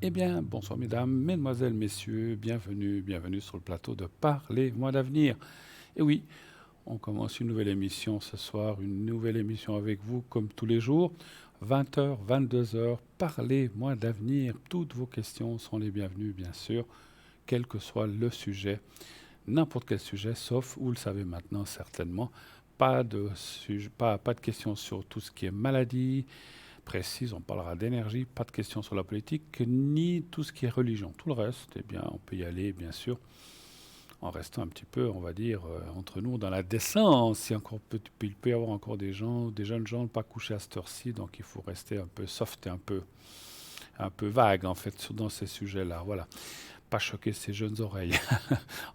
Eh bien, bonsoir mesdames, mesdemoiselles, messieurs, bienvenue sur le plateau de Parlez-moi d'avenir. Et oui, on commence une nouvelle émission ce soir, une nouvelle émission avec vous comme tous les jours. 20h, 22h, Parlez-moi d'avenir. Toutes vos questions sont les bienvenues, bien sûr, quel que soit le sujet, n'importe quel sujet, sauf, vous le savez maintenant certainement, pas de questions sur tout ce qui est maladie, précise, on parlera d'énergie, pas de questions sur la politique, ni tout ce qui est religion. Tout le reste, eh bien, on peut y aller, bien sûr, en restant un petit peu, on va dire, entre nous, dans la décence. Il peut y avoir encore des gens, des jeunes gens pas couchés à cette heure-ci, donc il faut rester un peu soft et un peu vague, en fait, dans ces sujets-là. Voilà. Pas choquer ces jeunes oreilles.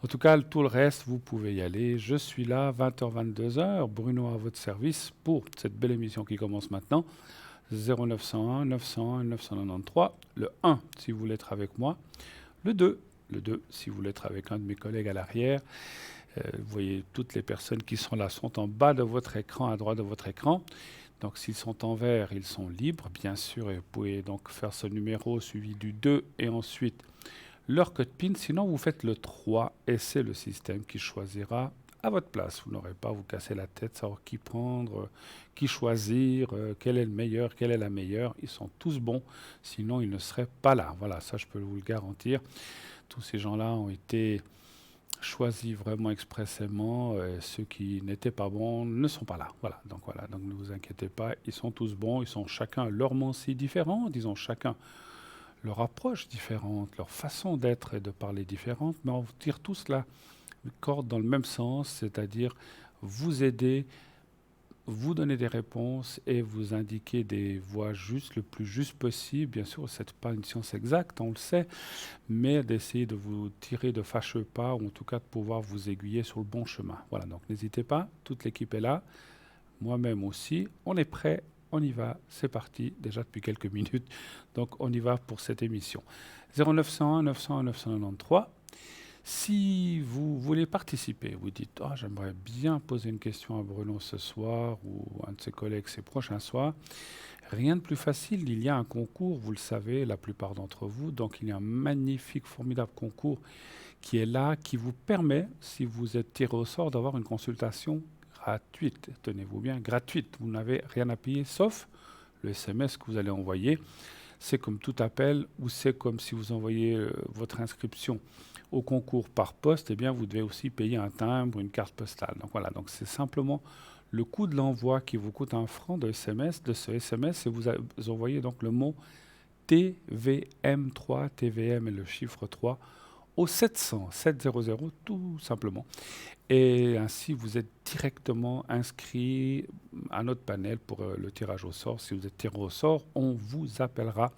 En tout cas, tout le reste, vous pouvez y aller. Je suis là, 20h, 22h. Bruno à votre service pour cette belle émission qui commence maintenant. 0901 901 993. Le 1 si vous voulez être avec moi. Le 2, si vous voulez être avec un de mes collègues à l'arrière. Vous voyez, toutes les personnes qui sont là sont en bas de votre écran, à droite de votre écran. Donc s'ils sont en vert, ils sont libres, bien sûr, et vous pouvez donc faire ce numéro suivi du 2 et ensuite leur code PIN. Sinon, vous faites le 3 et c'est le système qui choisira à votre place. Vous n'aurez pas à vous casser la tête, savoir qui prendre, qui choisir, quel est le meilleur, quelle est la meilleure. Ils sont tous bons, sinon ils ne seraient pas là. Voilà, ça je peux vous le garantir. Tous ces gens-là ont été choisis vraiment expressément. Ceux qui n'étaient pas bons ne sont pas là. Voilà, donc ne vous inquiétez pas, ils sont tous bons. Ils sont chacun leur si différent, disons chacun leur approche différente, leur façon d'être et de parler différente, mais on tire tous la corde dans le même sens, c'est-à-dire vous aider, vous donner des réponses et vous indiquer des voies justes, le plus juste possible. Bien sûr, ce n'est pas une science exacte, on le sait, mais d'essayer de vous tirer de fâcheux pas, ou en tout cas de pouvoir vous aiguiller sur le bon chemin. Voilà, donc n'hésitez pas, toute l'équipe est là, moi-même aussi, on est prêt. On y va, c'est parti, déjà depuis quelques minutes. Donc on y va pour cette émission. 0901 901 993. Si vous voulez participer, vous dites oh, j'aimerais bien poser une question à Bruno ce soir ou un de ses collègues ces prochains soirs. Rien de plus facile, il y a un concours, vous le savez, la plupart d'entre vous. Donc il y a un magnifique, formidable concours qui est là, qui vous permet, si vous êtes tiré au sort, d'avoir une consultation gratuite. Tenez-vous bien, gratuite. Vous n'avez rien à payer sauf le SMS que vous allez envoyer. C'est comme tout appel ou c'est comme si vous envoyez votre inscription au concours par poste, eh bien vous devez aussi payer un timbre, une carte postale. Donc voilà, donc c'est simplement le coût de l'envoi qui vous coûte 1 franc de ce SMS et vous envoyez donc le mot TVM3, TVM et le chiffre 3 au 700, 700 tout simplement. Et ainsi, vous êtes directement inscrit à notre panel pour le tirage au sort. Si vous êtes tiré au sort, on vous appellera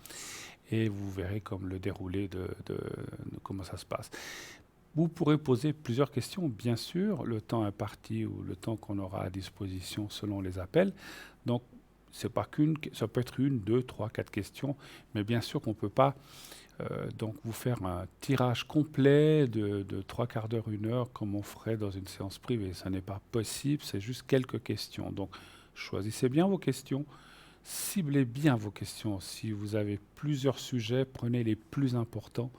et vous verrez comme le déroulé de comment ça se passe. Vous pourrez poser plusieurs questions, bien sûr, le temps imparti ou le temps qu'on aura à disposition selon les appels. Donc, c'est pas qu'une, ça peut être une, deux, trois, quatre questions, mais bien sûr qu'on ne peut pas donc vous faire un tirage complet de 3 quarts d'heure, 1 heure, comme on ferait dans une séance privée. Ça n'est pas possible, c'est juste quelques questions. Donc choisissez bien vos questions, ciblez bien vos questions. Si vous avez plusieurs sujets, prenez les plus importants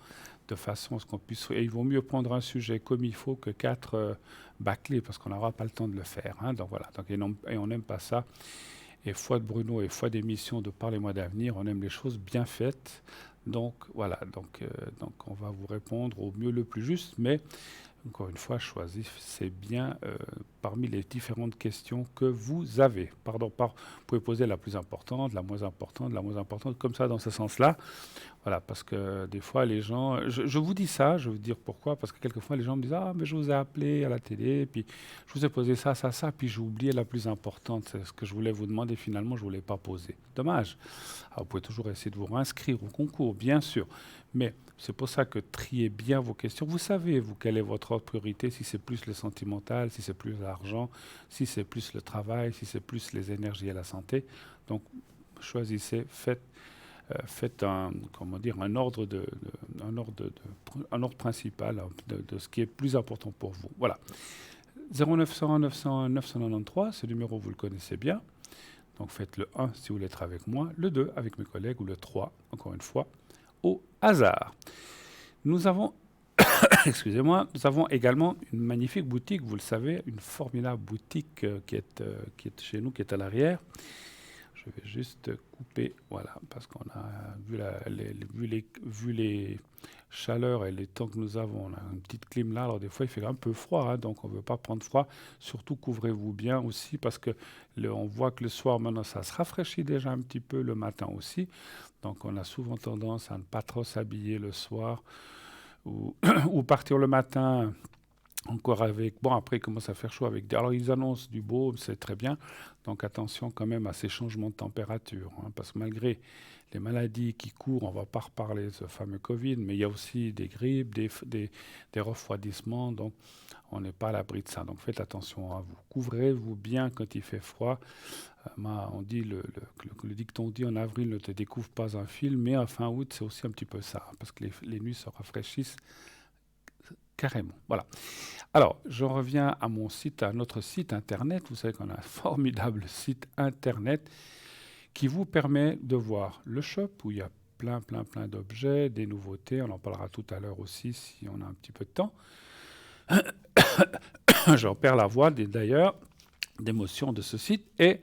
de façon à ce qu'on puisse... Et il vaut mieux prendre un sujet comme il faut que 4 bâclés, parce qu'on n'aura pas le temps de le faire. Hein. Donc voilà, donc, et on n'aime pas ça. Et foi de Bruno et foi d'émission de Parlez-moi d'avenir, on aime les choses bien faites. Donc voilà, donc on va vous répondre au mieux le plus juste, mais encore une fois, choisissez bien parmi les différentes questions que vous avez. Vous pouvez poser la plus importante, la moins importante, la moins importante, comme ça dans ce sens-là. Voilà, parce que des fois, les gens... Je vous dis ça, je vais vous dire pourquoi, parce que quelquefois, les gens me disent «Ah, mais je vous ai appelé à la télé, puis je vous ai posé ça, puis j'ai oublié la plus importante, c'est ce que je voulais vous demander, finalement, je ne vous l'ai pas posé. Dommage. Alors, vous pouvez toujours essayer de vous réinscrire au concours, bien sûr, mais c'est pour ça que triez bien vos questions. Vous savez, vous, quelle est votre autre priorité, si c'est plus le sentimental, si c'est plus l'argent, si c'est plus le travail, si c'est plus les énergies et la santé. Donc, choisissez, faites comment dire, un ordre principal de ce qui est plus important pour vous. Voilà. 0901 901 993, ce numéro vous le connaissez bien. Donc faites le 1 si vous voulez être avec moi, le 2 avec mes collègues ou le 3, encore une fois, au hasard. Nous avons, excusez-moi, nous avons également une magnifique boutique, vous le savez, une formidable boutique qui est chez nous, qui est à l'arrière. Je vais juste couper, voilà, parce qu'on a vu les chaleurs et les temps que nous avons, on a une petite clim là, alors des fois il fait un peu froid, hein, donc on ne veut pas prendre froid. Surtout couvrez-vous bien aussi, parce que on voit que le soir maintenant ça se rafraîchit déjà un petit peu, le matin aussi. Donc on a souvent tendance à ne pas trop s'habiller le soir ou, ou partir le matin encore avec... Bon, après, il commence à faire chaud avec... Alors, ils annoncent du beau, c'est très bien. Donc, attention quand même à ces changements de température, hein, parce que malgré les maladies qui courent, on ne va pas reparler de ce fameux Covid, mais il y a aussi des grippes, des refroidissements, donc on n'est pas à l'abri de ça. Donc, faites attention à vous. Couvrez-vous bien quand il fait froid. On dit, le dicton dit en avril ne te découvre pas un fil, mais en fin août, c'est aussi un petit peu ça, parce que les nuits se rafraîchissent carrément. Voilà. Alors, je reviens à mon site, à notre site internet. Vous savez qu'on a un formidable site internet qui vous permet de voir le shop où il y a plein d'objets, des nouveautés. On en parlera tout à l'heure aussi si on a un petit peu de temps. J'en perds la voix d'ailleurs d'émotion de ce site. Et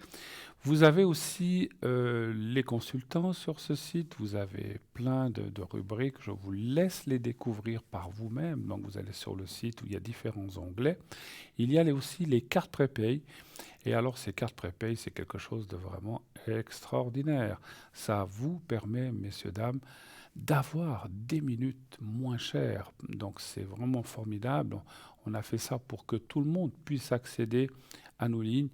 vous avez aussi les consultants sur ce site. Vous avez plein de rubriques. Je vous laisse les découvrir par vous-même. Donc vous allez sur le site où il y a différents onglets. Il y a aussi les cartes prépay. Et alors ces cartes prépay, c'est quelque chose de vraiment extraordinaire. Ça vous permet, messieurs, dames, d'avoir des minutes moins chères. Donc c'est vraiment formidable. On a fait ça pour que tout le monde puisse accéder à nos lignes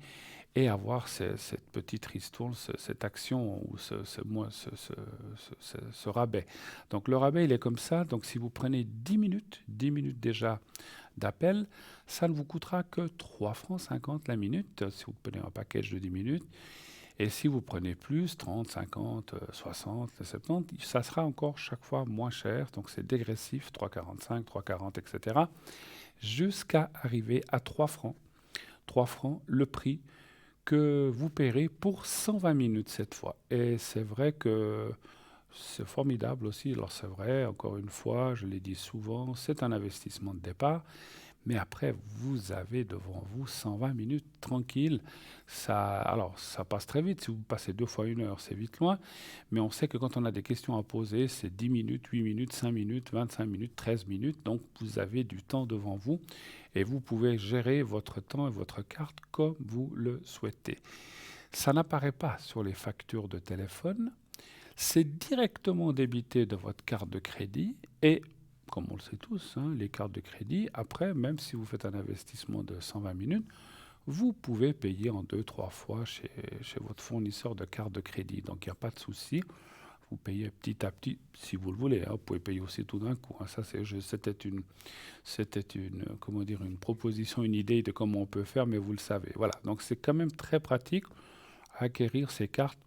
et avoir cette petite ristourne, cette action ou ce rabais. Donc le rabais, il est comme ça. Donc si vous prenez 10 minutes déjà d'appel, ça ne vous coûtera que 3 francs 50 la minute si vous prenez un package de 10 minutes. Et si vous prenez plus, 30, 50, 60, 70, ça sera encore chaque fois moins cher. Donc c'est dégressif, 3,45, 3,40, etc. Jusqu'à arriver à 3 francs. 3 francs, le prix que vous paierez pour 120 minutes cette fois. Et c'est vrai que c'est formidable aussi. Alors c'est vrai, encore une fois, je l'ai dit souvent, c'est un investissement de départ. Mais après, vous avez devant vous 120 minutes tranquilles. Alors, ça passe très vite. Si vous passez 2 fois 1 heure, c'est vite loin. Mais on sait que quand on a des questions à poser, c'est 10 minutes, 8 minutes, 5 minutes, 25 minutes, 13 minutes. Donc, vous avez du temps devant vous et vous pouvez gérer votre temps et votre carte comme vous le souhaitez. Ça n'apparaît pas sur les factures de téléphone. C'est directement débité de votre carte de crédit et comme on le sait tous, hein, les cartes de crédit, après, même si vous faites un investissement de 120 minutes, vous pouvez payer en 2-3 fois chez votre fournisseur de cartes de crédit. Donc, il n'y a pas de souci. Vous payez petit à petit, si vous le voulez. Hein. Vous pouvez payer aussi tout d'un coup. Hein. Ça, c'était comment dire, une proposition, une idée de comment on peut faire, mais vous le savez. Voilà. Donc, c'est quand même très pratique à acquérir ces cartes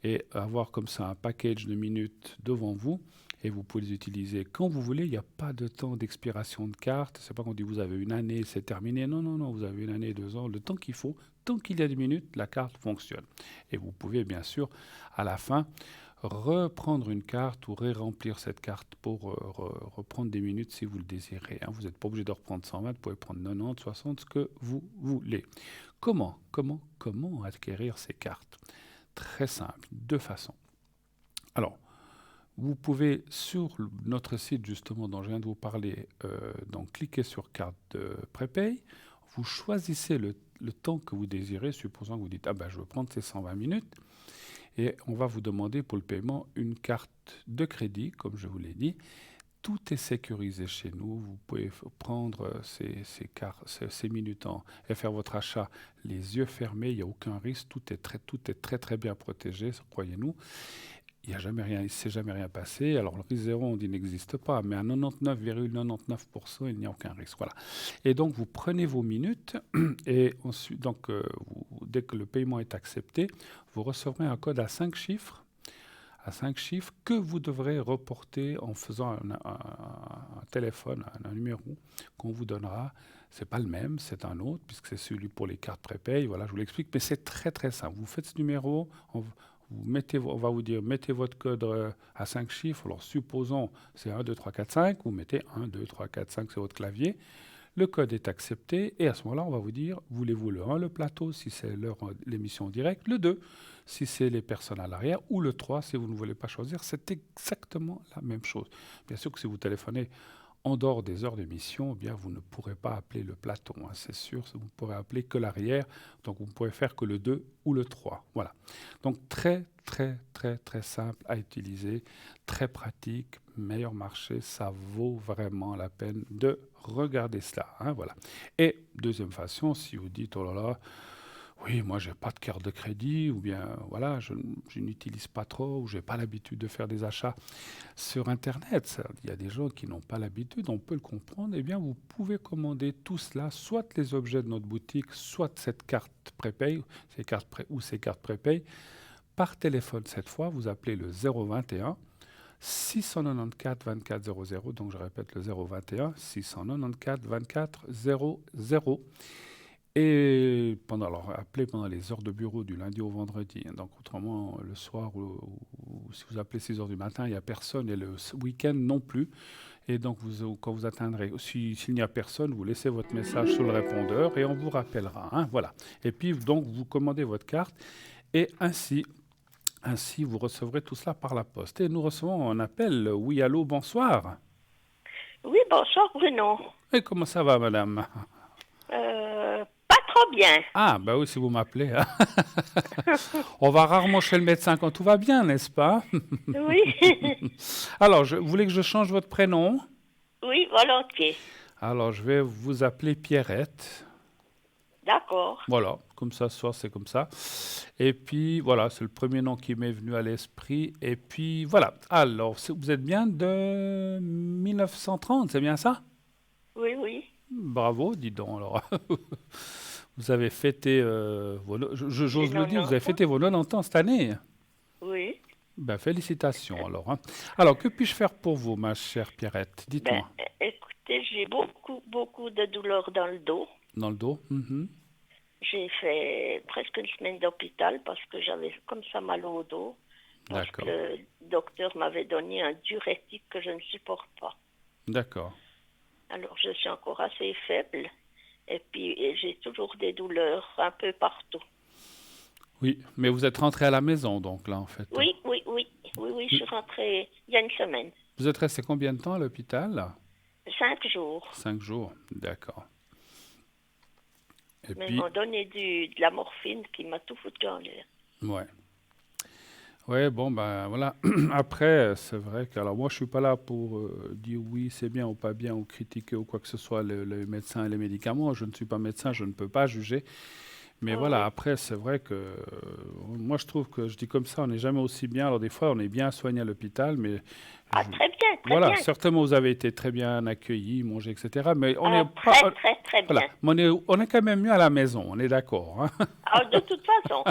et avoir comme ça un package de minutes devant vous. Et vous pouvez les utiliser quand vous voulez. Il n'y a pas de temps d'expiration de carte. C'est pas qu'on dit vous avez une année, c'est terminé. Non, non, non. Vous avez une année, 2 ans. Le temps qu'il faut, tant qu'il y a des minutes, la carte fonctionne. Et vous pouvez bien sûr, à la fin, reprendre une carte ou ré-remplir cette carte pour reprendre des minutes si vous le désirez. Hein. Vous n'êtes pas obligé de reprendre 120, vous pouvez prendre 90, 60, ce que vous voulez. Comment acquérir ces cartes? Très simple, 2 façons. Alors, vous pouvez, sur notre site justement dont je viens de vous parler, donc cliquer sur carte de prépay. Vous choisissez le temps que vous désirez, supposons que vous dites « Ah ben, je veux prendre ces 120 minutes ». Et on va vous demander pour le paiement une carte de crédit, comme je vous l'ai dit. Tout est sécurisé chez nous. Vous pouvez prendre ces minutes et faire votre achat les yeux fermés. Il n'y a aucun risque. Tout est très bien protégé, croyez-nous. Il ne s'est jamais rien passé. Alors le risque zéro, on dit n'existe pas, mais à 99,99%, il n'y a aucun risque. Voilà. Et donc vous prenez vos minutes et ensuite, donc, dès que le paiement est accepté, vous recevrez un code à 5 chiffres que vous devrez reporter en faisant un téléphone, un numéro qu'on vous donnera. C'est pas le même, c'est un autre, puisque c'est celui pour les cartes prépay. Voilà, je vous l'explique, mais c'est très simple. Vous faites ce numéro, On va vous dire, mettez votre code à 5 chiffres. Alors, supposons, c'est 1, 2, 3, 4, 5. Vous mettez 1, 2, 3, 4, 5 sur votre clavier. Le code est accepté et à ce moment-là, on va vous dire, voulez-vous le 1, le plateau, si c'est l'émission en direct, le 2, si c'est les personnes à l'arrière, ou le 3, si vous ne voulez pas choisir. C'est exactement la même chose. Bien sûr que si vous téléphonez en dehors des heures d'émission, eh bien, vous ne pourrez pas appeler le plateau, hein, c'est sûr, vous ne pourrez appeler que l'arrière, donc vous ne pourrez faire que le 2 ou le 3. Voilà. Donc très, très, très, très simple à utiliser, très pratique, meilleur marché, ça vaut vraiment la peine de regarder cela. Hein, voilà. Et deuxième façon, si vous dites, oh là là, oui, moi j'ai pas de carte de crédit, ou bien voilà, je n'utilise pas trop, ou j'ai pas l'habitude de faire des achats sur Internet. Il y a des gens qui n'ont pas l'habitude, on peut le comprendre. Eh bien, vous pouvez commander tout cela, soit les objets de notre boutique, soit cette carte prépay, ces cartes prépay, par téléphone cette fois. Vous appelez le 021 694 24 00. Donc je répète le 021 694 24 00. Et appelez pendant les heures de bureau du lundi au vendredi. Hein. Donc, autrement, le soir ou si vous appelez 6 heures du matin, il n'y a personne. Et le week-end non plus. Et donc, quand vous atteindrez, s'il n'y a personne, vous laissez votre message sur le répondeur et on vous rappellera. Hein, voilà. Et puis, donc, vous commandez votre carte. Et ainsi, vous recevrez tout cela par la poste. Et nous recevons un appel. Oui, allô, bonsoir. Oui, bonsoir Bruno. Et comment ça va, madame? Pas trop bien. Ah, bah oui, si vous m'appelez. Hein. On va rarement chez le médecin quand tout va bien, n'est-ce pas? Oui. Alors, vous voulez que je change votre prénom? Oui, volontiers. Alors, je vais vous appeler Pierrette. D'accord. Voilà, comme ça, ce soir, c'est comme ça. Et puis, voilà, c'est le premier nom qui m'est venu à l'esprit. Et puis, voilà. Alors, vous êtes bien de 1930, c'est bien ça? Oui, oui. Bravo, dis donc, alors. Vous avez fêté, j'ose le dire, vous avez fêté vos 90 ans cette année. Oui. Ben, félicitations alors. Hein. Alors, que puis-je faire pour vous, ma chère Pierrette? Dites-moi. Écoutez, j'ai beaucoup de douleurs dans le dos. Dans le dos? J'ai fait presque une semaine d'hôpital parce que j'avais comme ça mal au dos. Parce D'accord. que le docteur m'avait donné un diurétique que je ne supporte pas. D'accord. Alors, je suis encore assez faible. Et puis, j'ai toujours des douleurs un peu partout. Oui, mais vous êtes rentré à la maison, donc, là, en fait. Oui, je suis rentrée il y a une semaine. Vous êtes resté combien de temps à l'hôpital? 5 jours. 5 jours, d'accord. Et Mais puis, ils m'ont donné de la morphine qui m'a tout foutu en l'air. ouais. Ouais, bon, ben voilà. Après, c'est vrai que, alors moi, je suis pas là pour dire oui, c'est bien ou pas bien, ou critiquer ou quoi que ce soit le médecin et les médicaments. Je ne suis pas médecin, je ne peux pas juger. Mais voilà, après, c'est vrai que moi, je trouve que, je dis comme ça, on n'est jamais aussi bien. Alors, des fois, on est bien soigné à l'hôpital, mais Ah, très bien, très voilà, bien. certainement, vous avez été très bien accueillis, mangés, etc. Mais on est très, très, très bien. voilà, mais on est quand même mieux à la maison, on est d'accord. Hein. Ah, de toute façon.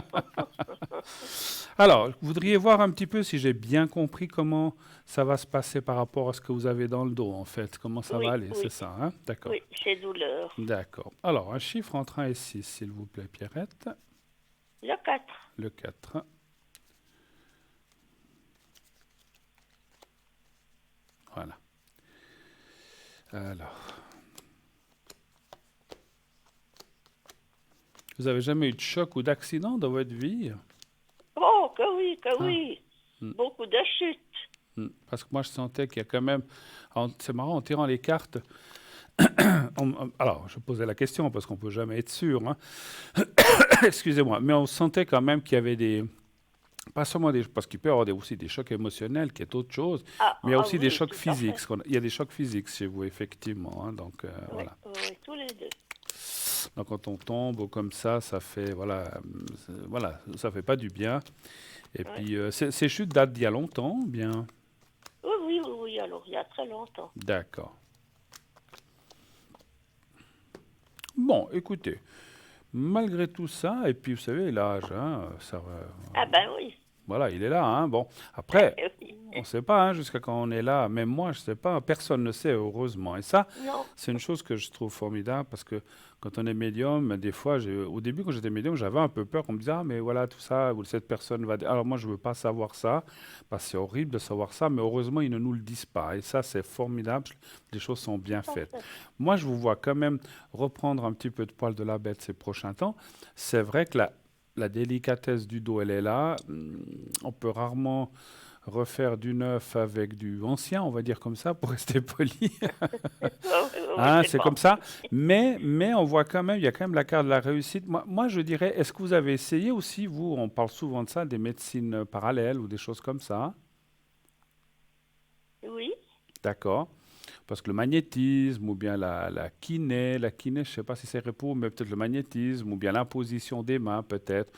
Alors, vous voudriez voir un petit peu si j'ai bien compris comment ça va se passer par rapport à ce que vous avez dans le dos, en fait. Comment ça va aller, c'est ça, hein? D'accord. Oui, ces douleurs. D'accord. Alors, un chiffre entre 1 et 6, s'il vous plaît, Pierrette. Le 4. Le 4. Voilà. Alors. Vous avez jamais eu de choc ou d'accident dans votre vie? Oh, que oui. Beaucoup de chutes. Parce que moi, je sentais qu'il y a quand même... C'est marrant, en tirant les cartes... Alors, je posais la question parce qu'on ne peut jamais être sûr. Hein. Excusez-moi. Mais on sentait quand même qu'il y avait des... Pas seulement des... Parce qu'il peut y avoir aussi des chocs émotionnels, qui est autre chose. Mais il y a aussi des chocs physiques. Il y a des chocs physiques chez vous, effectivement. Hein, donc, voilà. Oui, tous les deux. Donc, quand on tombe comme ça fait... Voilà, ça fait pas du bien. Et puis, ces chutes datent d'il y a longtemps, bien? Oui, alors il y a très longtemps. D'accord. Bon, écoutez, malgré tout ça, et puis vous savez, l'âge, hein, ça va... Ah ben oui. Voilà, il est là, hein, bon. Après, On ne sait pas hein, jusqu'à quand on est là. Même moi, je ne sais pas. Personne ne sait, heureusement. Et ça, Non, c'est une chose que je trouve formidable parce que quand on est médium, des fois, au début, quand j'étais médium, j'avais un peu peur qu'on me dise, ah, mais voilà, tout ça, ou cette personne va dire. Alors moi, je ne veux pas savoir ça, parce que c'est horrible de savoir ça, mais heureusement, ils ne nous le disent pas. Et ça, c'est formidable. Les choses sont bien tout à faites. fait. Moi, je vous vois quand même reprendre un petit peu de poil de la bête ces prochains temps. C'est vrai que la délicatesse du dos, elle est là. On peut rarement refaire du neuf avec du ancien, on va dire comme ça, pour rester poli. Oui, Hein, c'est c'est comme ça. gentil. Mais on voit quand même, il y a quand même la carte de la réussite. Moi, je dirais, est-ce que vous avez essayé aussi, vous, on parle souvent de ça, des médecines parallèles ou des choses comme ça? Oui, D'accord. Parce que le magnétisme ou bien la kiné, je ne sais pas si c'est repos, mais peut-être le magnétisme ou bien l'imposition des mains, peut-être,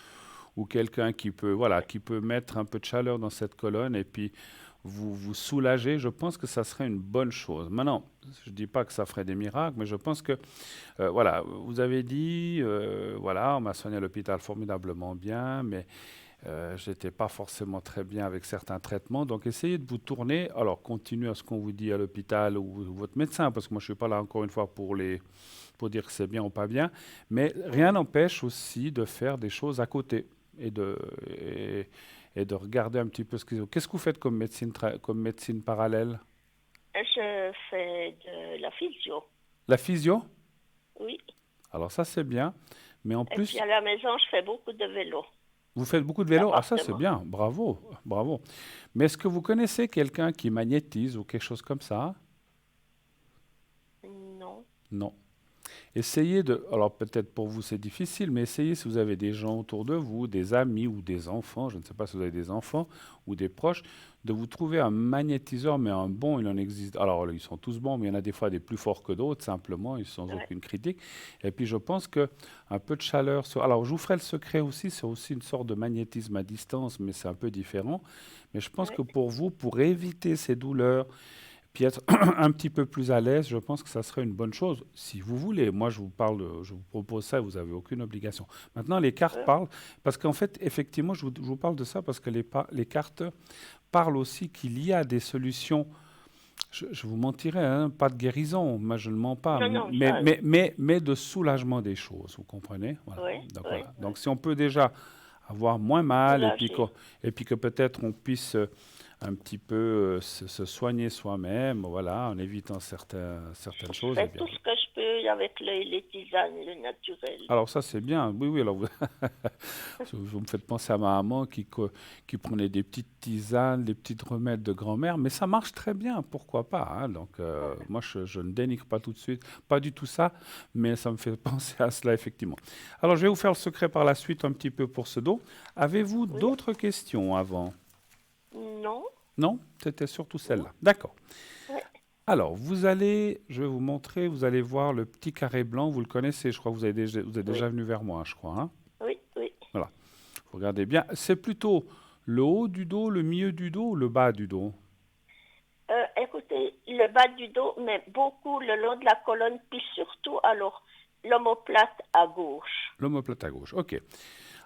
ou quelqu'un qui peut, voilà, qui peut mettre un peu de chaleur dans cette colonne et puis vous soulager, je pense que ça serait une bonne chose. Maintenant, je ne dis pas que ça ferait des miracles, mais je pense que, voilà, vous avez dit, voilà, on m'a soigné à l'hôpital formidablement bien, mais j'étais pas forcément très bien avec certains traitements. Donc, essayez de vous tourner. Alors, continuez à ce qu'on vous dit à l'hôpital ou votre médecin, parce que moi, je suis pas là encore une fois pour dire que c'est bien ou pas bien. Mais rien oui. n'empêche aussi de faire des choses à côté et et, et de regarder un petit peu ce qu'ils ont. Qu'est-ce que vous faites comme comme médecine parallèle? Je fais de la physio, La physio? oui. Alors, ça, c'est bien. Mais en Et puis plus, à la maison, je fais beaucoup de vélo, vous faites beaucoup de vélo? Ah, ça, c'est d'appartement. bien. Bravo. Bravo. Mais est-ce que vous connaissez quelqu'un qui magnétise ou quelque chose comme ça? Non, Non. Essayez de, alors peut-être pour vous c'est difficile, mais essayez si vous avez des gens autour de vous, des amis ou des enfants, je ne sais pas si vous avez des enfants ou des proches, de vous trouver un magnétiseur, mais un bon, il en existe. Alors ils sont tous bons, mais il y en a des fois des plus forts que d'autres, simplement, et sans ouais, aucune critique. Et puis je pense que un peu de chaleur. Alors je vous ferai le secret aussi, c'est aussi une sorte de magnétisme à distance, mais c'est un peu différent. Mais je pense que ouais. pour vous, pour éviter ces douleurs, puis être un petit peu plus à l'aise, je pense que ça serait une bonne chose, si vous voulez. Moi, je vous parle, je vous propose ça, vous n'avez aucune obligation. Maintenant, les cartes Euh, parlent, parce qu'en fait, effectivement, je vous parle de ça parce que les cartes parlent aussi qu'il y a des solutions. Je vous mentirais, hein, pas de guérison, moi je ne mens pas, non, non, ça, mais de soulagement des choses, vous comprenez? Voilà. oui, Donc oui, voilà. oui. Donc si on peut déjà avoir moins mal Soulagé. et puis que peut-être on puisse un petit peu se soigner soi-même, voilà, en évitant certaines Je choses, eh fais bien. tout ce que je peux avec les tisanes, le naturel. Alors ça c'est bien, oui, oui, alors vous me faites penser à ma maman qui prenait des petites tisanes, des petits remèdes de grand-mère, mais ça marche très bien, pourquoi pas, hein. Donc moi je ne dénigre pas tout de suite, pas du tout ça, mais ça me fait penser à cela effectivement. Alors je vais vous faire le secret par la suite un petit peu pour ce dos. Avez-vous Oui, d'autres questions avant? non, Non? C'était surtout non, celle-là. D'accord. oui, Alors, je vais vous montrer, vous allez voir le petit carré blanc, vous le connaissez, je crois que vous êtes oui, déjà venu vers moi, je crois, hein. oui, oui. Voilà, vous regardez bien. C'est plutôt le haut du dos, le milieu du dos ou le bas du dos? Écoutez, le bas du dos, mais beaucoup le long de la colonne, puis surtout, alors, l'omoplate à gauche. L'omoplate à gauche, ok.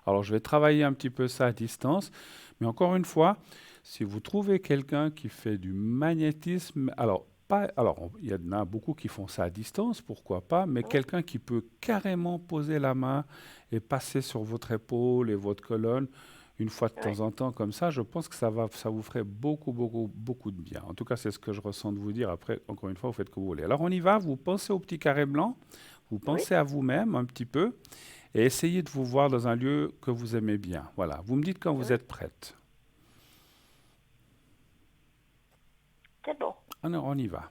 Alors, je vais travailler un petit peu ça à distance, mais encore une fois, si vous trouvez quelqu'un qui fait du magnétisme, alors, pas, alors, il y en a beaucoup qui font ça à distance, pourquoi pas, mais Oui, quelqu'un qui peut carrément poser la main et passer sur votre épaule et votre colonne une fois de oui, temps en temps comme ça, je pense que ça vous ferait beaucoup, beaucoup, beaucoup de bien. En tout cas, c'est ce que je ressens de vous dire. Après, encore une fois, vous faites que vous voulez. Alors, on y va. Vous pensez au petit carré blanc, vous oui, pensez à vous-même un petit peu et essayez de vous voir dans un lieu que vous aimez bien. Voilà. Vous me dites quand vous oui, êtes prête. c'est bon. Alors, on y va.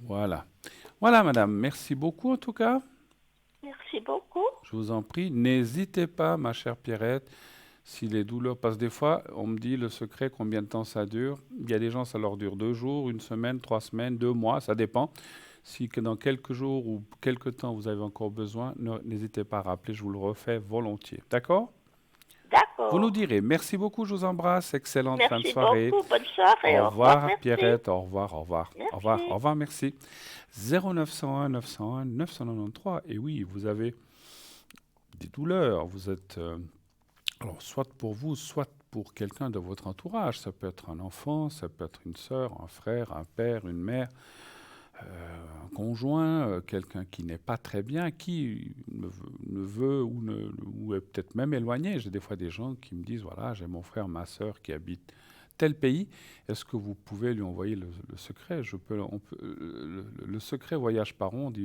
Voilà. Voilà, madame. Merci beaucoup en tout cas. Merci beaucoup. Je vous en prie. N'hésitez pas, ma chère Pierrette, si les douleurs, parce que des fois, on me dit le secret, combien de temps ça dure. Il y a des gens, ça leur dure 2 jours, une semaine, 3 semaines, 2 mois, ça dépend. Si que dans quelques jours ou quelques temps vous avez encore besoin, n'hésitez pas à rappeler, je vous le refais volontiers. D'accord? Vous nous D'accord. direz. Merci beaucoup, je vous embrasse. Excellente fin de Merci soirée. beaucoup. Bonne Au soirée. Au revoir. revoir, Merci. Pierrette. Au revoir, au revoir. Au revoir, au Merci. revoir, merci. 0901 901 993. Et oui, vous avez des douleurs. Vous êtes, alors, soit pour vous, soit pour quelqu'un de votre entourage. Ça peut être un enfant, ça peut être une sœur, un frère, un père, une mère, un conjoint, quelqu'un qui n'est pas très bien, qui ne veut ou est peut-être même éloigné. J'ai des fois des gens qui me disent, voilà, j'ai mon frère, ma sœur qui habitent tel pays, est-ce que vous pouvez lui envoyer le secret? Le secret voyage par onde,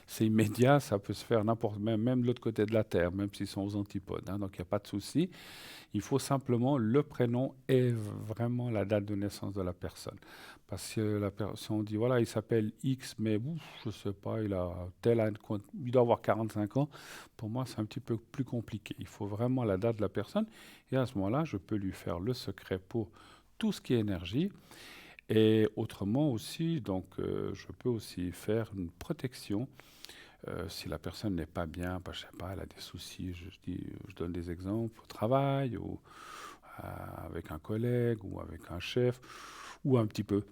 c'est immédiat, ça peut se faire n'importe même de l'autre côté de la Terre, même s'ils sont aux antipodes, hein, donc il n'y a pas de souci. Il faut simplement le prénom et vraiment la date de naissance de la personne. Parce que si on dit, voilà, il s'appelle X, mais ouf, je ne sais pas, il a tel âge, il doit avoir 45 ans, pour moi, c'est un petit peu plus compliqué. Il faut vraiment la date de la personne. Et à ce moment-là, je peux lui faire le secret pour tout ce qui est énergie. Et autrement aussi, donc, je peux aussi faire une protection. Si la personne n'est pas bien, bah, je sais pas, elle a des soucis, je donne des exemples au travail, ou avec un collègue, ou avec un chef, ou un petit peu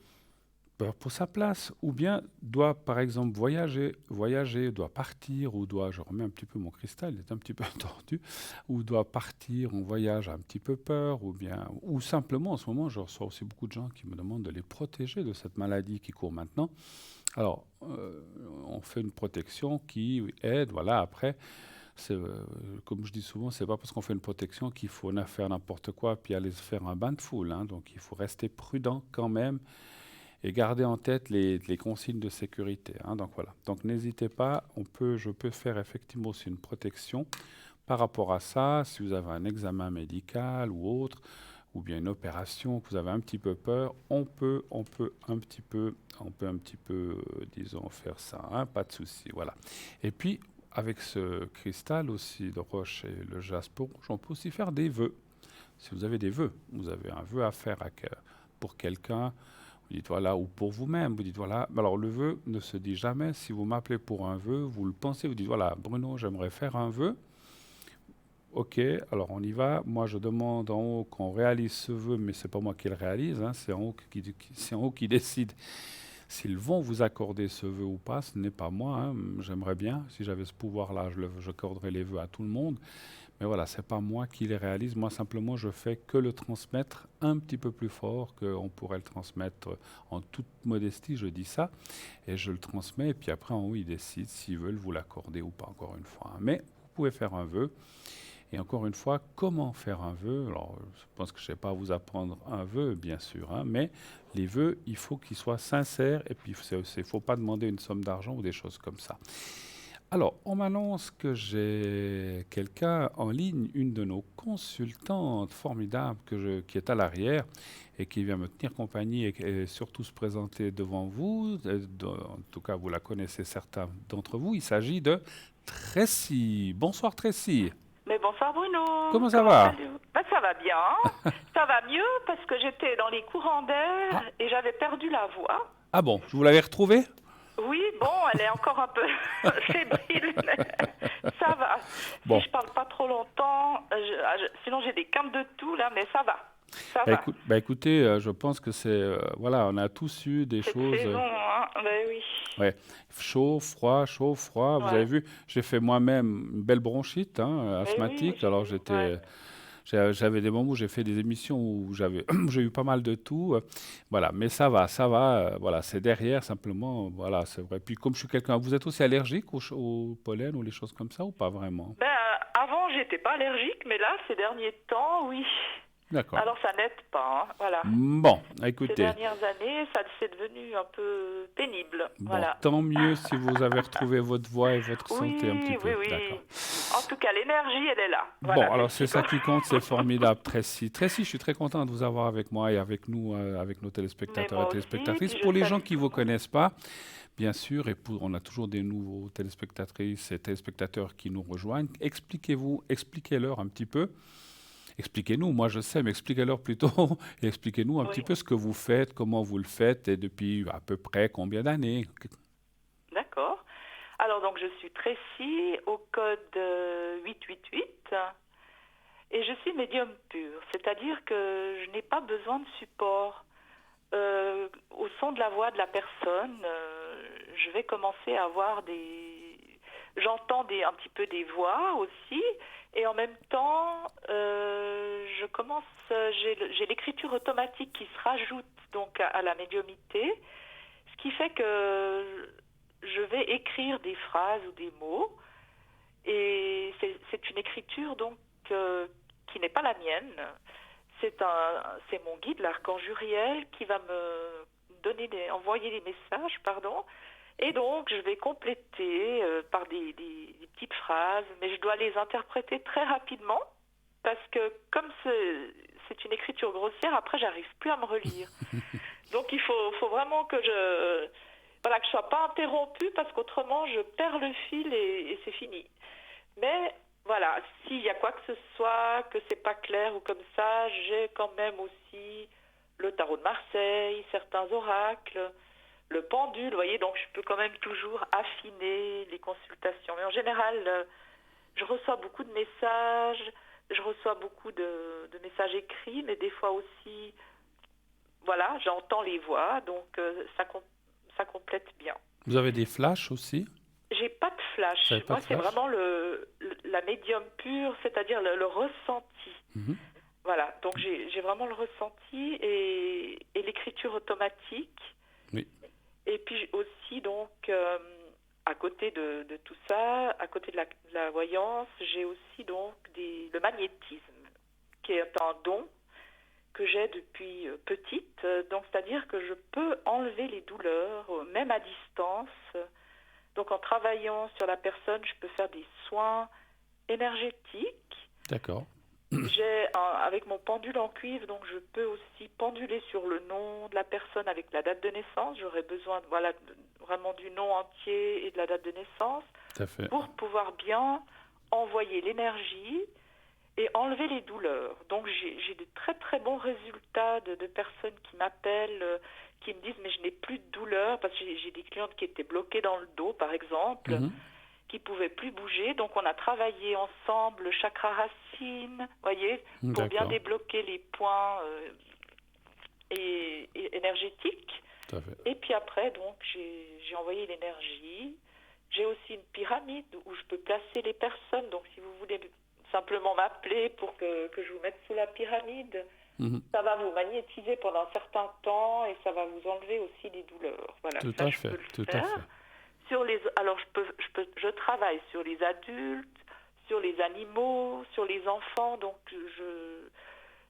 peur pour sa place, ou bien doit par exemple voyager, doit partir, ou doit, je remets un petit peu mon cristal, il est un petit peu tordu, ou doit partir en voyage a un petit peu peur, ou bien, ou simplement en ce moment, je reçois aussi beaucoup de gens qui me demandent de les protéger de cette maladie qui court maintenant. Alors, on fait une protection qui aide, voilà, après, comme je dis souvent, c'est pas parce qu'on fait une protection qu'il faut faire n'importe quoi puis aller se faire un bain de foule, hein. Donc, il faut rester prudent quand même et garder en tête les consignes de sécurité, hein. Donc voilà. Donc n'hésitez pas, je peux faire effectivement aussi une protection par rapport à ça. Si vous avez un examen médical ou autre, ou bien une opération, que vous avez un petit peu peur, on peut un petit peu, disons, faire ça, hein, pas de souci, voilà. Et puis, avec ce cristal aussi de roche et le jaspe rouge, on peut aussi faire des vœux. Si vous avez des vœux, vous avez un vœu à faire pour quelqu'un, vous dites voilà, ou pour vous-même, vous dites voilà. Alors le vœu ne se dit jamais. Si vous m'appelez pour un vœu, vous le pensez, vous dites voilà, Bruno, j'aimerais faire un vœu. Ok, alors on y va. Moi, je demande en haut qu'on réalise ce vœu, mais c'est pas moi qui le réalise, hein, c'est en haut c'est en haut qui décide s'ils vont vous accorder ce vœu ou pas. Ce n'est pas moi, hein. J'aimerais bien, si j'avais ce pouvoir-là, j'accorderais les vœux à tout le monde. Mais voilà, c'est pas moi qui les réalise. Moi, simplement, je fais que le transmettre un petit peu plus fort qu'on pourrait le transmettre en toute modestie. Je dis ça et je le transmets. Et puis après, en haut, ils décident s'ils veulent vous l'accorder ou pas, encore une fois, hein. Mais vous pouvez faire un vœu. Et encore une fois, comment faire un vœu? Alors, je pense que je ne sais pas vous apprendre un vœu, bien sûr, hein, mais les vœux, il faut qu'ils soient sincères. Et puis, il ne faut pas demander une somme d'argent ou des choses comme ça. Alors, on m'annonce que j'ai quelqu'un en ligne, une de nos consultantes formidables qui est à l'arrière et qui vient me tenir compagnie et surtout se présenter devant vous. En tout cas, vous la connaissez certains d'entre vous. Il s'agit de Tracy. Bonsoir Tracy. Mais bonsoir Bruno, Comment ça comment va? allez-vous? Ben, ça va bien, ça va mieux parce que j'étais dans les courants d'air Ah, et j'avais perdu la voix. ah bon, je vous l'avais retrouvé? Oui, bon, elle est encore un peu fébrile, mais ça va. Si Bon, je parle pas trop longtemps, sinon j'ai des quintes de tout là, mais ça va, ça va. écoutez, je pense que voilà, on a tous eu des Cette choses. saison, hein, ben oui, Ouais, chaud, froid, chaud, froid. Vous avez ouais. vu, j'ai fait moi-même une belle bronchite, hein, Mais oui, asthmatique. j'ai Alors vu, ouais. j'avais des moments où j'ai fait des émissions où j'ai eu pas mal de tout. Voilà, mais ça va. Voilà, c'est derrière simplement. Voilà, c'est vrai. Puis comme je suis quelqu'un, vous êtes aussi allergique au pollen ou les choses comme ça ou pas vraiment? Ben avant j'étais pas allergique, mais là ces derniers temps, oui. D'accord. Alors ça n'aide pas, hein, voilà. Bon, Ces écoutez, dernières années, ça c'est devenu un peu pénible, bon, voilà. tant mieux si vous avez retrouvé votre voix et votre santé un petit Oui, oui, peu. D'accord. oui. En tout cas, l'énergie, elle est là. Bon, Voilà, c'est alors ce c'est qu'il ça faut. qui compte, c'est formidable, Tracy. Tracy, je suis très content de vous avoir avec moi et avec nous, avec nos Mais téléspectateurs et moi aussi, téléspectatrices. puis je Pour les gens salue qui tout ne le vous monde. connaissent pas, bien sûr, et on a toujours des nouveaux téléspectatrices et téléspectateurs qui nous rejoignent. Expliquez-leur un petit peu. Expliquez-nous, moi je sais, mais expliquez-leur plutôt, et expliquez-nous un petit Oui, peu ce que vous faites, comment vous le faites, et depuis à peu près combien d'années. d'accord. Alors donc je suis Tracy au code 888 et je suis médium pur, c'est-à-dire que je n'ai pas besoin de support. Au son de la voix de la personne, je vais commencer à avoir j'entends un petit peu des voix aussi, et en même temps, j'ai l'écriture automatique qui se rajoute donc à la médiumité, ce qui fait que je vais écrire des phrases ou des mots, et c'est une écriture donc qui n'est pas la mienne. C'est mon guide, l'archange Uriel, qui va me envoyer des messages, pardon. Et donc, je vais compléter par des petites phrases, mais je dois les interpréter très rapidement, parce que comme c'est une écriture grossière, après, j'arrive plus à me relire. Donc, il faut vraiment voilà, que je sois pas interrompue, parce qu'autrement, je perds le fil et c'est fini. Mais voilà, s'il y a quoi que ce soit, que c'est pas clair ou comme ça, j'ai quand même aussi le tarot de Marseille, certains oracles, le pendule, vous voyez, donc je peux quand même toujours affiner les consultations. Mais en général, je reçois beaucoup de messages, je reçois beaucoup de messages écrits, mais des fois aussi, voilà, j'entends les voix, donc ça complète bien. Vous avez des flashs aussi? J'ai pas de Vous flash. n'avez pas Moi, de c'est flash? vraiment la médium pure, c'est-à-dire le ressenti. Mhm. Voilà, donc j'ai vraiment le ressenti et l'écriture automatique. Oui, Et puis aussi, donc, à côté de tout ça, à côté de la voyance, j'ai aussi donc le magnétisme, qui est un don que j'ai depuis petite. Donc, c'est-à-dire que je peux enlever les douleurs, même à distance. Donc, en travaillant sur la personne, je peux faire des soins énergétiques. d'accord. Avec mon pendule en cuivre, donc je peux aussi penduler sur le nom de la personne avec la date de naissance. J'aurais besoin, voilà, vraiment du nom entier et de la date de naissance Tout à fait. pour pouvoir bien envoyer l'énergie et enlever les douleurs. Donc j'ai de très très bons résultats de personnes qui m'appellent, qui me disent mais je n'ai plus de douleur, parce que j'ai des clientes qui étaient bloquées dans le dos par exemple, Mhm. qui pouvaient plus bouger. Donc on a travaillé ensemble le chakra racine, voyez, pour bien D'accord, débloquer les points et énergétiques. tout à fait. Et puis après, donc j'ai envoyé l'énergie. J'ai aussi une pyramide où je peux placer les personnes. Donc si vous voulez simplement m'appeler pour que je vous mette sous la pyramide, Mhm. ça va vous magnétiser pendant un certain temps et ça va vous enlever aussi des douleurs. Voilà, Tout ça à je fait, peux le tout à faire. fait. Alors je travaille sur les adultes, sur les animaux, sur les enfants. Donc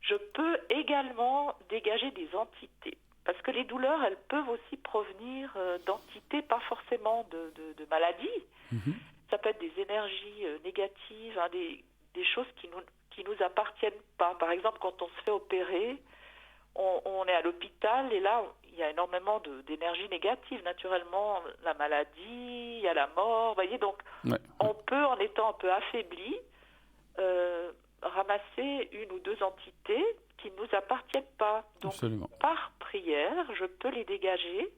je peux également dégager des entités. Parce que les douleurs, elles peuvent aussi provenir d'entités, pas forcément de maladies. Mhm. Ça peut être des énergies négatives, hein, des choses qui nous appartiennent pas. Par exemple, quand on se fait opérer, on est à l'hôpital et là, il y a énormément d'énergie négative. Naturellement, la maladie, il y a la mort, vous voyez. Donc, Ouais, on peut, en étant un peu affaibli, ramasser une ou deux entités qui ne nous appartiennent pas. Donc, absolument. par prière, je peux les dégager.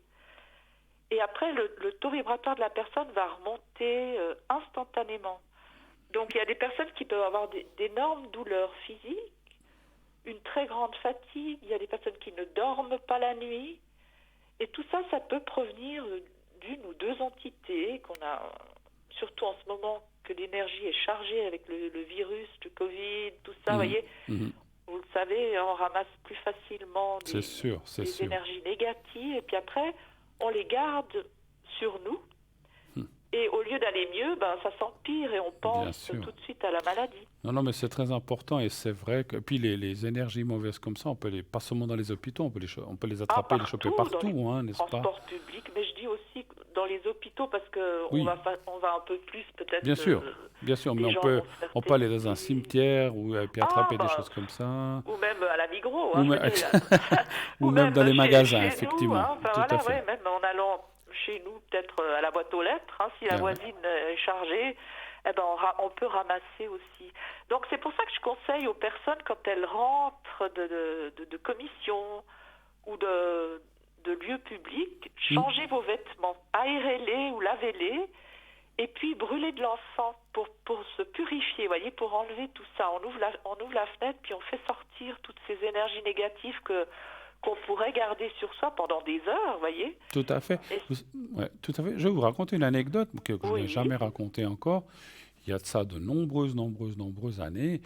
Et après, le taux vibratoire de la personne va remonter instantanément. Donc, il y a des personnes qui peuvent avoir d'énormes douleurs physiques, une très grande fatigue. Il y a des personnes qui ne dorment pas la nuit. Et tout ça, ça peut provenir d'une ou deux entités qu'on a, surtout en ce moment, que l'énergie est chargée avec le virus, le Covid, tout ça, vous Mhm. voyez. Mhm. Vous le savez, on ramasse plus facilement C'est sûr, c'est des sûr. énergies négatives et puis après, on les garde sur nous. Hmm. Et au lieu d'aller mieux, ben, ça s'empire et on Bien pense sûr. tout de suite à la maladie. Non, non, mais c'est très important et c'est vrai que puis les énergies mauvaises comme ça, on peut les pas seulement dans les hôpitaux, on peut les Ah, attraper, les choper partout, dans les partout, hein, n'est-ce pas? transports publics, mais je dis aussi dans les hôpitaux parce que Oui, on va un peu plus, bien peut-être, sûr, bien sûr, mais les gens vont se faire on peut aller dans un tester. cimetière ou et puis Ah, attraper des ben, choses comme ça, ou même à la Migros, ou, hein, je veux me- dire, ou ou même même dans les magasins, chez nous, effectivement, hein, enfin tout à voilà, fait. ouais, même en allant chez nous, peut-être à la boîte aux lettres, hein, si la Ah ouais. voisine est chargée, eh ben on peut ramasser aussi. Donc c'est pour ça que je conseille aux personnes quand elles rentrent de commission ou de lieux publics, Hmm. changez vos vêtements, aérez-les ou lavez-les, et puis brûlez de l'encens pour se purifier, voyez, pour enlever tout ça. On ouvre la fenêtre, puis on fait sortir toutes ces énergies négatives qu'on pourrait garder sur soi pendant des heures, voyez. Tout à fait. Et, Ouais, tout à fait. Je vais vous raconter une anecdote que je n'ai oui, jamais racontée encore. Il y a de ça de nombreuses années.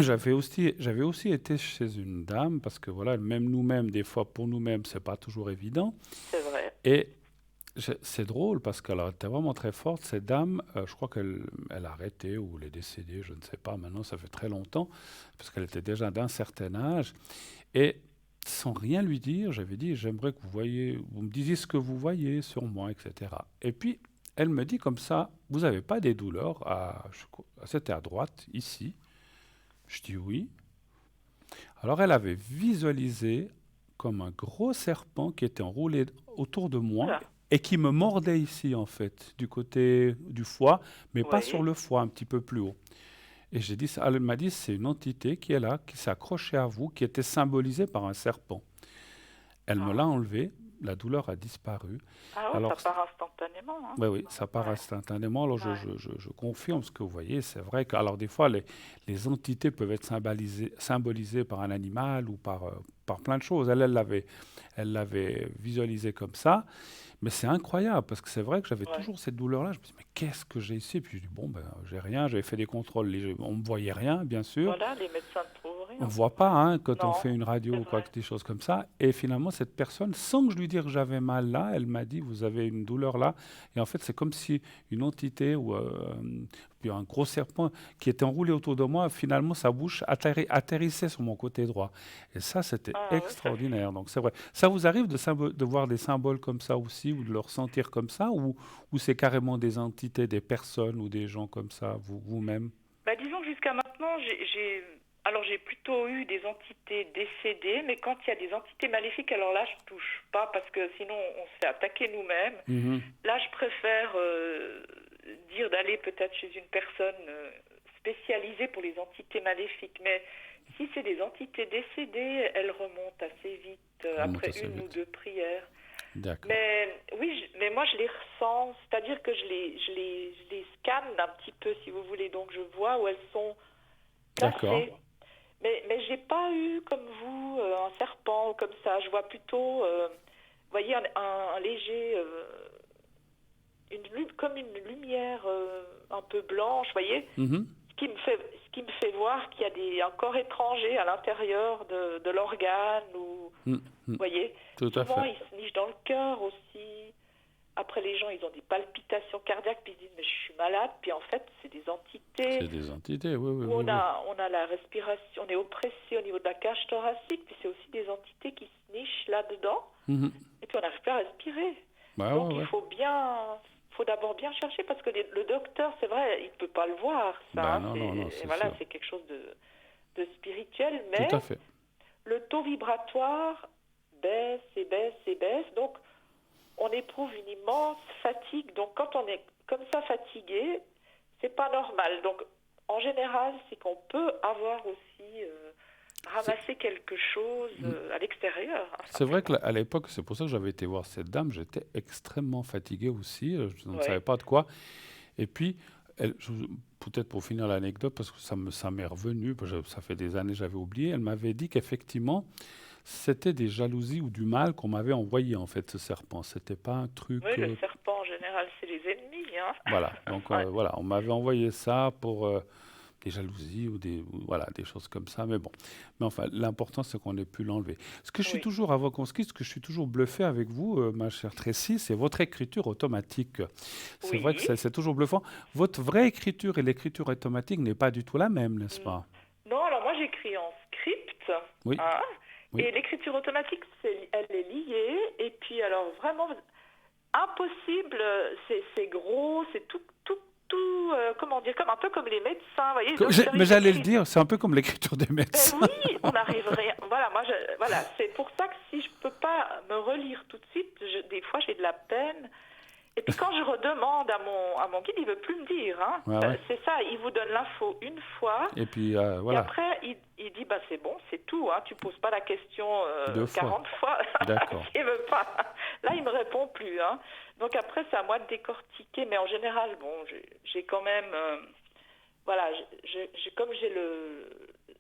J'avais aussi été chez une dame, parce que voilà, même nous-mêmes, des fois pour nous-mêmes, c'est pas toujours évident. c'est vrai. Et c'est drôle parce qu'elle était vraiment très forte. Cette dame, je crois elle a arrêté ou elle est décédée, je ne sais pas. Maintenant, ça fait très longtemps, parce qu'elle était déjà d'un certain âge. Et sans rien lui dire, j'avais dit, j'aimerais que vous me disiez ce que vous voyez sur moi, etc. Et puis, elle me dit comme ça, vous n'avez pas des douleurs c'était à droite, ici. Je dis oui. Alors, elle avait visualisé comme un gros serpent qui était enroulé autour de moi Oula, et qui me mordait ici, en fait, du côté du foie, mais pas sur oui. le foie, un petit peu plus haut. Et elle m'a dit, c'est une entité qui est là, qui s'est accrochée à vous, qui était symbolisée par un serpent. Elle me Ah, l'a enlevé, la douleur a disparu. ah ouais, ça Alors, part instantanément, hein. oui, oui, ça part Ouais, instantanément. Alors, ouais. je confirme ce que vous voyez. C'est vrai que, alors, des fois, les entités peuvent être symbolisées par un animal ou par plein de choses. Elle l'avait visualisé comme ça. Mais c'est incroyable parce que c'est vrai que j'avais Ouais. toujours cette douleur-là. Je me dis, mais qu'est-ce que j'ai ici? Puis je dis, bon, ben, j'ai rien. J'avais fait des contrôles. On ne me voyait rien, bien sûr. Voilà, les médecins ne trouvent On ne rien. voit pas Ouais. hein, quand on Non, fait une radio c'est ou quoi, vrai. des choses comme ça. Et finalement, cette personne, sans que je lui dise que j'avais mal là, elle m'a dit, vous avez une douleur là. Et en fait, c'est comme si une entité ou puis un gros serpent qui était enroulé autour de moi, finalement, sa bouche atterrissait sur mon côté droit. Et ça, c'était Ah ouais, ça extraordinaire. Donc, c'est vrai. Ça vous arrive de voir des symboles comme ça aussi, ou de le ressentir comme ça, ou c'est carrément des entités, des personnes ou des gens comme ça, vous-même? bah, disons que jusqu'à maintenant, alors j'ai plutôt eu des entités décédées, mais quand il y a des entités maléfiques, alors là, je touche pas parce que sinon on se fait attaquer nous-mêmes. Mhm. Là, je préfère dire d'aller peut-être chez une personne spécialisée pour les entités maléfiques. Mais si c'est des entités décédées, elles remontent assez vite Remonte après assez une ou vite. deux prières. D'accord. Mais oui, mais moi je les ressens, c'est-à-dire que je les scanne un petit peu, si vous voulez, donc je vois où elles sont D'accord. placées. Mais j'ai pas eu comme vous un serpent ou comme ça. Je vois plutôt, vous voyez, un léger, comme une lumière un peu blanche, vous voyez, Mhm. ce qui me fait voir qu'il y a un corps étranger à l'intérieur de l'organe ou, Mm, vous mm. voyez, Tout à souvent fait. ils se nichent dans le cœur aussi. Après, les gens, ils ont des palpitations cardiaques, puis ils se disent, mais je suis malade. Puis en fait, c'est des entités C'est des entités, oui, oui, où oui, oui. on a la respiration, on est oppressé au niveau de la cage thoracique, puis c'est aussi des entités qui se nichent là-dedans, Mhm. et puis on n'arrive plus à respirer. Ouais, Donc ouais, ouais. faut d'abord bien chercher, parce que le docteur, c'est vrai, il ne peut pas le voir, ça. Ben Hein, non, non, non, c'est voilà, sûr. c'est quelque chose de spirituel, Tout à mais fait. le taux vibratoire baisse et baisse et baisse, donc on éprouve une immense fatigue. Donc quand on est comme ça fatigué, c'est pas normal. Donc en général, c'est qu'on peut avoir aussi ramassé quelque chose à l'extérieur. Hein, C'est vrai simplement. qu'à l'époque, c'est pour ça que j'avais été voir cette dame, j'étais extrêmement fatigué aussi, je ne savais Ouais. pas de quoi. Et puis, peut-être pour finir l'anecdote, parce que ça m'est revenu, parce que ça fait des années que j'avais oublié, elle m'avait dit qu'effectivement, c'était des jalousies ou du mal qu'on m'avait envoyé, en fait, ce serpent. C'était pas un truc... Oui, le serpent en général, c'est les ennemis. Hein. voilà, donc Ouais. voilà, on m'avait envoyé ça des jalousies voilà, des choses comme ça. Mais bon, mais enfin, l'important c'est qu'on ait pu l'enlever. Oui. Ce que je suis toujours bluffé avec vous, ma chère Tracy, c'est votre écriture automatique. C'est vrai que Oui. c'est toujours bluffant. Votre vraie écriture et l'écriture automatique n'est pas du tout la même, n'est-ce Mm. pas? Non, alors moi j'écris en script, Oui, hein, oui. et l'écriture automatique, elle est liée, et puis alors vraiment impossible, c'est gros, c'est tout, comment dire, comme un peu comme les médecins, vous voyez, donc Mais j'arrive à j'allais le écrire. dire, c'est un peu comme l'écriture des Ben médecins. oui, on n'arriverait. Voilà, voilà, c'est pour ça que si je peux pas me relire tout de suite, des fois j'ai de la peine. Et puis quand je redemande à mon guide, il veut plus me dire. Hein. Ouais, ouais. C'est ça, il vous donne l'info une fois, Et puis, et voilà, après il dit bah c'est bon, c'est tout. Hein, tu poses pas la question 2 fois. 40 fois. D'accord. Il veut pas. Là, il me répond plus. Hein. Donc après, c'est à moi de décortiquer. Mais en général, bon, j'ai quand même, voilà, comme j'ai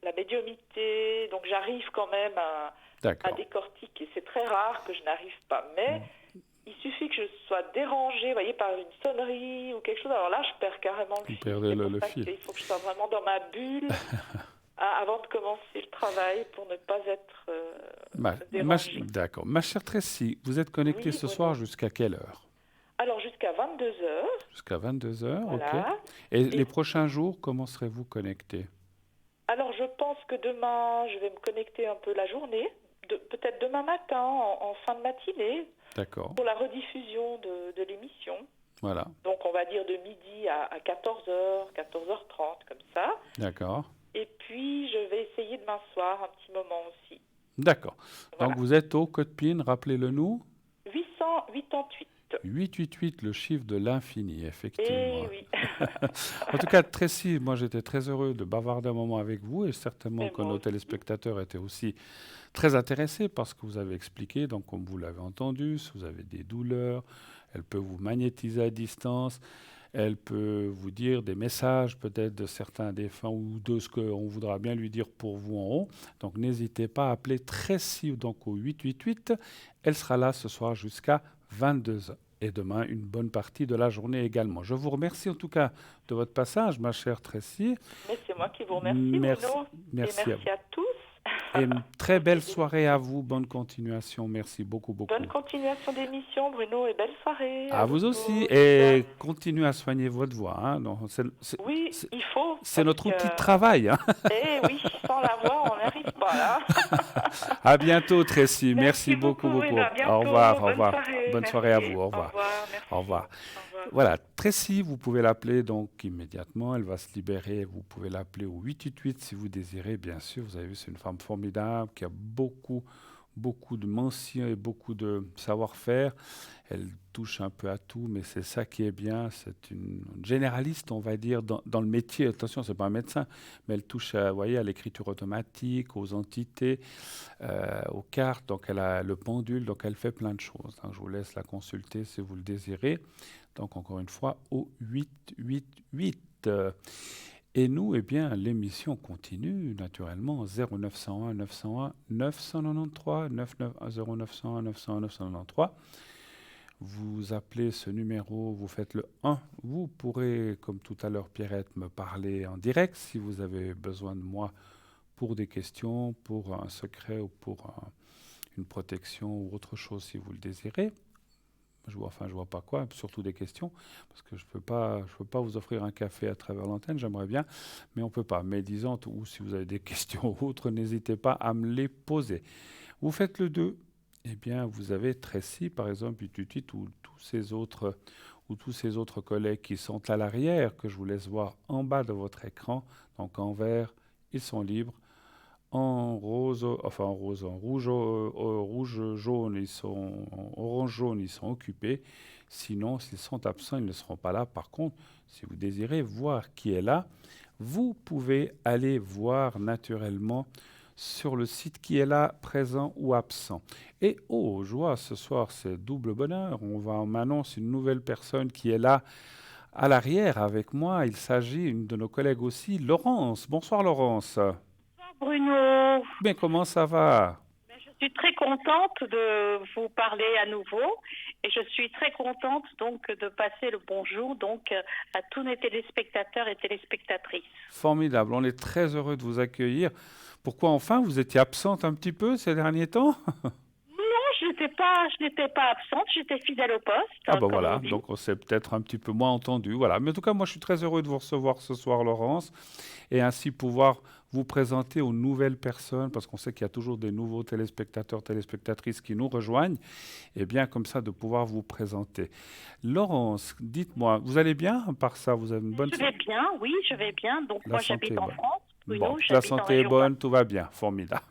la médiumnité, donc j'arrive quand même à D'accord. décortiquer. C'est très rare que je n'arrive pas, mais il suffit que je sois dérangée, vous voyez, par une sonnerie ou quelque chose. Alors là, je perds carrément le Vous fil. perdez C'est pour le ça fil. qu'il faut que je sois vraiment dans ma bulle avant de commencer le travail pour ne pas être dérangée. D'accord. Ma chère Tracy, vous êtes connectée Oui, ce soir Bruno. jusqu'à quelle heure? Alors jusqu'à 22 heures, Jusqu'à 22 heures, ok. voilà. Et Et les prochains jours, comment serez-vous connecté? alors je pense que demain, je vais me connecter un peu la journée, peut-être demain matin, en fin de matinée, D'accord. pour la rediffusion de l'émission. Voilà. Donc on va dire de midi à 14h, 14h30, comme ça. D'accord. Et puis je vais essayer demain soir un petit moment aussi. D'accord. Voilà. Donc vous êtes au code PIN, rappelez-le nous. 888. 888, le chiffre de l'infini, Eh effectivement. oui. En tout cas, Tracy, moi j'étais très heureux de bavarder un moment avec vous et certainement Et que moi nos aussi. téléspectateurs étaient aussi très intéressés par ce que vous avez expliqué. Donc, comme vous l'avez entendu, si vous avez des douleurs, elle peut vous magnétiser à distance, elle peut vous dire des messages peut-être de certains défunts ou de ce qu'on voudra bien lui dire pour vous en haut. Donc, n'hésitez pas à appeler Tracy donc au 888. Elle sera là ce soir jusqu'à 22 heures. Et demain, une bonne partie de la journée également. Je vous remercie en tout cas de votre passage, ma chère Tracy. Mais c'est moi qui vous remercie, Merci, Bruno. merci Et merci à tous. et une très belle soirée à vous. Bonne continuation. Merci beaucoup, beaucoup. Bonne continuation d'émission, Bruno, et belle soirée. À vous aussi. tous. Et continuez à soigner votre voix. Hein. Non, Oui, c'est- il faut. c'est notre parce outil de que- travail. Hein. Eh oui, sans la voix, on n'arrive pas là. À bientôt, Tracy. Merci beaucoup, beaucoup, beaucoup. Bruno. À bientôt. Au revoir, au Bonne revoir. soirée. Bonne soirée à vous. Au Au revoir. revoir. Merci. Au revoir. Au revoir. Voilà, Tracy, vous pouvez l'appeler donc immédiatement, elle va se libérer, vous pouvez l'appeler au 888 si vous désirez, bien sûr, vous avez vu, c'est une femme formidable qui a beaucoup de mentions et beaucoup de savoir-faire, elle touche un peu à tout, mais c'est ça qui est bien, c'est une généraliste, on va dire, dans le métier, attention, c'est pas un médecin, mais elle touche à, vous voyez, à l'écriture automatique, aux entités, aux cartes, donc elle a le pendule, donc elle fait plein de choses, hein. Je vous laisse la consulter si vous le désirez. Donc, encore une fois, au 888. Et nous, eh bien, l'émission continue, naturellement, 0901 901 993, 0901 901 993. Vous appelez ce numéro, vous faites le 1. Vous pourrez, comme tout à l'heure, Pierrette, me parler en direct si vous avez besoin de moi pour des questions, pour un secret ou pour une protection ou autre chose si vous le désirez. Je vois pas quoi, surtout des questions, parce que je peux pas vous offrir un café à travers l'antenne, j'aimerais bien, mais on peut pas. Mais disons, ou si vous avez des questions ou autres, n'hésitez pas à me les poser. Vous faites le 2, eh bien, vous avez Tracy, par exemple, Ututit, ou tous ces autres collègues qui sont à l'arrière, que je vous laisse voir en bas de votre écran, donc en vert, ils sont libres. En rouge, jaune, en orange, jaune, ils sont occupés. Sinon, s'ils sont absents, ils ne seront pas là. Par contre, si vous désirez voir qui est là, vous pouvez aller voir naturellement sur le site qui est là, présent ou absent. Et oh, joie, ce soir, c'est double bonheur. On m'annonce une nouvelle personne qui est là à l'arrière avec moi. Il s'agit d'une de nos collègues aussi, Laurence. Bonsoir, Laurence. Bruno, Bien, comment ça va? je suis très contente de vous parler à nouveau Et je suis très contente donc de passer le bonjour donc à tous nos téléspectateurs et téléspectatrices. Formidable, on est très heureux de vous accueillir. Pourquoi enfin vous étiez absente un petit peu ces derniers temps? Je n'étais pas absente, j'étais fidèle au poste, Ah ben comme on voilà, dit. donc on s'est peut-être un petit peu moins entendu, voilà. Mais en tout cas, moi je suis très heureux de vous recevoir ce soir, Laurence, et ainsi pouvoir vous présenter aux nouvelles personnes, parce qu'on sait qu'il y a toujours des nouveaux téléspectateurs, téléspectatrices qui nous rejoignent, et bien comme ça de pouvoir vous présenter. Laurence, dites-moi, vous allez bien? Par ça, vous avez une bonne Je vais bien, oui, je vais bien. Donc La moi santé j'habite est en bonne. France, Bon, Bruno, la j'habite en santé est région bonne, tout va bien, formidable,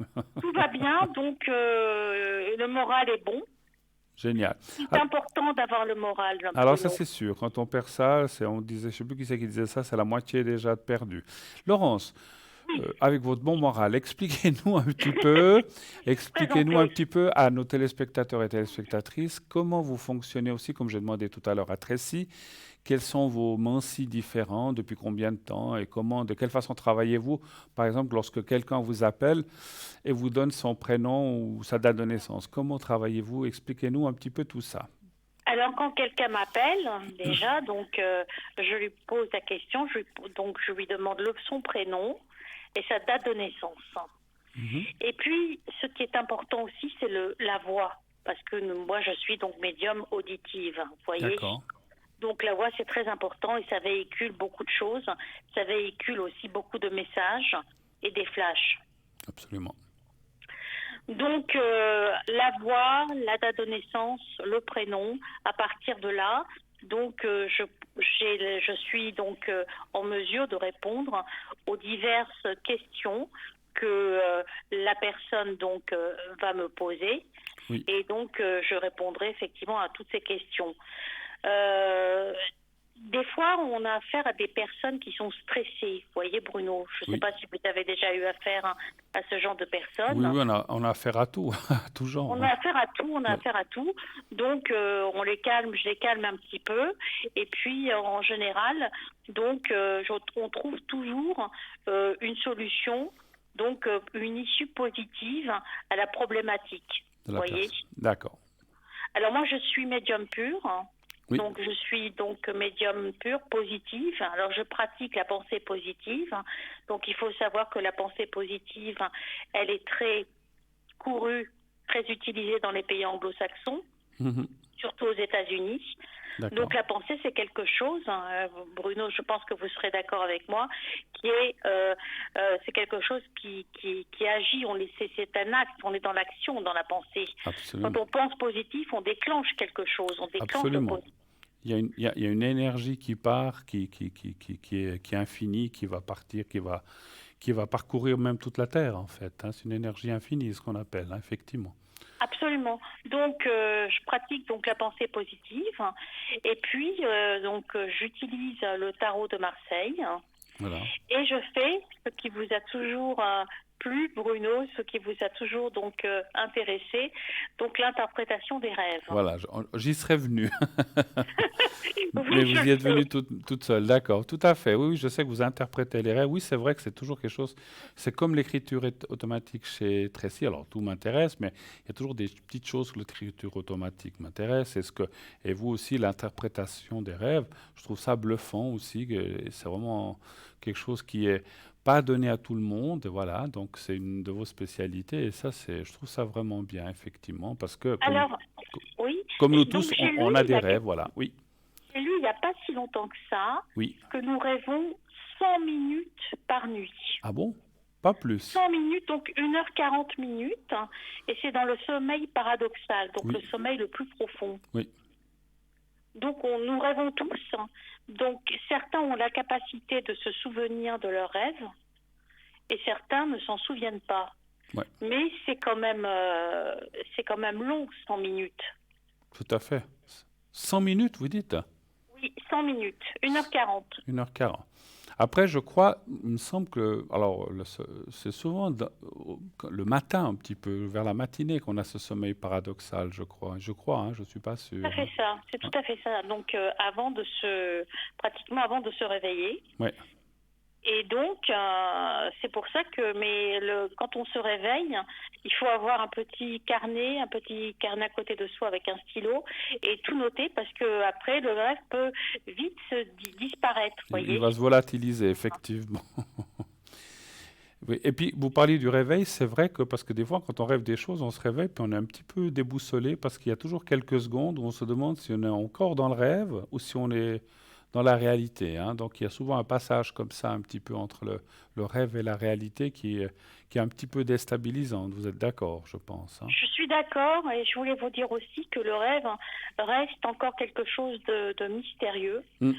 tout va bien, donc le moral est bon. génial. C'est Ah, important d'avoir le moral, alors ça Bruno. c'est sûr, quand on perd ça, on disait, je sais plus qui c'est qui disait ça, c'est la moitié déjà de perdu. Laurence, avec votre bon moral, expliquez-nous un Présentez. petit peu à nos téléspectateurs et téléspectatrices comment vous fonctionnez aussi, comme j'ai demandé tout à l'heure à Tracy, quels sont vos mensis différents, depuis combien de temps et comment, de quelle façon travaillez-vous, par exemple, lorsque quelqu'un vous appelle et vous donne son prénom ou sa date de naissance. Comment travaillez-vous? Expliquez-nous un petit peu tout ça. Alors quand quelqu'un m'appelle, déjà, donc je lui pose la question, donc je lui demande son prénom et sa date de naissance. Mhm. Et puis, ce qui est important aussi, c'est la voix, parce que moi, je suis donc médium auditive, vous voyez. D'accord, Donc la voix, c'est très important et ça véhicule beaucoup de choses. Ça véhicule aussi beaucoup de messages et des flashs. absolument. Donc la voix, la date de naissance, le prénom, à partir de là, donc je suis donc en mesure de répondre aux diverses questions que la personne donc va me poser Oui, et donc je répondrai effectivement à toutes ces questions. Euh, des fois, on a affaire à des personnes qui sont stressées. Vous voyez, Bruno, je ne sais oui. pas si vous avez déjà eu affaire à ce genre de Oui, personnes. oui, on a affaire à tout, à tout genre, On a hein. affaire à tout, on a Ouais, affaire à tout. Donc, on les calme, je les calme un petit peu. Et puis, en général, donc, on trouve toujours une solution, donc une issue positive à la problématique. de Vous la voyez. personne. D'accord. Alors moi, je suis médium pur. Oui, Donc, je suis donc médium pur, positive. Alors, je pratique la pensée positive. Donc, il faut savoir que la pensée positive, elle est très courue, très utilisée dans les pays anglo-saxons, mhm, surtout aux États-Unis. Donc, d'accord. la pensée, c'est quelque chose, Bruno, je pense que vous serez d'accord avec moi, c'est quelque chose qui agit. C'est un acte, on est dans l'action, dans la pensée. Quand Absolument. on pense positif, on déclenche quelque chose, on déclenche le Absolument. positif. Il y a une énergie qui part, qui est infinie, qui va partir, qui va parcourir même toute la Terre, en fait, hein. C'est une énergie infinie, ce qu'on appelle, hein, effectivement. Absolument. Donc, je pratique donc la pensée positive, et puis j'utilise le tarot de Marseille, Voilà. et je fais ce qui vous a toujours plu, Bruno, ce qui vous a toujours donc intéressé, donc l'interprétation des rêves. Voilà, j'y serais venu. Mais Oui, je vous le y êtes venue sais. toute seule, d'accord, tout à fait. Oui, oui, je sais que vous interprétez les rêves. Oui, c'est vrai que c'est toujours quelque chose. C'est comme l'écriture automatique chez Tracy. Alors, tout m'intéresse, mais il y a toujours des petites choses que l'écriture automatique m'intéresse. Et vous aussi, l'interprétation des rêves, je trouve ça bluffant aussi. C'est vraiment quelque chose qui est pas donné à tout le monde. Voilà, donc c'est une de vos spécialités. Et ça, je trouve ça vraiment bien, effectivement, parce que Alors, oui, comme nous donc tous, on a des rêves. Voilà, oui, j'ai lu il n'y a pas si longtemps que ça oui. que nous rêvons 100 minutes par nuit. Ah bon? Pas plus. 100 minutes, donc 1h40 minutes, et c'est dans le sommeil paradoxal, donc le Oui, sommeil le plus profond. oui, Donc nous rêvons tous, donc certains ont la capacité de se souvenir de leurs rêves, et certains ne s'en souviennent pas. ouais, Mais c'est quand même long, 100 minutes. tout à fait. 100 minutes, vous dites? Oui, 100 minutes, 1h40. 1h40. Après, je crois, il me semble que, alors, c'est souvent le matin, un petit peu, vers la matinée, qu'on a ce sommeil paradoxal, je crois. Je crois, hein, je ne suis pas Tout à sûr, fait hein. ça, c'est tout Ouais, à fait ça. Donc pratiquement avant de se réveiller. ouais, Et donc, c'est pour ça que, quand on se réveille, il faut avoir un petit carnet à côté de soi avec un stylo et tout noter parce que après le rêve peut vite disparaître, Il voyez. va se volatiliser, effectivement. Oui. Et puis, vous parliez du réveil, c'est vrai que parce que des fois, quand on rêve des choses, on se réveille puis on est un petit peu déboussolé parce qu'il y a toujours quelques secondes où on se demande si on est encore dans le rêve ou si on est dans la réalité, hein. Donc, il y a souvent un passage comme ça, un petit peu entre le rêve et la réalité qui est un petit peu déstabilisant. Vous êtes d'accord, je pense, hein. Je suis d'accord et je voulais vous dire aussi que le rêve reste encore quelque chose de mystérieux, Mm.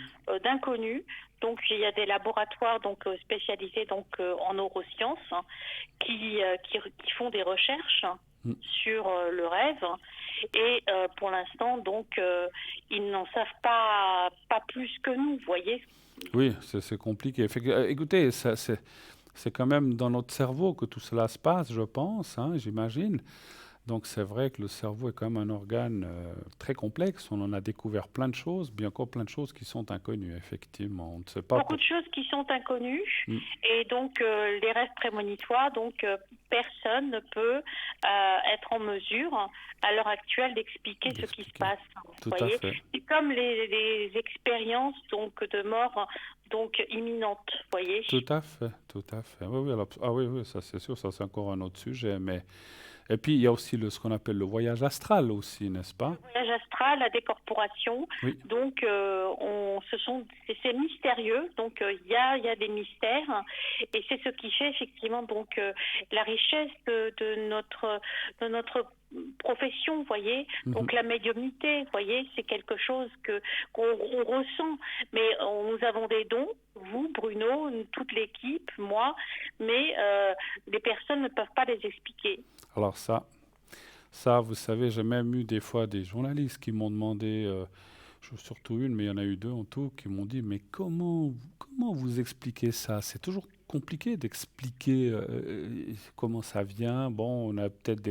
d'inconnu. Donc il y a des laboratoires spécialisés en neurosciences qui font des recherches Mm. sur le rêve et pour l'instant ils n'en savent pas plus que nous, voyez. Oui, c'est compliqué. Écoutez, c'est quand même dans notre cerveau que tout cela se passe, je pense, hein, j'imagine. Donc c'est vrai que le cerveau est quand même un organe très complexe. On en a découvert plein de choses, bien encore plein de choses qui sont inconnues, effectivement. On ne sait pas Beaucoup de choses qui sont inconnues Mm. et donc les rêves prémonitoires, personne ne peut être en mesure à l'heure actuelle d'expliquer ce qui se d'expliquer. passe. Tout Vous à voyez, fait. c'est comme les expériences de mort imminente, voyez. Tout à fait, tout à fait. Oui, oui, alors, ah oui, oui, ça c'est sûr, ça c'est encore un autre sujet. Mais et puis il y a aussi ce qu'on appelle le voyage astral aussi, n'est-ce pas? Le voyage astral, la décorporation, Oui, c'est mystérieux, il y a des mystères et c'est ce qui fait effectivement la richesse de notre profession, vous voyez. Mhm. Donc la médiumnité, vous voyez, c'est quelque chose qu'on ressent, mais nous avons des dons, vous, Bruno, toute l'équipe, moi, mais les personnes ne peuvent pas les expliquer. Alors ça, vous savez, j'ai même eu des fois des journalistes qui m'ont demandé, surtout une, mais il y en a eu deux en tout, qui m'ont dit, mais comment vous expliquez ça? C'est toujours compliqué d'expliquer comment ça vient. Bon, on a peut-être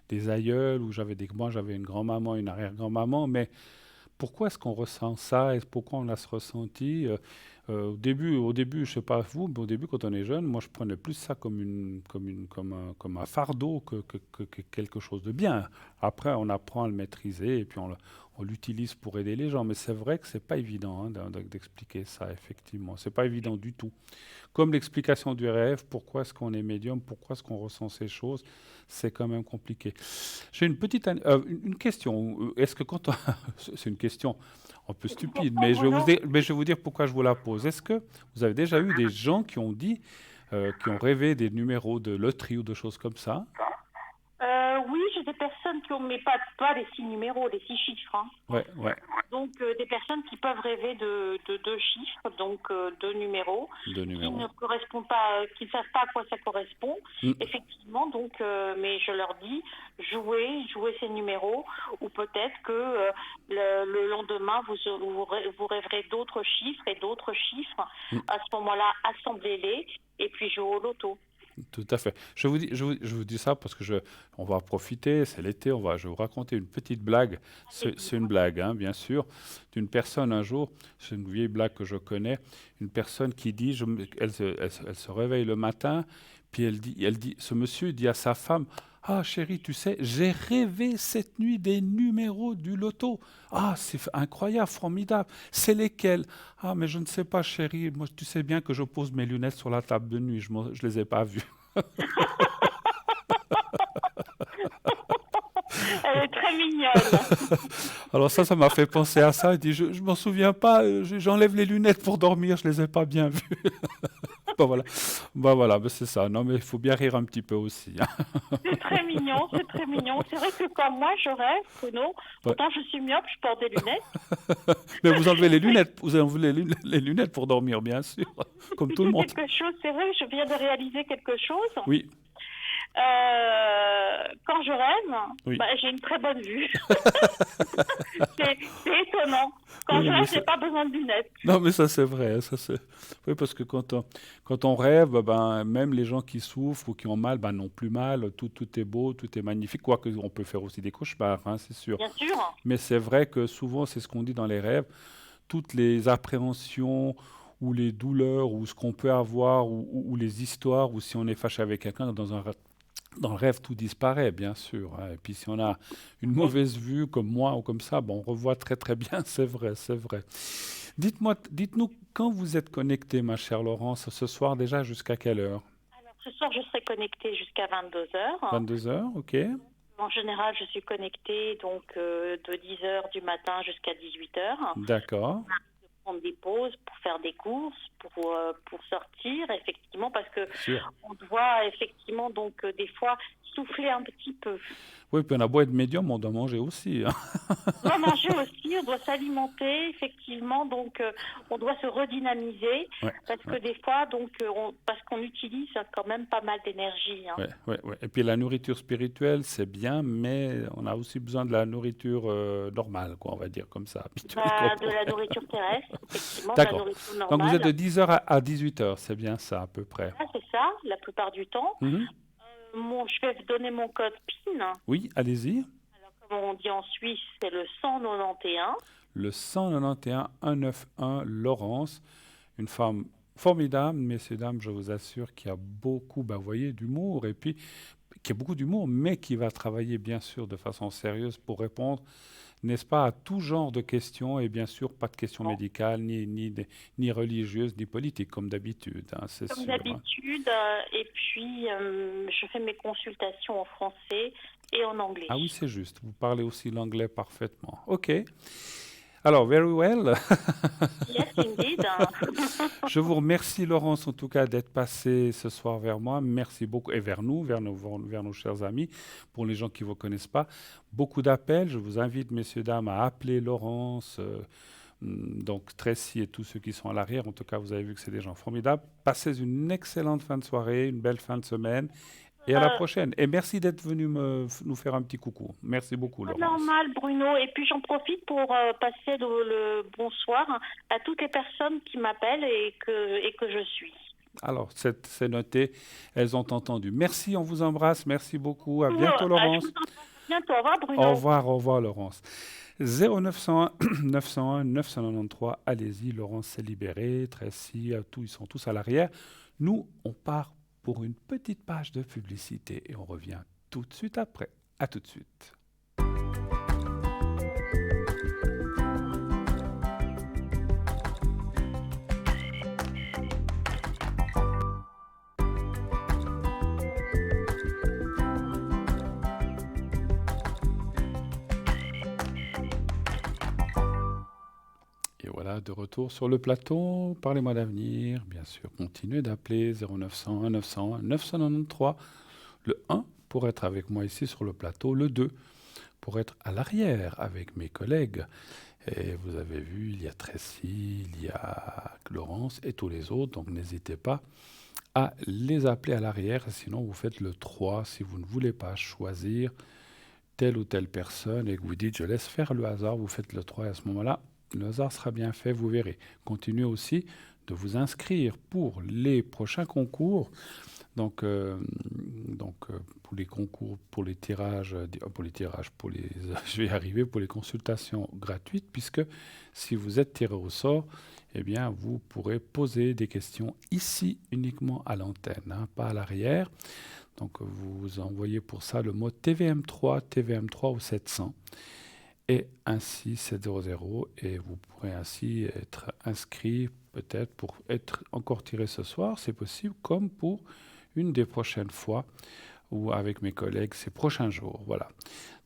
des aïeuls, ou moi j'avais une grand-maman, une arrière-grand-maman, mais pourquoi est-ce qu'on ressent ça et pourquoi on a ce ressenti? Au début, je sais pas vous, mais au début, quand on est jeune, moi, je prenais plus ça comme un fardeau que quelque chose de bien. Après, on apprend à le maîtriser et puis on l'utilise pour aider les gens. Mais c'est vrai que c'est pas évident, hein, d'expliquer ça, effectivement. C'est pas évident du tout. Comme l'explication du rêve, pourquoi est-ce qu'on est médium, pourquoi est-ce qu'on ressent ces choses, c'est quand même compliqué. J'ai une question. Est-ce que c'est une question un peu stupide, mais je vais vous dire pourquoi je vous la pose. Est-ce que vous avez déjà eu des gens qui ont dit, qui ont rêvé des numéros de loterie ou de choses comme ça? Oui, j'ai des personnes mais pas les 6 numéros, les 6 chiffres, hein. Ouais, ouais, Donc des personnes qui peuvent rêver de 2 chiffres, deux numéros, de qui numéros. ne correspondent pas, qui ne savent pas à quoi ça correspond. Mm. Effectivement, mais je leur dis, jouez ces numéros, ou peut-être que le lendemain, vous rêverez d'autres chiffres et d'autres chiffres. Mm. À ce moment-là, assemblez-les et puis jouez au loto. Tout à fait. Je vous dis ça parce que on va profiter, c'est l'été, je vais vous raconter une petite blague. C'est une blague, hein, bien sûr, d'une personne un jour, c'est une vieille blague que je connais, une personne qui dit, elle se réveille le matin, puis elle dit, ce monsieur dit à sa femme, ah chérie, tu sais, j'ai rêvé cette nuit des numéros du loto. Ah, c'est incroyable, formidable. C'est lesquels? Ah, mais je ne sais pas, chérie. Moi, tu sais bien que je pose mes lunettes sur la table de nuit. Je ne les ai pas vues. Elle est très mignonne. Alors ça m'a fait penser à ça. Il dit, je m'en souviens pas, j'enlève les lunettes pour dormir, je les ai pas bien vues. Voilà. Voilà, ben c'est ça. Non, mais il faut bien rire un petit peu aussi, hein. C'est très mignon, c'est très mignon. C'est vrai que quand moi je rêve, Bruno, pourtant je suis myope, je porte des lunettes. Mais vous enlevez les lunettes, les lunettes pour dormir, bien sûr, comme tout le monde. C'est vrai, je viens de réaliser quelque chose. Oui. Quand je rêve, Oui. J'ai une très bonne vue. C'est étonnant. Quand Oui, je mais rêve, j'ai pas besoin de lunettes. Non, mais ça c'est vrai. Oui, parce que quand on rêve, même les gens qui souffrent ou qui ont mal, n'ont plus mal. Tout est beau, tout est magnifique. Quoique on peut faire aussi des cauchemars, hein, c'est sûr. Bien sûr. Mais c'est vrai que souvent, c'est ce qu'on dit dans les rêves. Toutes les appréhensions ou les douleurs, ou ce qu'on peut avoir, ou les histoires, ou si on est fâché avec quelqu'un dans le rêve, tout disparaît, bien sûr, hein. Et puis si on a une Oui. mauvaise vue, comme moi ou comme ça, bon, on revoit très très bien, c'est vrai, c'est vrai. Dites-nous, quand vous êtes connecté, ma chère Laurence, ce soir déjà, jusqu'à quelle heure? Alors, ce soir, je serai connectée jusqu'à 22 heures. 22 heures, ok. En général, je suis connectée donc de 10 heures du matin jusqu'à 18 heures. D'accord. Prendre des pauses pour faire des courses, pour sortir, effectivement, parce que Sûr. on doit effectivement donc des fois souffler un petit peu. Oui, puis on a beau être médium, on doit manger aussi, hein. On doit manger aussi, on doit s'alimenter, effectivement, donc on doit se redynamiser, Ouais, parce que ouais, des fois, donc, parce qu'on utilise quand même pas mal d'énergie, hein. ouais, ouais, ouais. Et puis la nourriture spirituelle, c'est bien, mais on a aussi besoin de la nourriture normale, quoi, on va dire comme ça, habituelle, De la corporelle. nourriture terrestre, effectivement, de la D'accord. nourriture Donc vous êtes de normale. 10 heures à 18 heures, c'est bien ça à peu près. Là, c'est ça, la plupart du temps. Mhm. Je vais vous donner mon code PIN. Oui, allez-y. Comme on dit en Suisse, c'est le 191. Le 191 191 Laurence, une femme formidable, messieurs, dames, je vous assure, qui a beaucoup, vous voyez, d'humour, et puis qui a beaucoup d'humour, mais qui va travailler, bien sûr, de façon sérieuse pour répondre, n'est-ce pas, à tout genre de questions, et bien sûr, pas de questions Bon, médicales, ni religieuses, ni politiques, comme d'habitude, hein, c'est comme sûr, hein. d'habitude, et puis je fais mes consultations en français et en anglais. Ah oui, c'est juste, vous parlez aussi l'anglais parfaitement. OK. Alors, very well. Yes, indeed. Je vous remercie, Laurence, en tout cas, d'être passée ce soir vers moi. Merci beaucoup. Et vers nous, vers nos chers amis. Pour les gens qui ne vous connaissent pas, beaucoup d'appels. Je vous invite, messieurs, dames, à appeler Laurence, donc Tracy et tous ceux qui sont à l'arrière. En tout cas, vous avez vu que c'est des gens formidables. Passez une excellente fin de soirée, une belle fin de semaine. Et à la Euh, prochaine. Et merci d'être venu nous faire un petit coucou. Merci beaucoup, Pas Laurence. normal, Bruno. Et puis j'en profite pour passer le bonsoir à toutes les personnes qui m'appellent et que je suis. Alors, c'est noté. Elles ont entendu. Merci, on vous embrasse. Merci beaucoup. À Je bientôt, vous Laurence. entends bientôt. Au revoir, Bruno. Au revoir, Laurence. 0901 901 993. Allez-y, Laurence s'est libérée. Tracy, ils sont tous à l'arrière. Nous, on part pour une petite page de publicité et on revient tout de suite après. À tout de suite. Et voilà, de retour sur le plateau. Parlez-moi d'avenir. Bien sûr, continuez d'appeler 0901 901 993. Le 1 pour être avec moi ici sur le plateau. Le 2 pour être à l'arrière avec mes collègues. Et vous avez vu, il y a Tracy, il y a Laurence et tous les autres. Donc n'hésitez pas à les appeler à l'arrière. Sinon, vous faites le 3 si vous ne voulez pas choisir telle ou telle personne et que vous dites je laisse faire le hasard. Vous faites le 3 et à ce moment-là, le hasard sera bien fait, vous verrez. Continuez aussi de vous inscrire pour les prochains concours. Donc, pour les concours, pour les tirages, je vais y arriver, pour les consultations gratuites, puisque si vous êtes tiré au sort, eh bien, vous pourrez poser des questions ici uniquement à l'antenne, hein, pas à l'arrière. Donc, vous envoyez pour ça le mot TVM3 au 700 et ainsi 700 et vous pourrez ainsi être inscrit peut-être pour être encore tiré ce soir, c'est possible, comme pour une des prochaines fois ou avec mes collègues ces prochains jours. Voilà.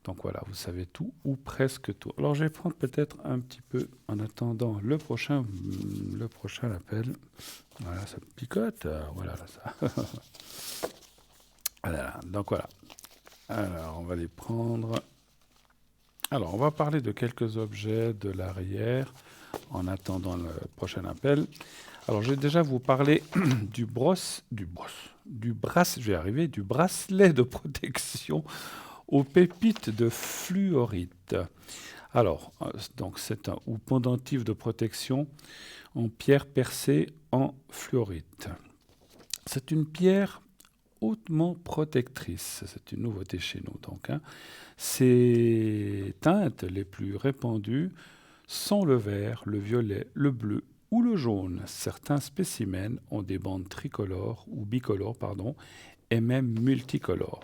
Donc voilà, vous savez tout ou presque tout. Alors je vais prendre peut-être un petit peu en attendant le prochain appel. Voilà, ça picote. Voilà, là, ça. Voilà, donc voilà. Alors on va les prendre. Alors on va parler de quelques objets de l'arrière en attendant le prochain appel. Alors, je vais déjà vous parler du bracelet de protection aux pépites de fluorite. Alors, donc c'est un ou pendentif de protection en pierre percée en fluorite. C'est une pierre hautement protectrice. C'est une nouveauté chez nous, donc, hein. Ces teintes les plus répandues sont le vert, le violet, le bleu ou le jaune. Certains spécimens ont des bandes tricolores ou bicolores, et même multicolores.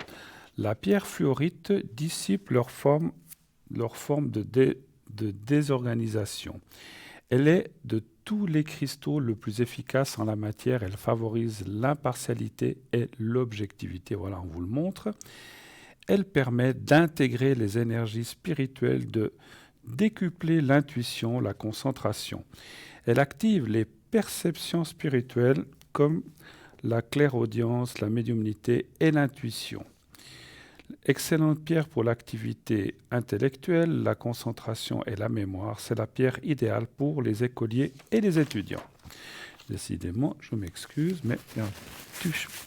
La pierre fluorite dissipe leur forme de désorganisation. Elle est de tous les cristaux le plus efficace en la matière. Elle favorise l'impartialité et l'objectivité. Voilà, on vous le montre. Elle permet d'intégrer les énergies spirituelles, de décupler l'intuition, la concentration. Elle active les perceptions spirituelles comme la clairaudience, la médiumnité et l'intuition. Excellente pierre pour l'activité intellectuelle, la concentration et la mémoire. C'est la pierre idéale pour les écoliers et les étudiants. Décidément, je m'excuse, mais il y a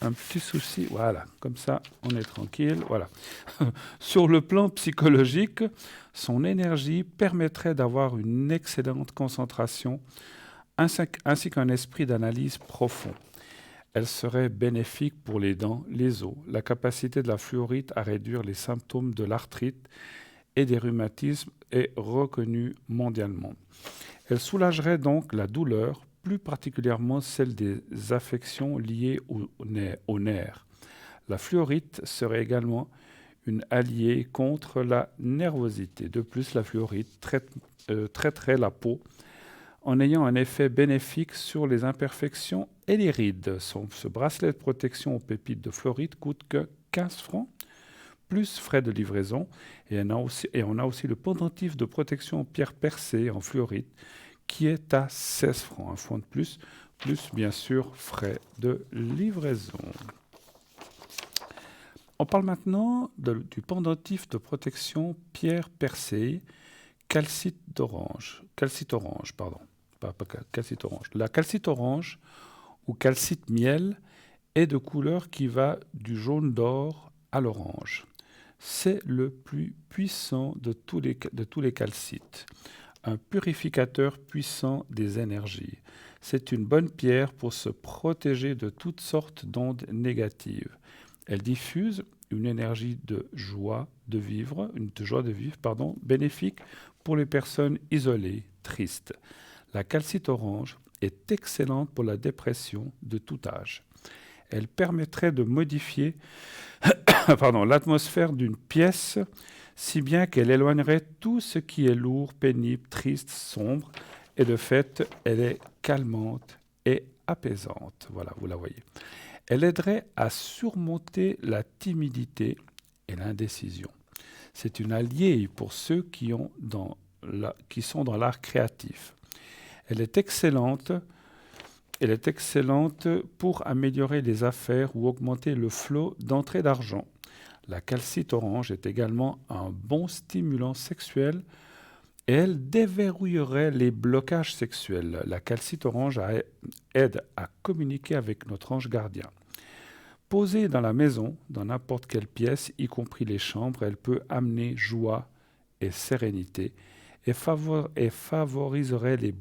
un petit souci. Voilà, comme ça, on est tranquille. Voilà. Sur le plan psychologique, son énergie permettrait d'avoir une excellente concentration ainsi qu'un esprit d'analyse profond. Elle serait bénéfique pour les dents, les os, la capacité de la fluorite à réduire les symptômes de l'arthrite et des rhumatismes est reconnue mondialement. Elle soulagerait donc la douleur, plus particulièrement celle des affections liées aux nerfs. La fluorite serait également une alliée contre la nervosité. De plus, la fluorite traiterait la peau en ayant un effet bénéfique sur les imperfections et les rides. Ce bracelet de protection aux pépites de fluorite coûte que 15 francs, plus frais de livraison. Et on a aussi le pendentif de protection en pierre percée en fluorite, qui est à 16 francs, un franc de plus bien sûr frais de livraison. On parle maintenant du pendentif de protection pierre percée, calcite orange. La calcite orange ou calcite miel est de couleur qui va du jaune d'or à l'orange. C'est le plus puissant de tous les calcites. Un purificateur puissant des énergies. C'est une bonne pierre pour se protéger de toutes sortes d'ondes négatives. Elle diffuse une énergie de joie de vivre, bénéfique pour les personnes isolées, tristes. La calcite orange est excellente pour la dépression de tout âge. Elle permettrait de modifier l'atmosphère d'une pièce, si bien qu'elle éloignerait tout ce qui est lourd, pénible, triste, sombre, et de fait, elle est calmante et apaisante. Voilà, vous la voyez. Elle aiderait à surmonter la timidité et l'indécision. C'est une alliée pour ceux qui sont dans l'art créatif. Elle est excellente pour améliorer les affaires ou augmenter le flot d'entrée d'argent. La calcite orange est également un bon stimulant sexuel et elle déverrouillerait les blocages sexuels. La calcite orange aide à communiquer avec notre ange gardien. Posée dans la maison, dans n'importe quelle pièce, y compris les chambres, elle peut amener joie et sérénité et favoriserait de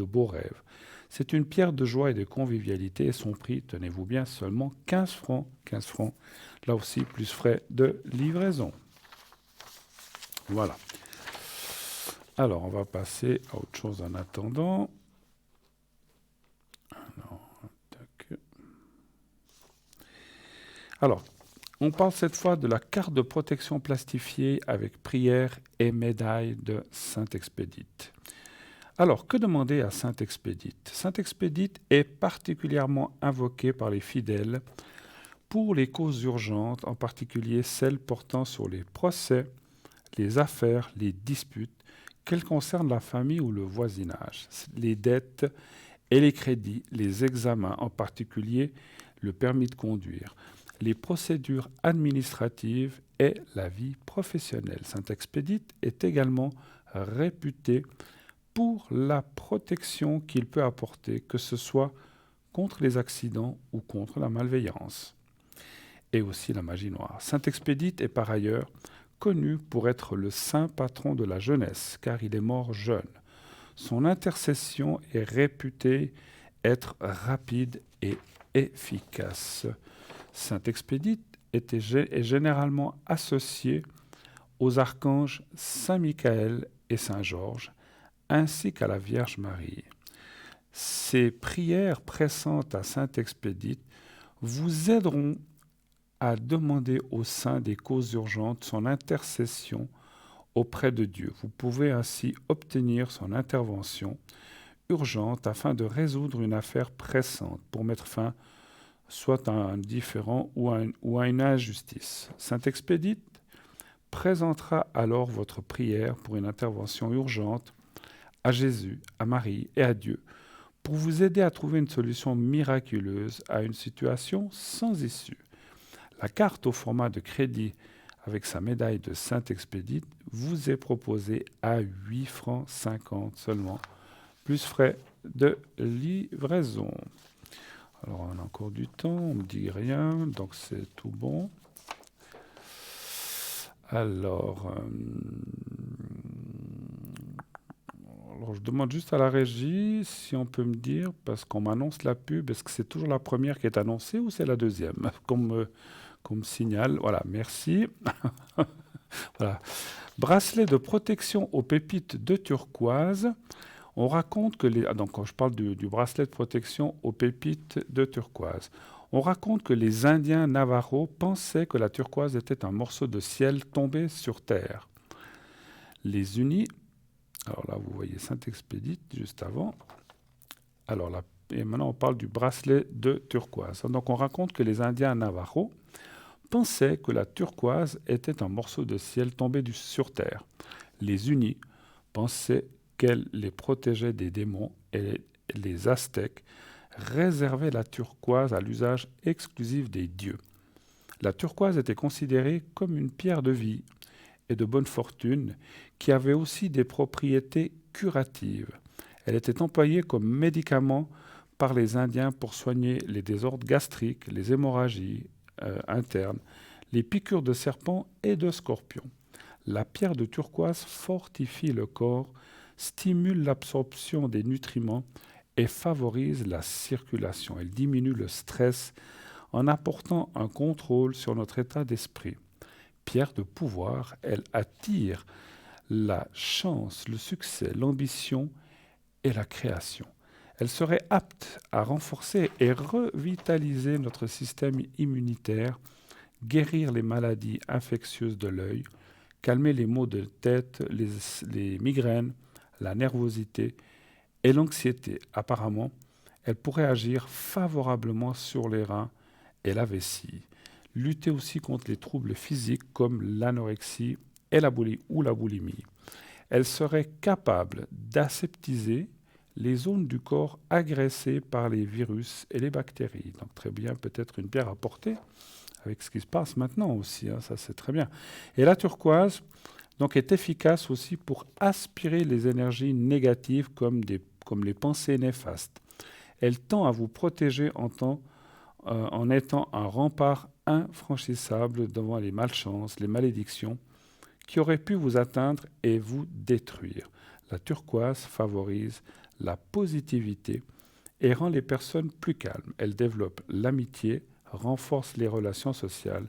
beaux rêves. C'est une pierre de joie et de convivialité et son prix, tenez-vous bien, seulement 15 francs. 15 francs, là aussi, plus frais de livraison. Voilà. Alors, on va passer à autre chose en attendant. Alors, on parle cette fois de la carte de protection plastifiée avec prière et médaille de Saint-Expédite. Alors, que demander à Saint-Expédite ? Saint-Expédite est particulièrement invoqué par les fidèles pour les causes urgentes, en particulier celles portant sur les procès, les affaires, les disputes, qu'elles concernent la famille ou le voisinage, les dettes et les crédits, les examens, en particulier le permis de conduire, les procédures administratives et la vie professionnelle. Saint-Expédite est également réputé pour la protection qu'il peut apporter, que ce soit contre les accidents ou contre la malveillance, et aussi la magie noire. Saint-Expédite est par ailleurs connu pour être le saint patron de la jeunesse, car il est mort jeune. Son intercession est réputée être rapide et efficace. Saint-Expédite est généralement associé aux archanges Saint Michael et Saint Georges, ainsi qu'à la Vierge Marie. Ces prières pressantes à Sainte Expédite vous aideront à demander au Saint des causes urgentes son intercession auprès de Dieu. Vous pouvez ainsi obtenir son intervention urgente afin de résoudre une affaire pressante pour mettre fin soit à un différend ou à une injustice. Sainte Expédite présentera alors votre prière pour une intervention urgente à Jésus, à Marie et à Dieu pour vous aider à trouver une solution miraculeuse à une situation sans issue. La carte au format de crédit avec sa médaille de Sainte Expédite vous est proposée à 8 francs 50 seulement, plus frais de livraison. Alors on a encore du temps, on ne me dit rien, donc c'est tout bon. Alors je demande juste à la régie si on peut me dire, parce qu'on m'annonce la pub, est-ce que c'est toujours la première qui est annoncée ou c'est la deuxième qu'on me signale. Voilà, merci. Voilà. Bracelet de protection aux pépites de turquoise. On raconte que donc quand je parle du bracelet de protection aux pépites de turquoise, on raconte que les Indiens Navajo pensaient que la turquoise était un morceau de ciel tombé sur terre. Les unis, alors là vous voyez Sainte Expédite juste avant, alors là, et maintenant on parle du bracelet de turquoise. Donc on raconte que les Indiens Navajo pensaient que la turquoise était un morceau de ciel tombé sur terre. Les unis pensaient qu'elle les protégeait des démons et les Aztèques réservaient la turquoise à l'usage exclusif des dieux. La turquoise était considérée comme une pierre de vie et de bonne fortune qui avait aussi des propriétés curatives. Elle était employée comme médicament par les Indiens pour soigner les désordres gastriques, les hémorragies internes, les piqûres de serpents et de scorpions. La pierre de turquoise fortifie le corps, stimule l'absorption des nutriments et favorise la circulation. Elle diminue le stress en apportant un contrôle sur notre état d'esprit. Pierre de pouvoir, elle attire la chance, le succès, l'ambition et la création. Elle serait apte à renforcer et revitaliser notre système immunitaire, guérir les maladies infectieuses de l'œil, calmer les maux de tête, les migraines, la nervosité et l'anxiété. Apparemment, elle pourrait agir favorablement sur les reins et la vessie. Lutter aussi contre les troubles physiques comme l'anorexie et la boulimie. Elle serait capable d'aseptiser les zones du corps agressées par les virus et les bactéries. Donc très bien, peut-être une pierre à porter avec ce qui se passe maintenant aussi, ça c'est très bien. Et la turquoise donc, est efficace aussi pour aspirer les énergies négatives comme les pensées néfastes. Elle tend à vous protéger en étant un rempart infranchissable devant les malchances, les malédictions qui auraient pu vous atteindre et vous détruire. La turquoise favorise la positivité et rend les personnes plus calmes. Elle développe l'amitié, renforce les relations sociales,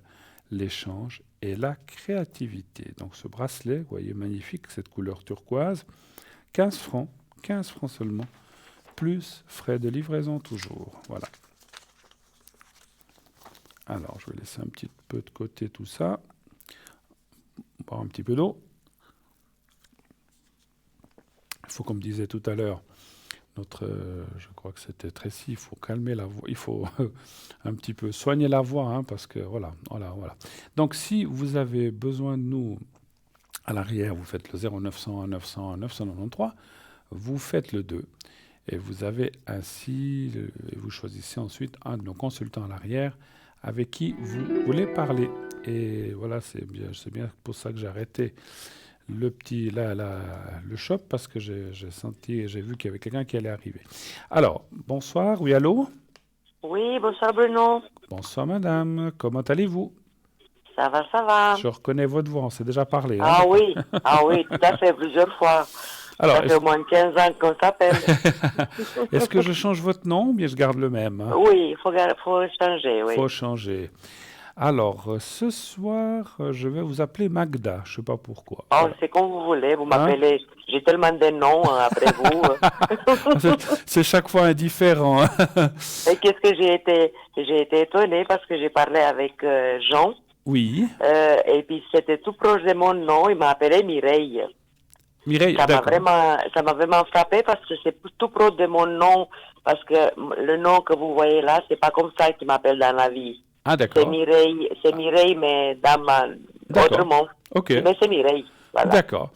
l'échange et la créativité. Donc ce bracelet, vous voyez, magnifique, cette couleur turquoise, 15 francs seulement, plus frais de livraison toujours. Voilà. Alors, je vais laisser un petit peu de côté tout ça. Boire un petit peu d'eau. Il faut, comme je disais tout à l'heure, je crois que c'était Tracy, il faut calmer la voix, il faut un petit peu soigner la voix, parce que voilà. Donc, si vous avez besoin de nous à l'arrière, vous faites le 0900 900 993, vous faites le 2, et vous avez ainsi, et vous choisissez ensuite un de nos consultants à l'arrière avec qui vous voulez parler. Et voilà, c'est bien pour ça que j'ai arrêté le shop, parce que j'ai vu qu'il y avait quelqu'un qui allait arriver. Alors, bonsoir, oui, allô? Oui, bonsoir Bruno. Bonsoir madame, comment allez-vous? Ça va. Je reconnais votre voix, on s'est déjà parlé. Ah oui, tout à fait, plusieurs fois. Alors, ça fait au moins 15 ans qu'on s'appelle. Est-ce que je change votre nom ou bien je garde le même? Oui, il faut changer, oui. Il faut changer. Alors, ce soir, je vais vous appeler Magda, je ne sais pas pourquoi. Oh, c'est comme vous voulez, vous m'appelez j'ai tellement de noms après vous. C'est chaque fois indifférent. Et qu'est-ce que j'ai été étonnée parce que j'ai parlé avec Jean. Oui. Et puis c'était tout proche de mon nom. Il m'a appelé Mireille. Mireille, Ça d'accord. m'a vraiment frappé parce que c'est tout proche de mon nom. Parce que le nom que vous voyez là, c'est pas comme ça qu'il m'appelle dans la vie. Ah, d'accord. C'est Mireille, mais D'accord. autrement. Ok. Mais c'est Mireille. Voilà. D'accord.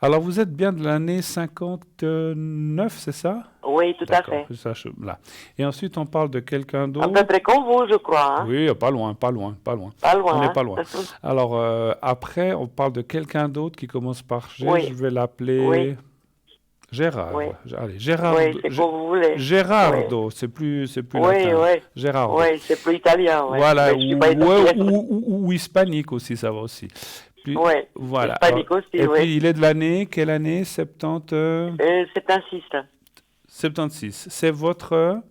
Alors, vous êtes bien de l'année 59, c'est ça? Oui, tout à D'accord. fait. C'est ça, là. Et ensuite, on parle de quelqu'un À d'autre. peu près comme vous, je crois. Hein? Oui, pas loin, pas loin, pas loin. Pas loin. On n'est hein. pas loin. Alors, après, on parle de quelqu'un d'autre qui commence par G. Oui. Je vais l'appeler Oui. Gérard. Oui. Allez, Gérard. Oui, c'est comme vous voulez. Gérardo, c'est plus Oui, latin. oui. Gérardo. Oui, c'est plus italien. Ouais. Voilà, Mais je suis pas italienne. ou hispanique aussi, ça va aussi. Puis, Oui, voilà. hispanique aussi, Et oui. puis, il est de l'année, quelle année? 70, C'est un six. 76. C'est votre...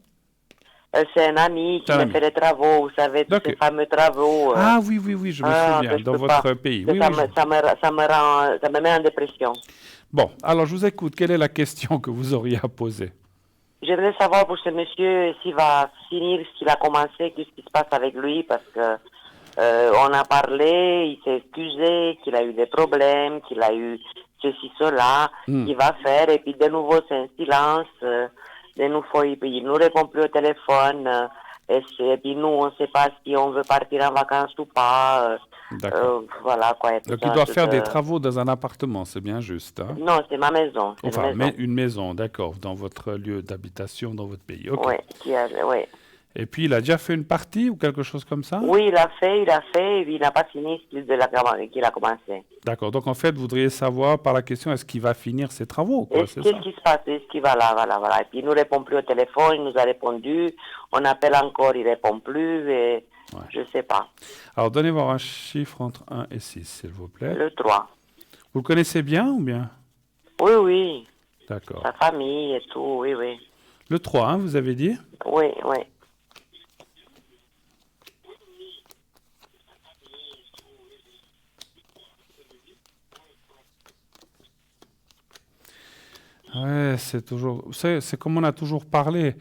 C'est un ami qui C'est un me ami. fait des travaux, vous savez, tous D'accord. ces fameux travaux. Ah oui, je me souviens, que je dans peux votre pas. pays. Que Oui, ça, oui, ça me met en dépression. Bon, alors je vous écoute. Quelle est la question que vous auriez à poser? J'aimerais savoir pour ce monsieur s'il va finir ce qu'il a commencé, qu'est-ce qui se passe avec lui, parce que on a parlé, il s'est excusé, qu'il a eu des problèmes, qu'il a eu ceci, cela, qu'il va faire, et puis de nouveau c'est un silence, de nouveau il nous répond plus au téléphone, et puis nous on ne sait pas si on veut partir en vacances ou pas, D'accord. voilà quoi. Et tout Donc ça, il doit tout, faire des travaux dans un appartement, c'est bien juste. Hein? Non, c'est ma maison. C'est Enfin, une maison. une maison, d'accord, dans votre lieu d'habitation, dans votre pays. Ok. Oui, Et puis il a déjà fait une partie ou quelque chose comme ça? Oui, il a fait, et puis il n'a pas fini ce qu'il a commencé. D'accord. Donc en fait, vous voudriez savoir par la question, est-ce qu'il va finir ses travaux, quoi, c'est ça? Qu'est-ce qui se passe? Est-ce qu'il va là, voilà. Et puis il ne nous répond plus au téléphone, il nous a répondu, on appelle encore, il ne répond plus, et je ne sais pas. Alors donnez-moi un chiffre entre 1 et 6, s'il vous plaît. Le 3. Vous le connaissez bien ou bien? Oui, oui. D'accord. Sa famille et tout, oui, oui. Le 3, hein, vous avez dit? Oui, oui. Ouais, c'est toujours... C'est comme on a toujours parlé.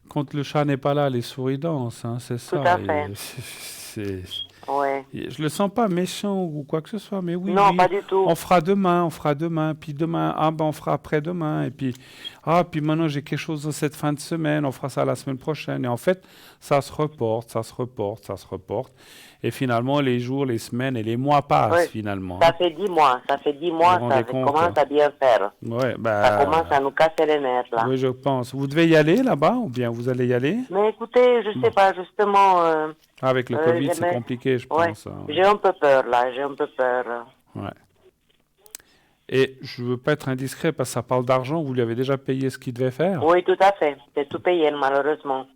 Quand le chat n'est pas là, les souris dansent, hein, c'est ça. Tout à fait. Ouais. Je le sens pas méchant ou quoi que ce soit, mais oui, Non, oui, pas du tout. on fera demain, puis demain, on fera après-demain, et puis, puis maintenant j'ai quelque chose cette fin de semaine, on fera ça la semaine prochaine, et en fait, ça se reporte, et finalement, les jours, les semaines et les mois passent, finalement. Ça fait 10 mois, ça commence à bien faire. Ouais, Ça commence à nous casser les nerfs, là. Oui, je pense. Vous devez y aller là-bas, ou bien vous allez y aller? Mais écoutez, je sais pas, justement... Avec le Covid, c'est compliqué, je pense. Hein, J'ai un peu peur, là, j'ai un peu peur. Ouais. Et je veux pas être indiscret parce que ça parle d'argent. Vous lui avez déjà payé ce qu'il devait faire? Oui, tout à fait. C'est tout payé, malheureusement.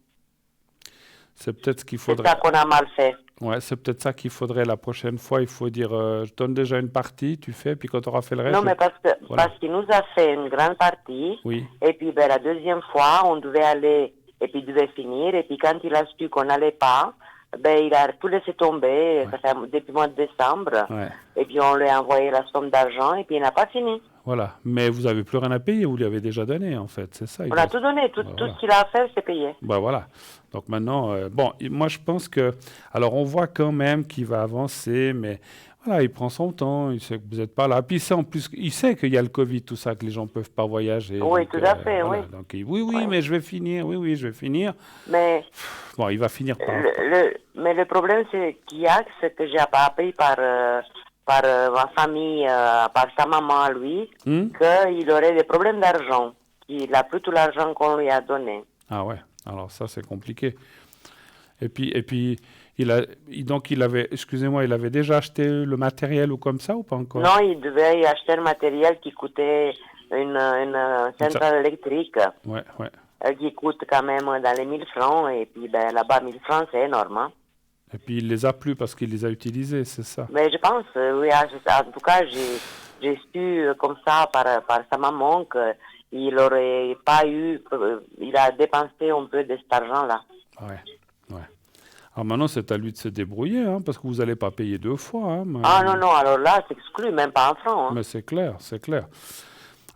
C'est peut-être ce qu'il faudrait. C'est ça qu'on a mal fait. Ouais, c'est peut-être ça qu'il faudrait la prochaine fois. Il faut dire, je donne déjà une partie, tu fais, puis quand tu auras fait le reste... Non, mais parce qu'il nous a fait une grande partie. Oui. Et puis, la deuxième fois, on devait aller, et puis il devait finir. Et puis, quand il a su qu'on n'allait pas, il a tout laissé tomber, ça fait depuis le mois de décembre. Ouais. Et puis, on lui a envoyé la somme d'argent, et puis il n'a pas fini. Voilà. Mais vous n'avez plus rien à payer, vous lui avez déjà donné, en fait. C'est ça. On a tout donné, tout ce qu'il a fait, c'est payé. Voilà. Donc maintenant, moi je pense que... Alors on voit quand même qu'il va avancer, mais voilà, il prend son temps, il sait que vous n'êtes pas là. Puis en plus, il sait qu'il y a le Covid, tout ça, que les gens ne peuvent pas voyager. Oui, donc, tout à fait, voilà. oui. Donc, oui, mais je vais finir, je vais finir. Mais... Bon, il va finir par... Mais le problème qu'il y a, c'est que j'ai appris par ma famille, par sa maman, lui, qu'il aurait des problèmes d'argent. Il n'a plus tout l'argent qu'on lui a donné. Ah ouais, alors ça c'est compliqué. Et puis il avait, excusez-moi, il avait déjà acheté le matériel ou comme ça ou pas encore? Non, il devait acheter le matériel qui coûtait une centrale électrique. Ouais. Qui coûte quand même dans les 1000 francs. Et puis là-bas, 1000 francs, c'est énorme. Hein? Et puis il les a plus parce qu'il les a utilisés, c'est ça? Mais je pense, oui, en tout cas, j'ai su comme ça par sa maman qu'il n'aurait pas eu, il a dépensé un peu de cet argent-là. Ouais. Alors maintenant, c'est à lui de se débrouiller, hein, parce que vous n'allez pas payer 2 fois. Hein, Ah non, alors là, c'est exclu, même pas en francs. Hein. Mais c'est clair.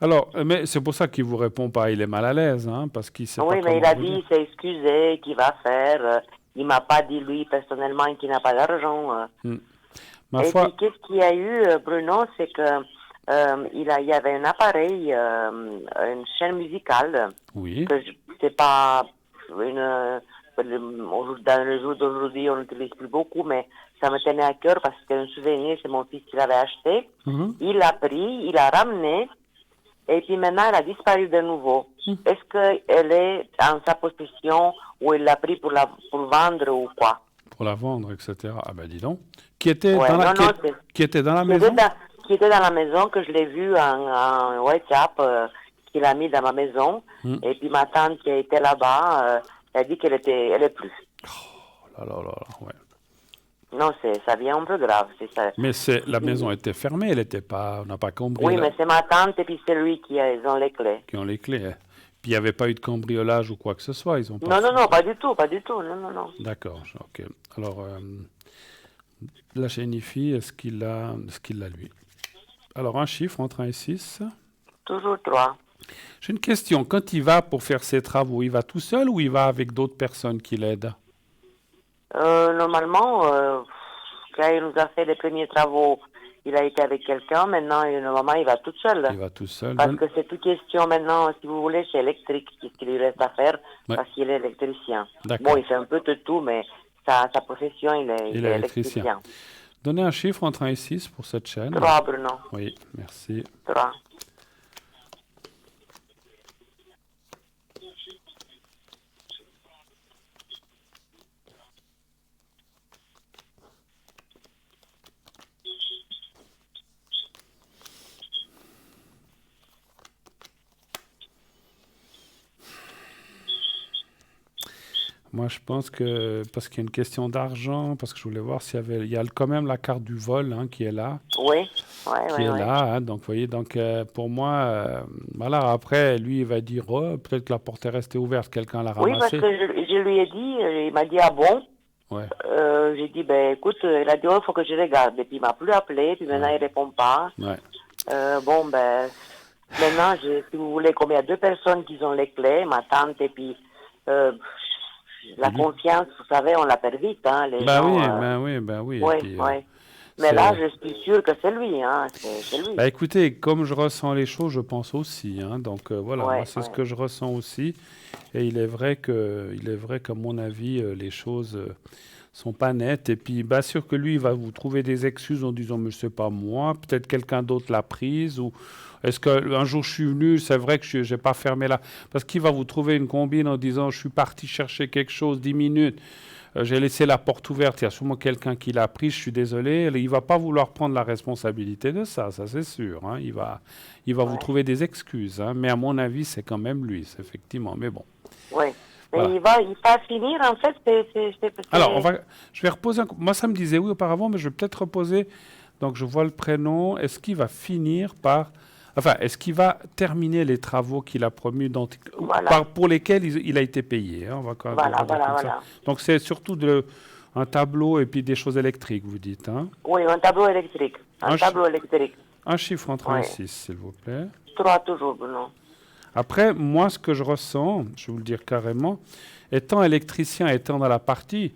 Alors, mais c'est pour ça qu'il vous répond pas. Il est mal à l'aise, hein, parce qu'il sait Oui, pas mais il comment a vous dit, dire. il s'est excusé, qu'il va faire. Il m'a pas dit, lui, personnellement, qu'il n'a pas d'argent. Ma Et foi, puis, qu'est-ce qu'il y a eu, Bruno, c'est que il y avait un appareil, une chaîne musicale, oui. que c'est pas une... Dans le jour d'aujourd'hui, on n'utilise plus beaucoup, mais ça me tenait à cœur parce que c'est un souvenir, c'est mon fils qui l'avait acheté. Mhm. Il l'a pris, il l'a ramené, et puis maintenant, elle a disparu de nouveau. Est-ce qu'elle est en sa possession ou il l'a pris pour vendre ou quoi? Pour la vendre, etc. Ah ben dis donc. Qui était Ouais, dans la, non, non, qui était dans la qui était maison? qui était dans la maison, que je l'ai vu en WhatsApp, qu'il a mis dans ma maison. Et puis ma tante qui était là-bas, elle a dit qu'elle est plus. Oh là là là là, ouais. Non, ça vient un peu grave, c'est ça. Mais la maison était fermée, elle était pas, on n'a pas cambriolé. Oui, mais c'est ma tante et puis c'est lui ils ont les clés. Qui ont les clés. Hein. Puis il n'y avait pas eu de cambriolage ou quoi que ce soit. Ils ont pas Non, fait non, non, pas du tout, non, non, non. D'accord, ok. Alors, la Jennifer, est-ce qu'il l'a lui? Alors, un chiffre entre 1 et 6. Toujours 3. J'ai une question. Quand il va pour faire ses travaux, il va tout seul ou il va avec d'autres personnes qui l'aident? Normalement, quand il nous a fait les premiers travaux, il a été avec quelqu'un. Maintenant, normalement, il va tout seul. Il va tout seul. Parce que c'est toute question maintenant, si vous voulez, c'est électrique, ce qu'il lui reste à faire, Ouais. parce qu'il est électricien. D'accord. Bon, il fait un peu de tout, mais sa profession, il est électricien. Donnez un chiffre entre 1 et 6 pour cette chaîne. 3, Bruno. Oui, merci. 3. Moi, je pense que, parce qu'il y a une question d'argent, parce que je voulais voir il y a quand même la carte du vol hein, qui est là. Oui, qui est là, hein, donc vous voyez, donc pour moi, voilà, après, lui, il va dire, oh, peut-être que la porte est restée ouverte, quelqu'un l'a Oui, parce ramassée. que je lui ai dit, il m'a dit, ah bon? Ouais. J'ai dit, ben écoute, il a dit, oh, il faut que je regarde. Et puis il m'a plus appelé, puis maintenant il répond pas. Ouais. Bon, ben, maintenant, si vous voulez, comme il y a 2 personnes qui ont les clés, ma tante et puis la confiance, vous savez, on la perd vite, hein, les Ben gens. oui, ben oui. Oui, et puis, oui. Mais là, je suis sûr que c'est lui, hein, c'est lui. Bah écoutez, comme je ressens les choses, je pense aussi, hein, donc voilà, Ouais, moi, c'est ce que je ressens aussi, et il est vrai qu'à mon avis, les choses sont pas nettes, et puis bien sûr que lui, il va vous trouver des excuses en disant, mais c'est pas moi, peut-être quelqu'un d'autre l'a prise, ou est-ce qu'un jour je suis venu, c'est vrai que je n'ai pas fermé là, parce qu'il va vous trouver une combine en disant, je suis parti chercher quelque chose, 10 minutes, j'ai laissé la porte ouverte, il y a sûrement quelqu'un qui l'a pris, je suis désolé. Il ne va pas vouloir prendre la responsabilité de ça c'est sûr. Hein. Il va vous trouver des excuses. Hein. Mais à mon avis, c'est quand même lui, effectivement. Mais bon. Oui. Mais voilà. il va finir, en fait, Alors, je vais reposer moi, ça me disait oui auparavant, mais je vais peut-être reposer. Donc, je vois le prénom. Est-ce qu'il va finir par... Enfin, est-ce qu'il va terminer les travaux qu'il a promis, pour lesquels il a été payé hein, on va quand même voilà. Donc, c'est surtout un tableau et puis des choses électriques, vous dites. Hein. Oui, un tableau électrique. Un chiffre entre 1 et 6, s'il vous plaît. 3 toujours, non. Après, moi, ce que je ressens, je vais vous le dire carrément, étant électricien, étant dans la partie,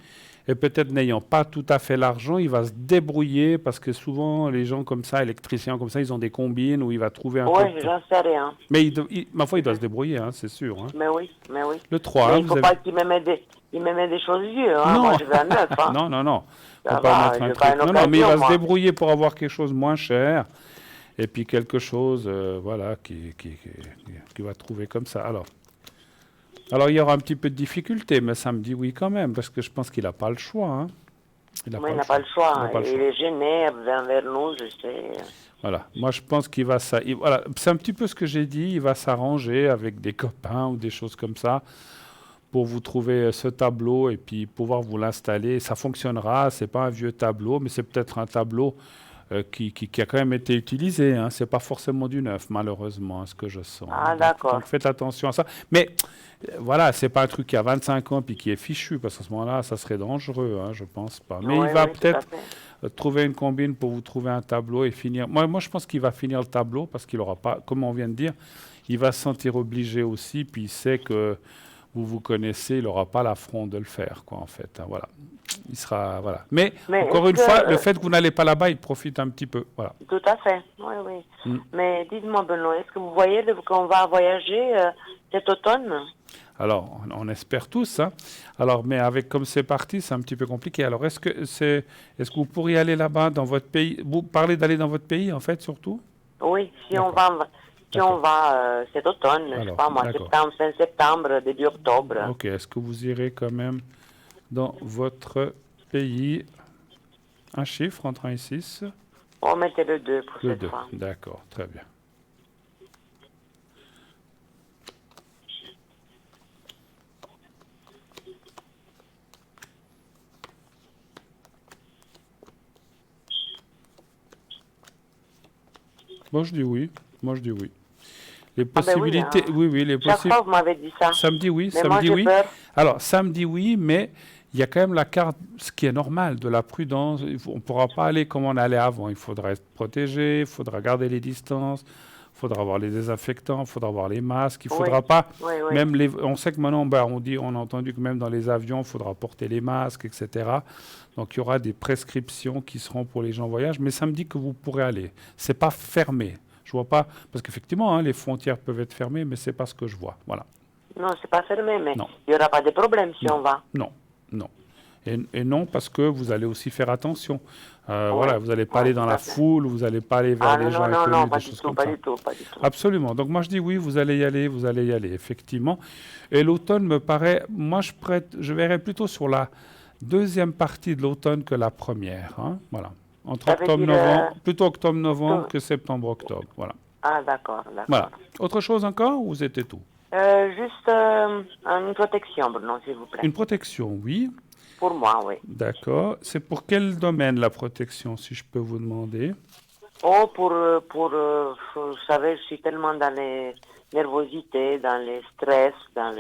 et peut-être n'ayant pas tout à fait l'argent, il va se débrouiller, parce que souvent, les gens comme ça, électriciens comme ça, ils ont des combines où il va trouver un peu... Oui, j'en sais rien. Mais ma foi, il doit se débrouiller, hein, c'est sûr. Hein. Mais oui. Le 3, mais il ne faut pas qu'il me mette des choses vieux. Hein. Non. Moi, je veux un 9. Hein. non. Ça Faut pas va, mettre un truc. non, Mais il va moi. se débrouiller pour avoir quelque chose moins cher, et puis quelque chose, voilà, qui va trouver comme ça. Alors, il y aura un petit peu de difficulté, mais ça me dit oui quand même, parce que je pense qu'il n'a pas le choix. Hein. Il n'a pas le choix. Il est gêné envers nous, je sais. Voilà. Moi, je pense qu'il va... Voilà. C'est un petit peu ce que j'ai dit. Il va s'arranger avec des copains ou des choses comme ça pour vous trouver ce tableau et puis pouvoir vous l'installer. Ça fonctionnera. Ce n'est pas un vieux tableau, mais c'est peut-être un tableau qui a quand même été utilisé. Hein. Ce n'est pas forcément du neuf, malheureusement, ce que je sens. Ah, d'accord. Donc, faites attention à ça. Mais voilà, ce n'est pas un truc qui a 25 ans puis qui est fichu, parce qu'à ce moment-là, ça serait dangereux, hein, je ne pense pas. Mais il va peut-être trouver une combine pour vous trouver un tableau et finir. Moi, je pense qu'il va finir le tableau parce qu'il aura pas, comme on vient de dire, il va se sentir obligé aussi, puis il sait que vous connaissez, il n'aura pas l'affront de le faire, quoi, en fait, hein, voilà. Il sera, voilà. Mais, Mais encore est-ce une fois, que, le fait que vous n'allez pas là-bas, il profite un petit peu, voilà. tout à fait, oui, oui. Mm. Mais dites-moi, Benoît, est-ce que vous voyez qu'on va voyager cet automne? Alors, on espère tous, hein. Alors, mais avec comme c'est parti, c'est un petit peu compliqué. Alors, est-ce que vous pourriez aller là-bas dans votre pays? Vous parlez d'aller dans votre pays, en fait, surtout? Oui, si on D'accord. va, si on D'accord. va cet automne, je sais Alors, pas moi, d'accord. septembre, fin septembre, début octobre. Ok. Est-ce que vous irez quand même dans votre pays? Un chiffre entre 1 et 6? On mettait le 2 pour Le cette 2. fois. D'accord, très bien. Moi, je dis oui. Moi, je dis oui. Les Ah ben oui, possibilités, hein. oui, les Chaque possibilités. fois, vous m'avez dit ça. Samedi, oui. Mais moi, Samedi, j'ai oui. peur. Alors, samedi, oui, mais il y a quand même la carte, ce qui est normal, de la prudence. On ne pourra pas aller comme on allait avant. Il faudra être protégé, il faudra garder les distances, il faudra avoir les désinfectants, il faudra avoir les masques. Il ne Oui, faudra pas, oui, oui. même les, on sait que maintenant, ben, on a entendu que même dans les avions, il faudra porter les masques, etc. Donc, il y aura des prescriptions qui seront pour les gens en voyage. Mais samedi que vous pourrez aller. C'est pas fermé. Je vois pas, parce qu'effectivement, hein, les frontières peuvent être fermées, mais c'est pas ce que je vois. Voilà. Non, c'est pas fermé, mais Non. il n'y aura pas de problème si Non, on va. non, non. Et non, parce que vous allez aussi faire attention. Oui, Voilà, vous n'allez pas oui, aller dans tout la à fait. foule, vous n'allez pas aller vers Ah les non, gens non, non, inconnus, non, des pas du choses tout, comme pas ça. du tout, pas du tout. Absolument. Donc moi je dis oui, vous allez y aller, effectivement. Et l'automne me paraît, moi je verrais plutôt sur la deuxième partie de l'automne que la première, hein. Voilà. Entre Ça veut dire octobre-novembre, plutôt octobre-novembre tout- que septembre-octobre. Voilà. Ah, d'accord, d'accord. Voilà. Autre chose encore ou c'était tout? Juste une protection, Bruno, s'il vous plaît. Une protection, oui. Pour moi, oui. D'accord. C'est pour quel domaine la protection, si je peux vous demander? Oh, vous savez, je suis tellement dans les nervosités, dans les stress, dans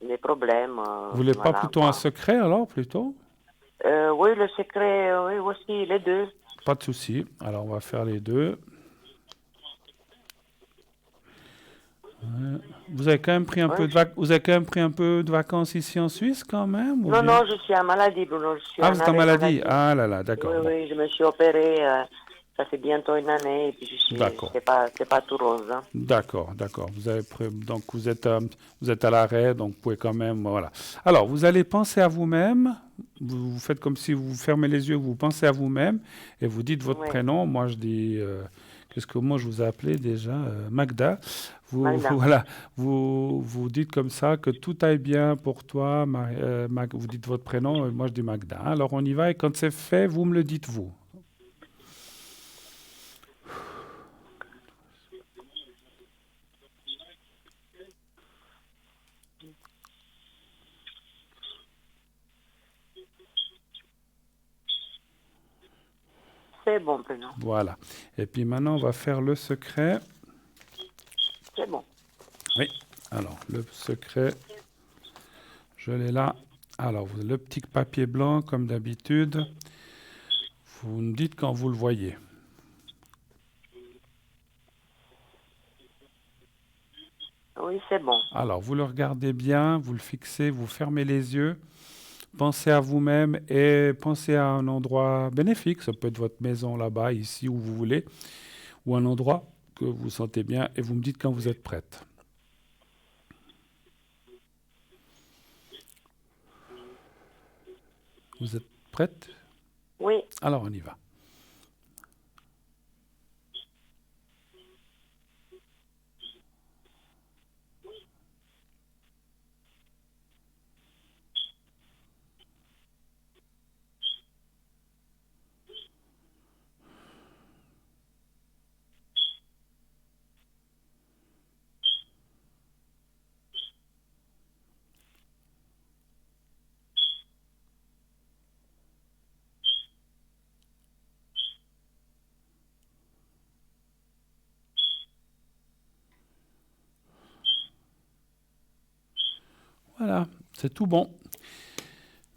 les problèmes. Vous voulez pas Voilà, plutôt quoi. un secret alors, plutôt? Oui, le secret, oui, aussi, les deux. Pas de souci. Alors, on va faire les deux. Ouais. Vous avez quand même pris un Oui. peu vous avez quand même pris un peu de vacances ici en Suisse, quand même, ou Non, bien? non, je suis en maladie, Bruno. Je suis Ah, en vous êtes en arrêt maladie. maladie. Ah là là, Oui, d'accord. Bon. oui, je me suis opérée, ça fait bientôt une année, et puis D'accord. c'est pas tout rose. Hein. D'accord, d'accord. Donc vous êtes à l'arrêt, donc vous pouvez quand même, voilà. Alors, vous allez penser à vous-même. Vous faites comme si vous fermez les yeux, vous pensez à vous-même et vous dites votre Oui, prénom. Moi, je dis, qu'est-ce que moi je vous ai appelé déjà? Magda. Magda. Voilà, vous dites comme ça que tout aille bien pour toi. Vous dites votre prénom, et moi je dis Magda. Alors on y va et quand c'est fait, vous me le dites vous. C'est bon, Bruno. Voilà. Et puis maintenant, on va faire le secret. C'est bon. Oui. Alors, le secret, je l'ai là. Alors, le petit papier blanc, comme d'habitude. Vous me dites quand vous le voyez. Oui, c'est bon. Alors, vous le regardez bien, vous le fixez, vous fermez les yeux. Pensez à vous-même et pensez à un endroit bénéfique. Ça peut être votre maison là-bas, ici, où vous voulez, ou un endroit que vous sentez bien et vous me dites quand vous êtes prête. Vous êtes prête? Oui, Alors, on y va. Voilà, c'est tout bon.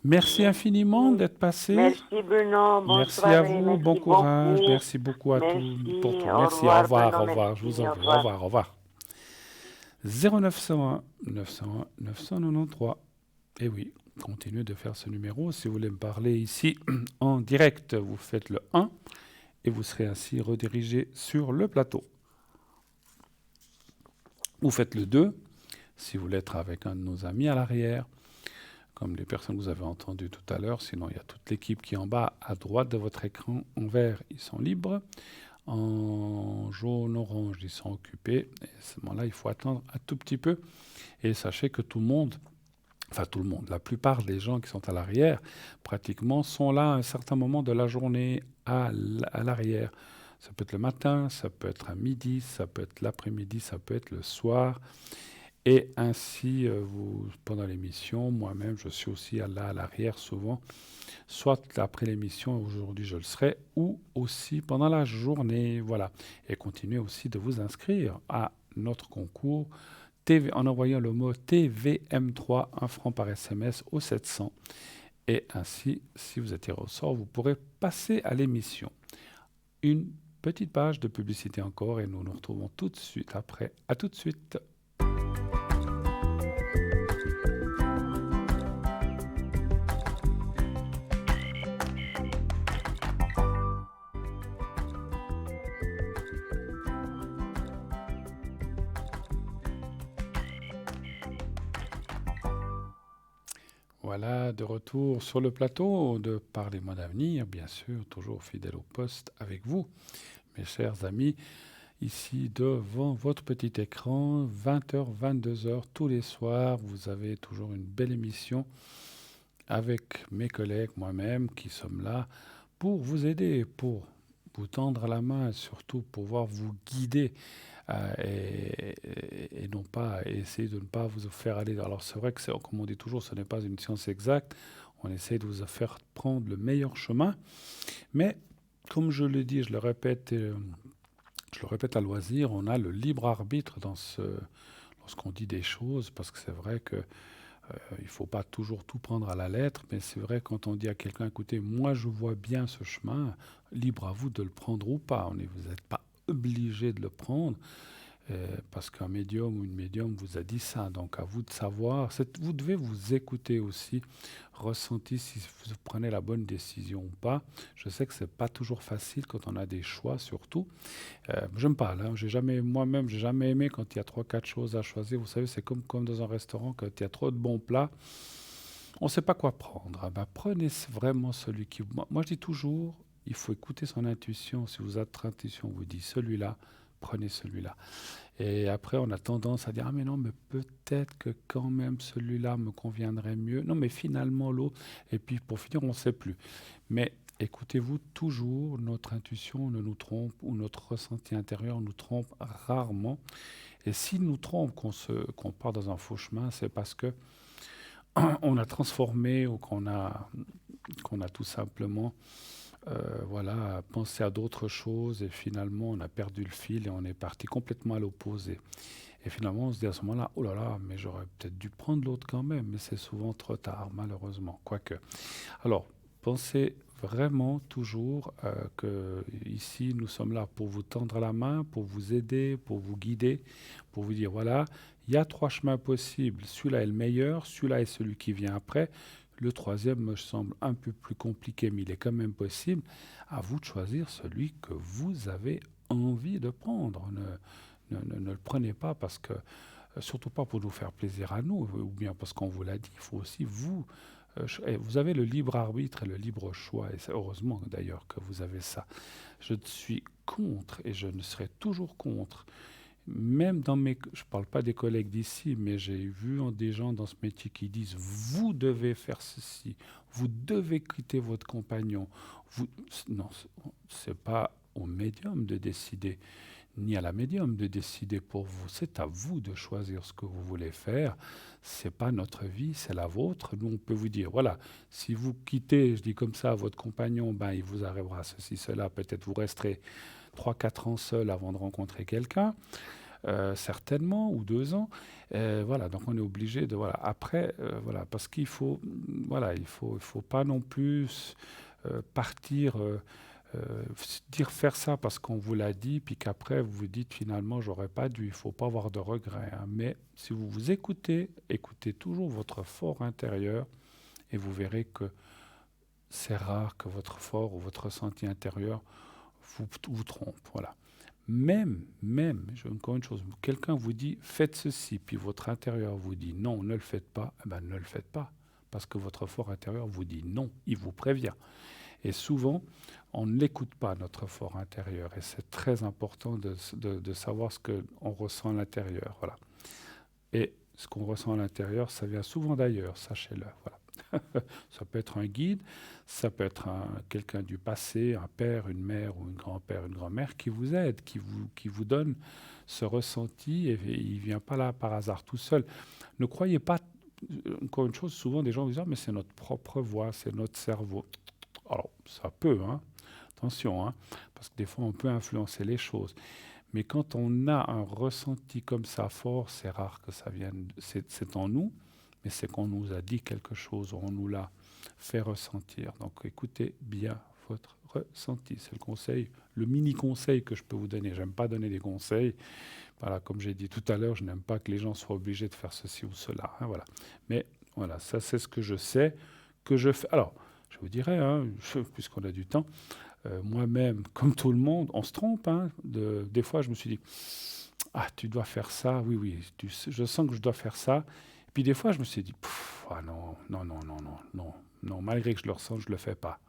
Merci infiniment d'être passé. Merci Bruno, bonne Merci soirée, à vous, merci bon courage. beaucoup. Merci beaucoup à tous Merci, pour tout. au Merci, au revoir, revoir, Bruno, au revoir. Je merci, vous en au prie, au revoir. revoir, au revoir. 0901 901 993. Et oui, continuez de faire ce numéro. Si vous voulez me parler ici en direct, vous faites le 1 et vous serez ainsi redirigé sur le plateau. Vous faites le 2 si vous voulez être avec un de nos amis à l'arrière, comme les personnes que vous avez entendues tout à l'heure. Sinon, il y a toute l'équipe qui est en bas à droite de votre écran. En vert, ils sont libres. En jaune, orange, ils sont occupés. Et à ce moment-là, il faut attendre un tout petit peu. Et sachez que tout le monde, la plupart des gens qui sont à l'arrière, pratiquement, sont là à un certain moment de la journée à l'arrière. Ça peut être le matin, ça peut être à midi, ça peut être l'après-midi, ça peut être le soir. Et ainsi, pendant l'émission, moi-même, je suis aussi là à l'arrière souvent, soit après l'émission, aujourd'hui je le serai, ou aussi pendant la journée. Voilà. Et continuez aussi de vous inscrire à notre concours en envoyant le mot TVM3, 1 franc par SMS au 700. Et ainsi, si vous êtes tiré au sort, vous pourrez passer à l'émission. Une petite page de publicité encore et nous nous retrouvons tout de suite après. À tout de suite. Voilà, de retour sur le plateau de Parlez-moi d'avenir, bien sûr, toujours fidèle au poste avec vous, mes chers amis, ici devant votre petit écran, 20h, 22h, tous les soirs, vous avez toujours une belle émission avec mes collègues, moi-même, qui sommes là pour vous aider, pour vous tendre la main, surtout pour pouvoir vous guider et non pas essayer de ne pas vous faire aller. Alors c'est vrai que, comme on dit toujours, ce n'est pas une science exacte. On essaie de vous faire prendre le meilleur chemin. Mais comme je le dis, je le répète à loisir, on a le libre arbitre lorsqu'on dit des choses, parce que c'est vrai que il ne faut pas toujours tout prendre à la lettre, mais c'est vrai quand on dit à quelqu'un, écoutez, moi je vois bien ce chemin, libre à vous de le prendre ou pas. Vous n'êtes pas obligé de le prendre parce qu'un médium ou une médium vous a dit ça. Donc à vous de savoir, vous devez vous écouter aussi, ressentir si vous prenez la bonne décision ou pas. Je sais que c'est pas toujours facile quand on a des choix surtout. Je me parle, hein, moi-même, j'ai jamais aimé quand il y a 3-4 choses à choisir. Vous savez, c'est comme dans un restaurant, quand il y a trop de bons plats, on ne sait pas quoi prendre. Ah ben, prenez vraiment celui qui... Moi, je dis toujours, il faut écouter son intuition. Si votre intuition vous dit celui-là, prenez celui-là. Et après, on a tendance à dire, ah mais non, mais peut-être que quand même celui-là me conviendrait mieux. Non, mais finalement l'autre. Et puis pour finir, on ne sait plus. Mais écoutez-vous toujours, notre intuition ne nous trompe ou notre ressenti intérieur nous trompe rarement. Et s'il nous trompe, qu'on part dans un faux chemin, c'est parce que on a transformé ou qu'on a tout simplement pensé à d'autres choses et finalement on a perdu le fil et on est parti complètement à l'opposé. Et finalement on se dit à ce moment-là, oh là là, mais j'aurais peut-être dû prendre l'autre quand même, mais c'est souvent trop tard, malheureusement, quoique. Alors, pensez vraiment toujours que ici nous sommes là pour vous tendre la main, pour vous aider, pour vous guider, pour vous dire voilà, il y a 3 chemins possibles, celui-là est le meilleur, celui-là est celui qui vient après. Le troisième me semble un peu plus compliqué, mais il est quand même possible. À vous de choisir celui que vous avez envie de prendre. Ne le prenez pas parce que, surtout pas pour nous faire plaisir à nous, ou bien parce qu'on vous l'a dit, il faut aussi vous avez le libre arbitre et le libre choix, et c'est heureusement d'ailleurs que vous avez ça. Je suis contre, et je ne serai toujours contre, même je ne parle pas des collègues d'ici, mais j'ai vu des gens dans ce métier qui disent, vous devez faire ceci, vous devez quitter votre compagnon. Non, ce n'est pas au médium de décider, ni à la médium de décider pour vous. C'est à vous de choisir ce que vous voulez faire. C'est pas notre vie, c'est la vôtre. Nous, on peut vous dire, voilà, si vous quittez, je dis comme ça, votre compagnon, il vous arrivera ceci, cela. Peut-être vous resterez 3-4 ans seul avant de rencontrer quelqu'un. certainement, ou 2 ans. Voilà, donc on est obligé de... Voilà, après, voilà, parce qu'il faut... Voilà, il faut pas non plus partir... dire faire ça parce qu'on vous l'a dit, puis qu'après vous vous dites finalement j'aurais pas dû, il faut pas avoir de regrets, hein. Mais si vous vous écoutez, écoutez toujours votre fort intérieur et vous verrez que c'est rare que votre fort ou votre ressenti intérieur vous trompe. Voilà. Encore une chose, quelqu'un vous dit faites ceci, puis votre intérieur vous dit non, ne le faites pas, eh ben, ne le faites pas, parce que votre fort intérieur vous dit non, il vous prévient. Et souvent, on ne l'écoute pas, notre fort intérieur, et c'est très important de savoir ce qu'on ressent à l'intérieur. Voilà. Et ce qu'on ressent à l'intérieur, ça vient souvent d'ailleurs, sachez-le. Voilà. Ça peut être un guide, ça peut être quelqu'un du passé, un père, une mère ou un grand-père, une grand-mère qui vous aide, qui vous donne ce ressenti et il ne vient pas là par hasard tout seul. Ne croyez pas, encore une chose, souvent des gens disent « Ah, mais c'est notre propre voix, c'est notre cerveau ». Alors, ça peut, hein, attention, hein, parce que des fois on peut influencer les choses. Mais quand on a un ressenti comme ça fort, c'est rare que ça vienne, c'est en nous, mais c'est qu'on nous a dit quelque chose, on nous l'a fait ressentir. Donc écoutez bien votre ressenti. C'est le conseil, le mini-conseil que je peux vous donner. J'aime pas donner des conseils. Voilà, comme j'ai dit tout à l'heure, je n'aime pas que les gens soient obligés de faire ceci ou cela, hein, voilà. Mais voilà, ça c'est ce que je sais, que je fais. Alors, je vous dirais, hein, puisqu'on a du temps, moi-même, comme tout le monde, on se trompe. Hein, des fois, je me suis dit, ah, tu dois faire ça, oui, je sens que je dois faire ça. Puis des fois, je me suis dit, ah non, malgré que je le ressens, je ne le fais pas.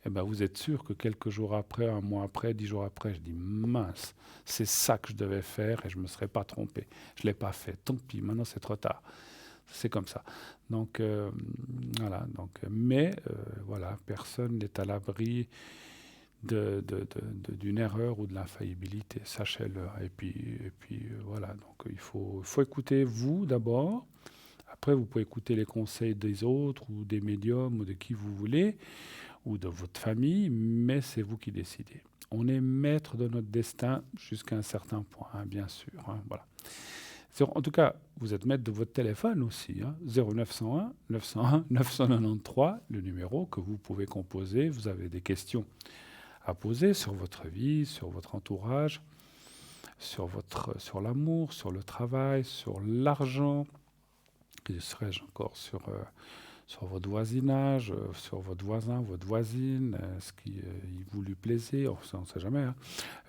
Eh bien, vous êtes sûr que quelques jours après, un mois après, 10 jours après, je dis, mince, c'est ça que je devais faire et je ne me serais pas trompé. Je ne l'ai pas fait, tant pis, maintenant c'est trop tard. C'est comme ça. Donc, voilà. Donc, mais, voilà, personne n'est à l'abri d'une erreur ou de l'infaillibilité, sachez-le. Et puis voilà. Donc, il faut écouter vous d'abord. Après, vous pouvez écouter les conseils des autres ou des médiums ou de qui vous voulez ou de votre famille, mais c'est vous qui décidez. On est maître de notre destin jusqu'à un certain point, hein, bien sûr. Hein, voilà. En tout cas, vous êtes maître de votre téléphone aussi. Hein, 0901 901 993, le numéro que vous pouvez composer. Vous avez des questions à poser sur votre vie, sur votre entourage, sur l'amour, sur le travail, sur l'argent. Que serais-je encore sur votre voisinage, sur votre voisin, votre voisine, est-ce qu'il vous lui plaisait, on ne sait jamais, hein.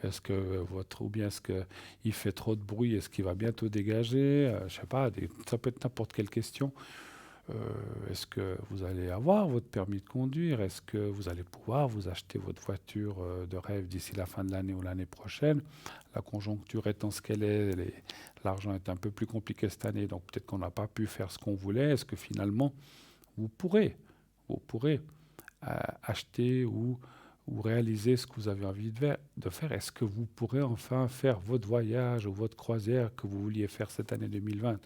Est-ce qu'il fait trop de bruit, est-ce qu'il va bientôt dégager, je ne sais pas, ça peut être n'importe quelle question. Est-ce que vous allez avoir votre permis de conduire, est-ce que vous allez pouvoir vous acheter votre voiture de rêve d'ici la fin de l'année ou l'année prochaine. La conjoncture étant ce qu'elle est, l'argent est un peu plus compliqué cette année, donc peut-être qu'on n'a pas pu faire ce qu'on voulait. Est-ce que finalement vous pourrez acheter ou réaliser ce que vous avez envie de faire? Est-ce que vous pourrez enfin faire votre voyage ou votre croisière que vous vouliez faire cette année 2020,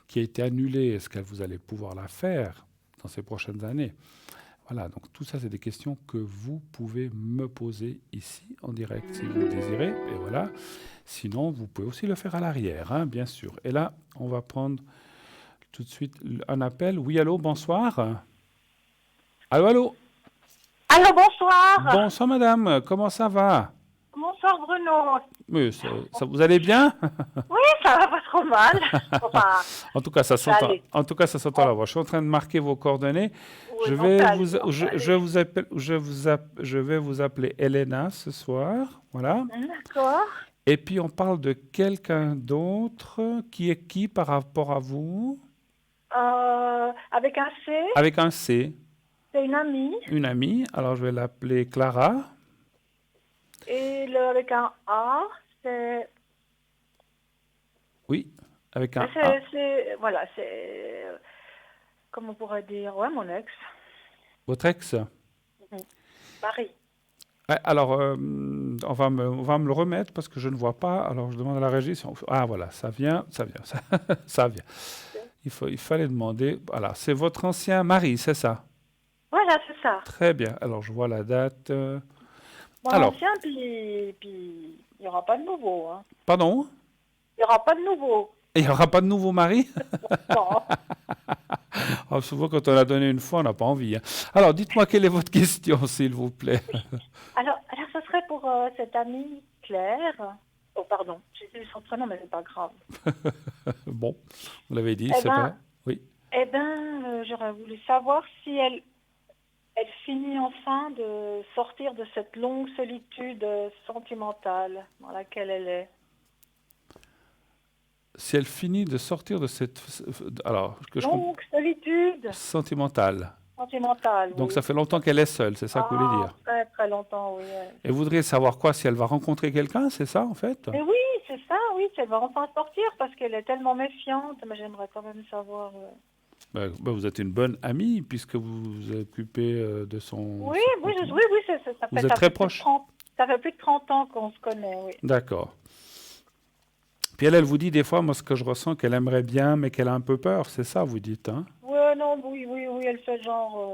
qui a été annulée? Est-ce que vous allez pouvoir la faire dans ces prochaines années? Voilà, donc tout ça, c'est des questions que vous pouvez me poser ici en direct si vous le désirez. Et voilà. Sinon, vous pouvez aussi le faire à l'arrière, hein, bien sûr. Et là, on va prendre tout de suite un appel. Oui, allô, bonsoir. Allô. Allô, bonsoir. Bonsoir, madame. Comment ça va? Bonsoir, Bruno. Oui, vous allez bien? Oui, ça va pas trop mal. Enfin, en tout cas, ça s'entend. En tout cas, ça s'entend la voix. Je suis en train de marquer vos coordonnées. Oui, je vais vous appeler Elena ce soir. Voilà. D'accord. Et puis, on parle de quelqu'un d'autre. Qui est qui par rapport à vous? Avec un C. Avec un C. C'est une amie. Une amie. Alors, je vais l'appeler Clara. Et avec un A, c'est... Oui, avec un A. Voilà, c'est... Comment on pourrait dire? Ouais, mon ex. Votre ex? Marie. Alors, on va me le remettre parce que je ne vois pas. Alors, je demande à la régie. Ah, voilà, ça vient. Ça vient. Il fallait demander. Voilà, c'est votre ancien mari, c'est ça? Voilà, c'est ça. Très bien. Alors, je vois la date. Mon ancien, puis il n'y aura pas de nouveau. Hein. Pardon? Il n'y aura pas de nouveau. Et il n'y aura pas de nouveau mari? Non. Ah, souvent, quand on l'a donné une fois, on n'a pas envie, hein. Alors, dites-moi, quelle est votre question, s'il vous plaît? Alors, ce serait pour cette amie Claire. Oh, pardon, j'ai dit son prénom, mais c'est pas grave. Bon, vous l'avez dit, Eh c'est ben, pas... Oui. J'aurais voulu savoir si elle finit enfin de sortir de cette longue solitude sentimentale dans laquelle elle est. Si elle finit de sortir de cette... Alors, que je comprends... Longue solitude Sentimentale. sentimentale, Donc, oui. ça fait longtemps qu'elle est seule, c'est ça que vous voulez dire? Très, très longtemps, oui. Ouais. Et vous voudriez savoir quoi? Si elle va rencontrer quelqu'un, c'est ça, en fait? Mais oui, c'est ça, oui, elle va enfin sortir parce qu'elle est tellement méfiante. Mais j'aimerais quand même savoir. Vous êtes une bonne amie, puisque vous vous occupez de son... Oui, son oui, sentiment. oui, ça fait, Vous êtes ça très fait plus de proche? 30 ça fait plus de 30 ans qu'on se connaît, oui. D'accord. Puis elle vous dit des fois, moi, ce que je ressens, qu'elle aimerait bien, mais qu'elle a un peu peur, c'est ça, vous dites, hein? Ouais, non, oui, elle fait genre,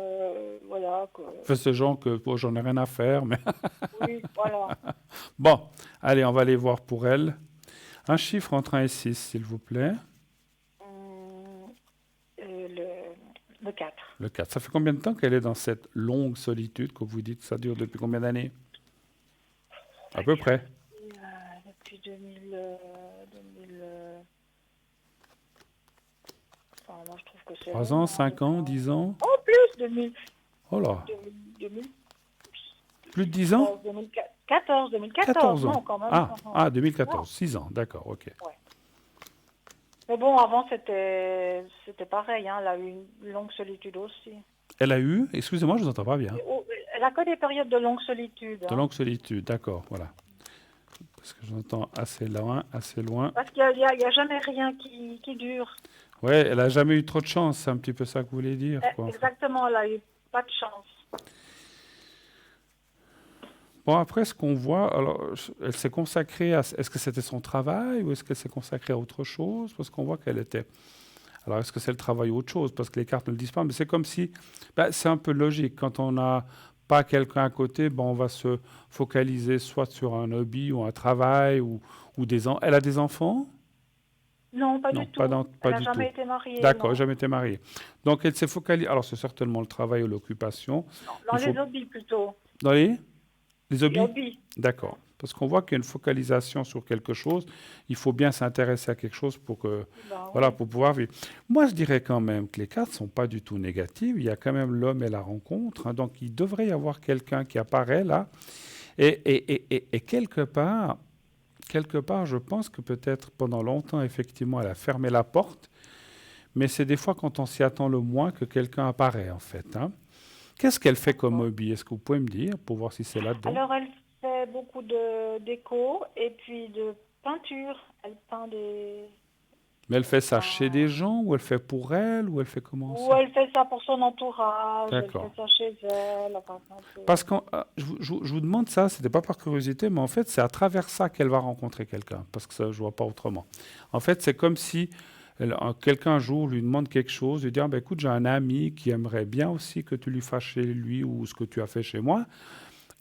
voilà, Fait ce genre que bon, j'en ai rien à faire, mais... oui, voilà. Bon, allez, on va aller voir pour elle. Un chiffre entre 1 et 6, s'il vous plaît. Le 4. Le 4. Ça fait combien de temps qu'elle est dans cette longue solitude que vous dites que ça dure depuis combien d'années? À peu près. Depuis 2000, enfin, moi je trouve que c'est 3 long, ans, hein, 5 ans, 10 ans? Oh, plus, 2000, Oh là, 2000, plus de 10 ans? 2014, 14 non, ans. quand même. Ah, 2014, 6 ans, d'accord, ok. Mais bon, avant c'était pareil, hein, elle a eu une longue solitude aussi. Elle a eu, excusez-moi, je vous entends pas bien. Elle a que des périodes de longue solitude. De Hein. longue solitude, d'accord, voilà. Parce que je vous entends assez loin, assez loin. Parce qu'il n'y a jamais rien qui dure. Ouais, elle a jamais eu trop de chance, c'est un petit peu ça que vous voulez dire, quoi. Exactement, elle a eu pas de chance. Bon, après, ce qu'on voit, alors, elle s'est consacrée à... Est-ce que c'était son travail ou est-ce qu'elle s'est consacrée à autre chose? Parce qu'on voit qu'elle était... Alors, est-ce que c'est le travail ou autre chose? Parce que les cartes ne le disent pas, mais c'est comme si... c'est un peu logique. Quand on n'a pas quelqu'un à côté, on va se focaliser soit sur un hobby ou un travail ou des... Elle a des enfants? Non, pas du tout. Pas Elle n'a du jamais tout. été mariée. D'accord, non. jamais été mariée. Donc, elle s'est focalisée... Alors, c'est certainement le travail ou l'occupation. Dans Il les faut- hobbies plutôt. Dans les Les hobbies? hobbies. D'accord. Parce qu'on voit qu'il y a une focalisation sur quelque chose. Il faut bien s'intéresser à quelque chose pour que, voilà, pour pouvoir vivre. Moi, je dirais quand même que les cartes ne sont pas du tout négatives. Il y a quand même l'homme et la rencontre, hein. Donc, il devrait y avoir quelqu'un qui apparaît là. Et quelque part, je pense que peut-être pendant longtemps, effectivement, elle a fermé la porte. Mais c'est des fois quand on s'y attend le moins que quelqu'un apparaît, en fait, hein. Qu'est-ce qu'elle fait comme hobby? Est-ce que vous pouvez me dire pour voir si c'est là-dedans? Alors, elle fait beaucoup de déco et puis de peinture. Elle peint des... Mais elle fait ça chez des gens ou elle fait pour elle ou elle fait comment Ou ça? elle fait ça pour son entourage. D'accord. Elle fait ça chez elle. Enfin, Parce que je vous demande ça, c'était pas par curiosité, mais en fait c'est à travers ça qu'elle va rencontrer quelqu'un, parce que ça je vois pas autrement. En fait c'est comme si quelqu'un un jour lui demande quelque chose, lui dit écoute j'ai un ami qui aimerait bien aussi que tu lui fasses chez lui ou ce que tu as fait chez moi,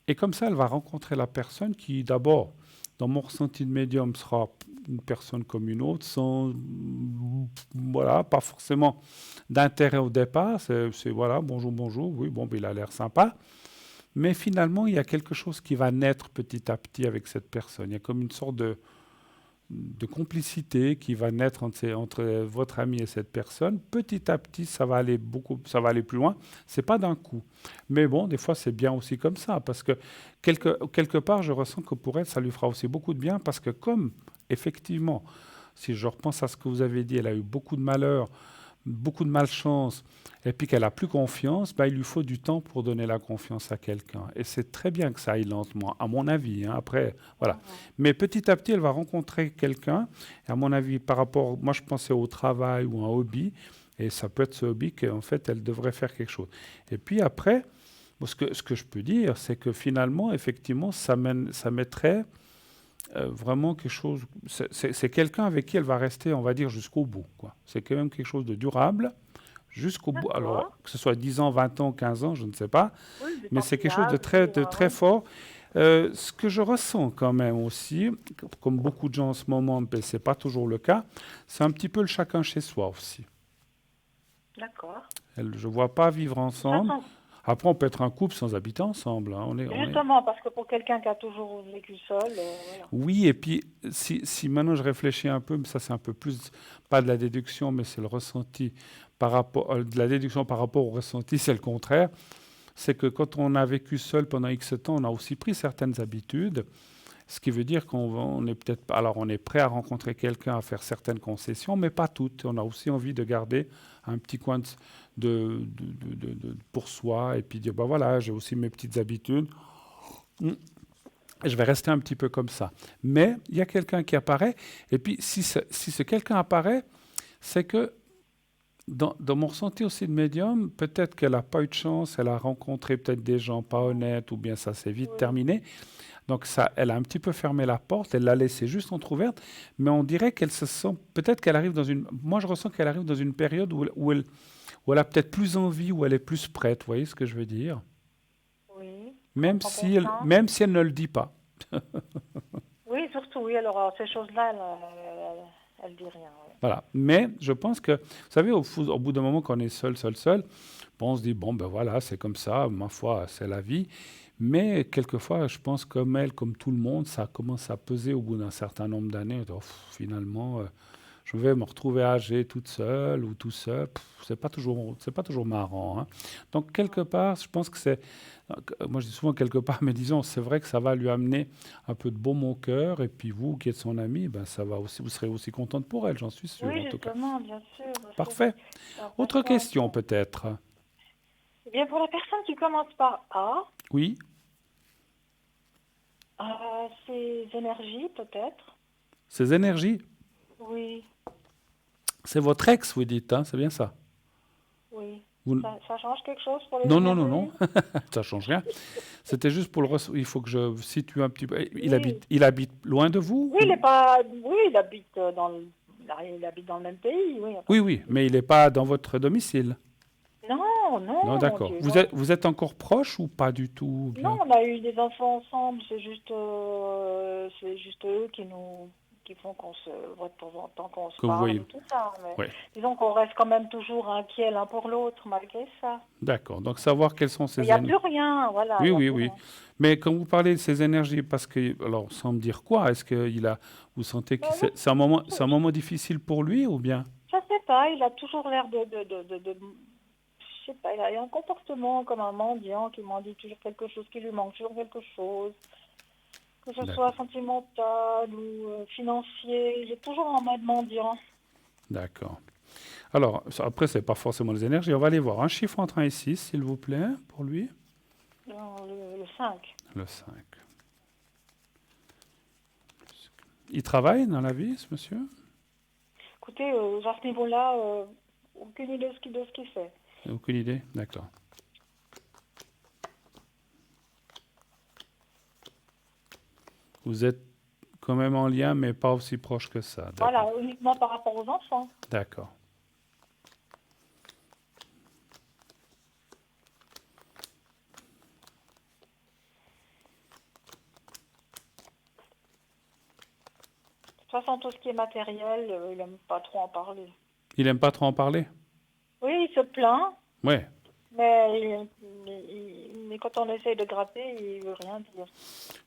et comme ça elle va rencontrer la personne qui d'abord dans mon ressenti de médium sera une personne comme une autre, sans voilà pas forcément d'intérêt au départ, c'est voilà bonjour, oui bon il a l'air sympa. Mais finalement, il y a quelque chose qui va naître petit à petit avec cette personne. Il y a comme une sorte de complicité qui va naître entre votre ami et cette personne. Petit à petit, ça va aller plus loin. C'est pas d'un coup. Mais bon, des fois, c'est bien aussi comme ça. Parce que quelque part, je ressens que pour elle, ça lui fera aussi beaucoup de bien. Parce que comme, effectivement, si je repense à ce que vous avez dit, elle a eu beaucoup de malheur, beaucoup de malchance, et puis qu'elle n'a plus confiance, il lui faut du temps pour donner la confiance à quelqu'un. Et c'est très bien que ça aille lentement, à mon avis. Hein, après, voilà. Mais petit à petit, elle va rencontrer quelqu'un. Et à mon avis, par rapport, moi je pensais au travail ou à un hobby, et ça peut être ce hobby qu'en fait, elle devrait faire quelque chose. Et puis après, ce que je peux dire, c'est que finalement, effectivement, ça mettrait vraiment quelque chose... C'est quelqu'un avec qui elle va rester, on va dire, jusqu'au bout, quoi. C'est quand même quelque chose de durable. Jusqu'au bout, alors que ce soit 10 ans, 20 ans, 15 ans, je ne sais pas, mais c'est quelque chose de très fort. Ce que je ressens quand même aussi, comme beaucoup de gens en ce moment, mais ce n'est pas toujours le cas, c'est un petit peu le chacun chez soi aussi. D'accord. Je ne vois pas vivre De toute ensemble. façon, Après, on peut être un couple sans habiter ensemble, hein. justement, parce que pour quelqu'un qui a toujours vécu seul, voilà. Oui, et puis si maintenant je réfléchis un peu, mais ça c'est un peu plus, pas de la déduction, mais c'est le ressenti par rapport, de la déduction par rapport au ressenti, c'est le contraire. C'est que quand on a vécu seul pendant X temps, on a aussi pris certaines habitudes, ce qui veut dire on est peut-être, alors on est prêt à rencontrer quelqu'un, à faire certaines concessions, mais pas toutes. On a aussi envie de garder un petit coin pour soi et puis dire, bah voilà, j'ai aussi mes petites habitudes. Je vais rester un petit peu comme ça. Mais il y a quelqu'un qui apparaît, et puis si ce quelqu'un apparaît, c'est que dans mon ressenti aussi de médium, peut-être qu'elle n'a pas eu de chance, elle a rencontré peut-être des gens pas honnêtes, ou bien ça s'est vite Oui. terminé. Donc ça, elle a un petit peu fermé la porte, elle l'a laissée juste entrouverte, mais on dirait qu'elle se sent, peut-être qu'elle arrive dans une, moi je ressens qu'elle arrive dans une période où elle a peut-être plus envie, où elle est plus prête, vous voyez ce que je veux dire? Oui. Même On prend si elle, conscience. même si elle ne le dit pas. Oui, surtout, oui. Alors, ces choses-là, elle dit rien. Oui. Voilà. Mais je pense que, vous savez, au bout d'un moment, quand on est seul, bon, on se dit, bon, ben voilà, c'est comme ça, ma foi, c'est la vie. Mais quelquefois, je pense comme elle, comme tout le monde, ça commence à peser au bout d'un certain nombre d'années. On dit, oh, finalement, je vais me retrouver âgée toute seule ou tout seul. C'est pas toujours marrant, hein. Donc, quelque part, je pense que moi je dis souvent quelque part, mais disons, c'est vrai que ça va lui amener un peu de baume au cœur. Et puis vous, qui êtes son ami, ben, ça va aussi, vous serez aussi contente pour elle, j'en suis sûr, Oui, en tout cas. justement, bien sûr. Parce que Parfait. c'est Autre important. question, peut-être? Eh bien, pour la personne qui commence par A, Oui? ses énergies, peut-être. Ces énergies, Oui, c'est votre ex, vous dites, hein, c'est bien ça? oui. Vous- Ça change quelque chose pour les Non, non, énergies? non, non, ça change rien. C'était juste pour il faut que je situe un petit peu. Il Oui. habite loin de vous? Oui, il est pas. Oui, il habite dans il habite dans le même pays, oui. Oui, oui, mais il n'est pas dans votre domicile. Non, non. Non, d'accord. Dieu, Vous êtes encore proche ou pas du tout? Bien. non, on a eu des enfants ensemble. C'est juste eux qui font qu'on se voit de temps en temps, qu'on se Que vous parle voyez. et tout ça. Mais Ouais. disons qu'on reste quand même toujours inquiet l'un pour l'autre malgré ça. D'accord. Donc savoir quelles sont Il ces n'y a énergies. plus rien, voilà. Oui, il y a oui, plus oui. rien. Mais quand vous parlez de ces énergies, parce que, alors, sans me dire quoi, est-ce qu'il a, vous sentez que Non, c'est un moment difficile pour lui ou bien? je sais pas, il a toujours l'air je sais pas, il a un comportement comme un mendiant qui mendie toujours quelque chose, qui lui manque toujours quelque chose. Que ce D'accord. soit sentimental ou financier, il est toujours en mode mendiant. D'accord. Alors, après, c'est pas forcément les énergies. On va aller voir un chiffre entre 1 et 6, s'il vous plaît, pour lui. Le 5. Le 5. Il travaille dans la vie, ce monsieur? Écoutez, à ce niveau-là, aucune idée de ce qu'il fait. Aucune idée? D'accord. Vous êtes quand même en lien, mais pas aussi proche que ça. D'accord. Voilà, uniquement par rapport aux enfants. D'accord. De toute façon, tout ce qui est matériel, il n'aime pas trop en parler. Il aime pas trop en parler? Oui, il se plaint, Ouais. mais quand on essaye de gratter, il veut rien dire.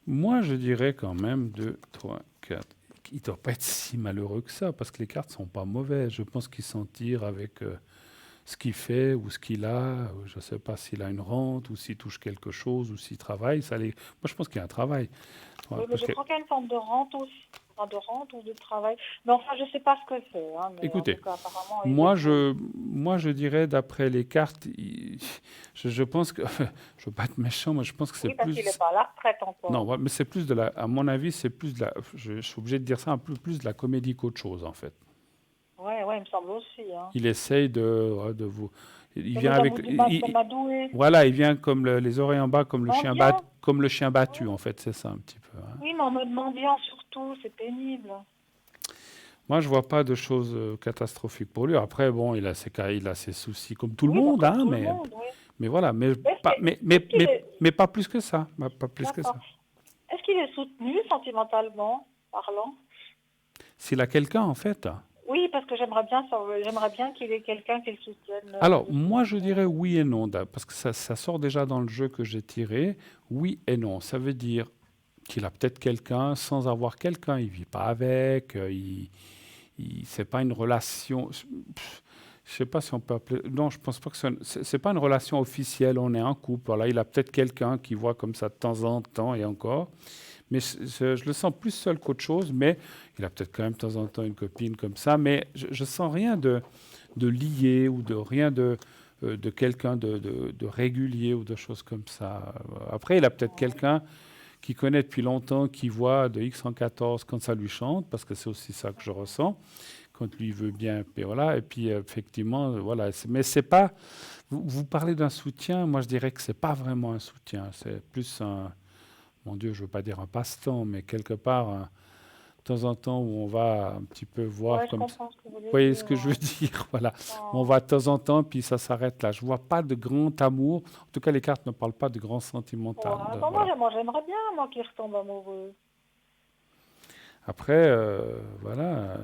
Moi, je dirais quand même 2, 3, 4. Il ne doit pas être si malheureux que ça, parce que les cartes sont pas mauvaises. Je pense qu'il s'en tire avec ce qu'il fait ou ce qu'il a. Je ne sais pas s'il a une rente ou s'il touche quelque chose ou s'il travaille. Moi, je pense qu'il y a un travail. Ouais, Oui, mais parce je que- crois qu'il y a une forme de rente aussi. Enfin, de rente ou de travail. Mais enfin, je ne sais pas ce que c'est. Hein, mais Écoutez, en tout cas, apparemment, moi, je dirais, d'après les cartes, je pense que, je veux pas être méchant, mais je pense que c'est oui, parce plus. qu'il n'est pas à la retraite encore. Non, ouais, mais c'est plus à mon avis, c'est plus de la, je suis obligé de dire ça, un peu plus de la comédie qu'autre chose, en fait. Ouais, il me semble aussi. Hein. Il essaye de vous, il Ça vient nous a avec, m'adoué. voilà, il vient comme les oreilles en bas, comme le chien Mendiant. comme le chien battu, en fait, c'est ça un petit peu, hein. Oui, mais en mode mendiant surtout, c'est pénible. Moi, je vois pas de choses catastrophiques pour lui. Après, bon, il a ses soucis comme tout le Oui, monde, comme hein, tout le mais. monde, oui. Mais voilà, Est-ce qu'il est- mais pas plus que ça. Pas plus que ça. D'accord. s'il est soutenu sentimentalement parlant. S'il a quelqu'un, en fait. Oui, parce que j'aimerais bien qu'il ait quelqu'un qui le soutienne. Alors, moi, je dirais oui et non, parce que ça sort déjà dans le jeu que j'ai tiré. Oui et non. Ça veut dire qu'il a peut-être quelqu'un sans avoir quelqu'un. Il vit pas avec. C'est pas une relation. Je sais pas si on peut appeler. Non, je pense pas que c'est pas une relation officielle. On est un couple. Voilà, il a peut-être quelqu'un qui voit comme ça de temps en temps et encore. Mais je le sens plus seul qu'autre chose. Mais il a peut-être quand même de temps en temps une copine comme ça. Mais je sens rien de lié ou de rien de quelqu'un de régulier ou de choses comme ça. Après, il a peut-être quelqu'un qui connaît depuis longtemps, qui voit de X114 quand ça lui chante, parce que c'est aussi ça que je ressens, quand lui veut bien. Et voilà. Et puis, effectivement, voilà. Mais c'est pas. Vous parlez d'un soutien, moi je dirais que c'est pas vraiment un soutien. C'est plus un. Mon Dieu, je veux pas dire un passe-temps, mais quelque part, de temps en temps où on va un petit peu voir Ouais, je comme ça. comprends ce que vous Vous voulez voyez dire. ce que je veux dire? Voilà. On Oh. va de temps en temps, puis ça s'arrête là. Je vois pas de grand amour. En tout cas, les cartes ne parlent pas de grand sentimental. Ouais, De- bon, voilà. moi, j'aimerais bien, moi, qu'il retombe amoureux. Après, voilà.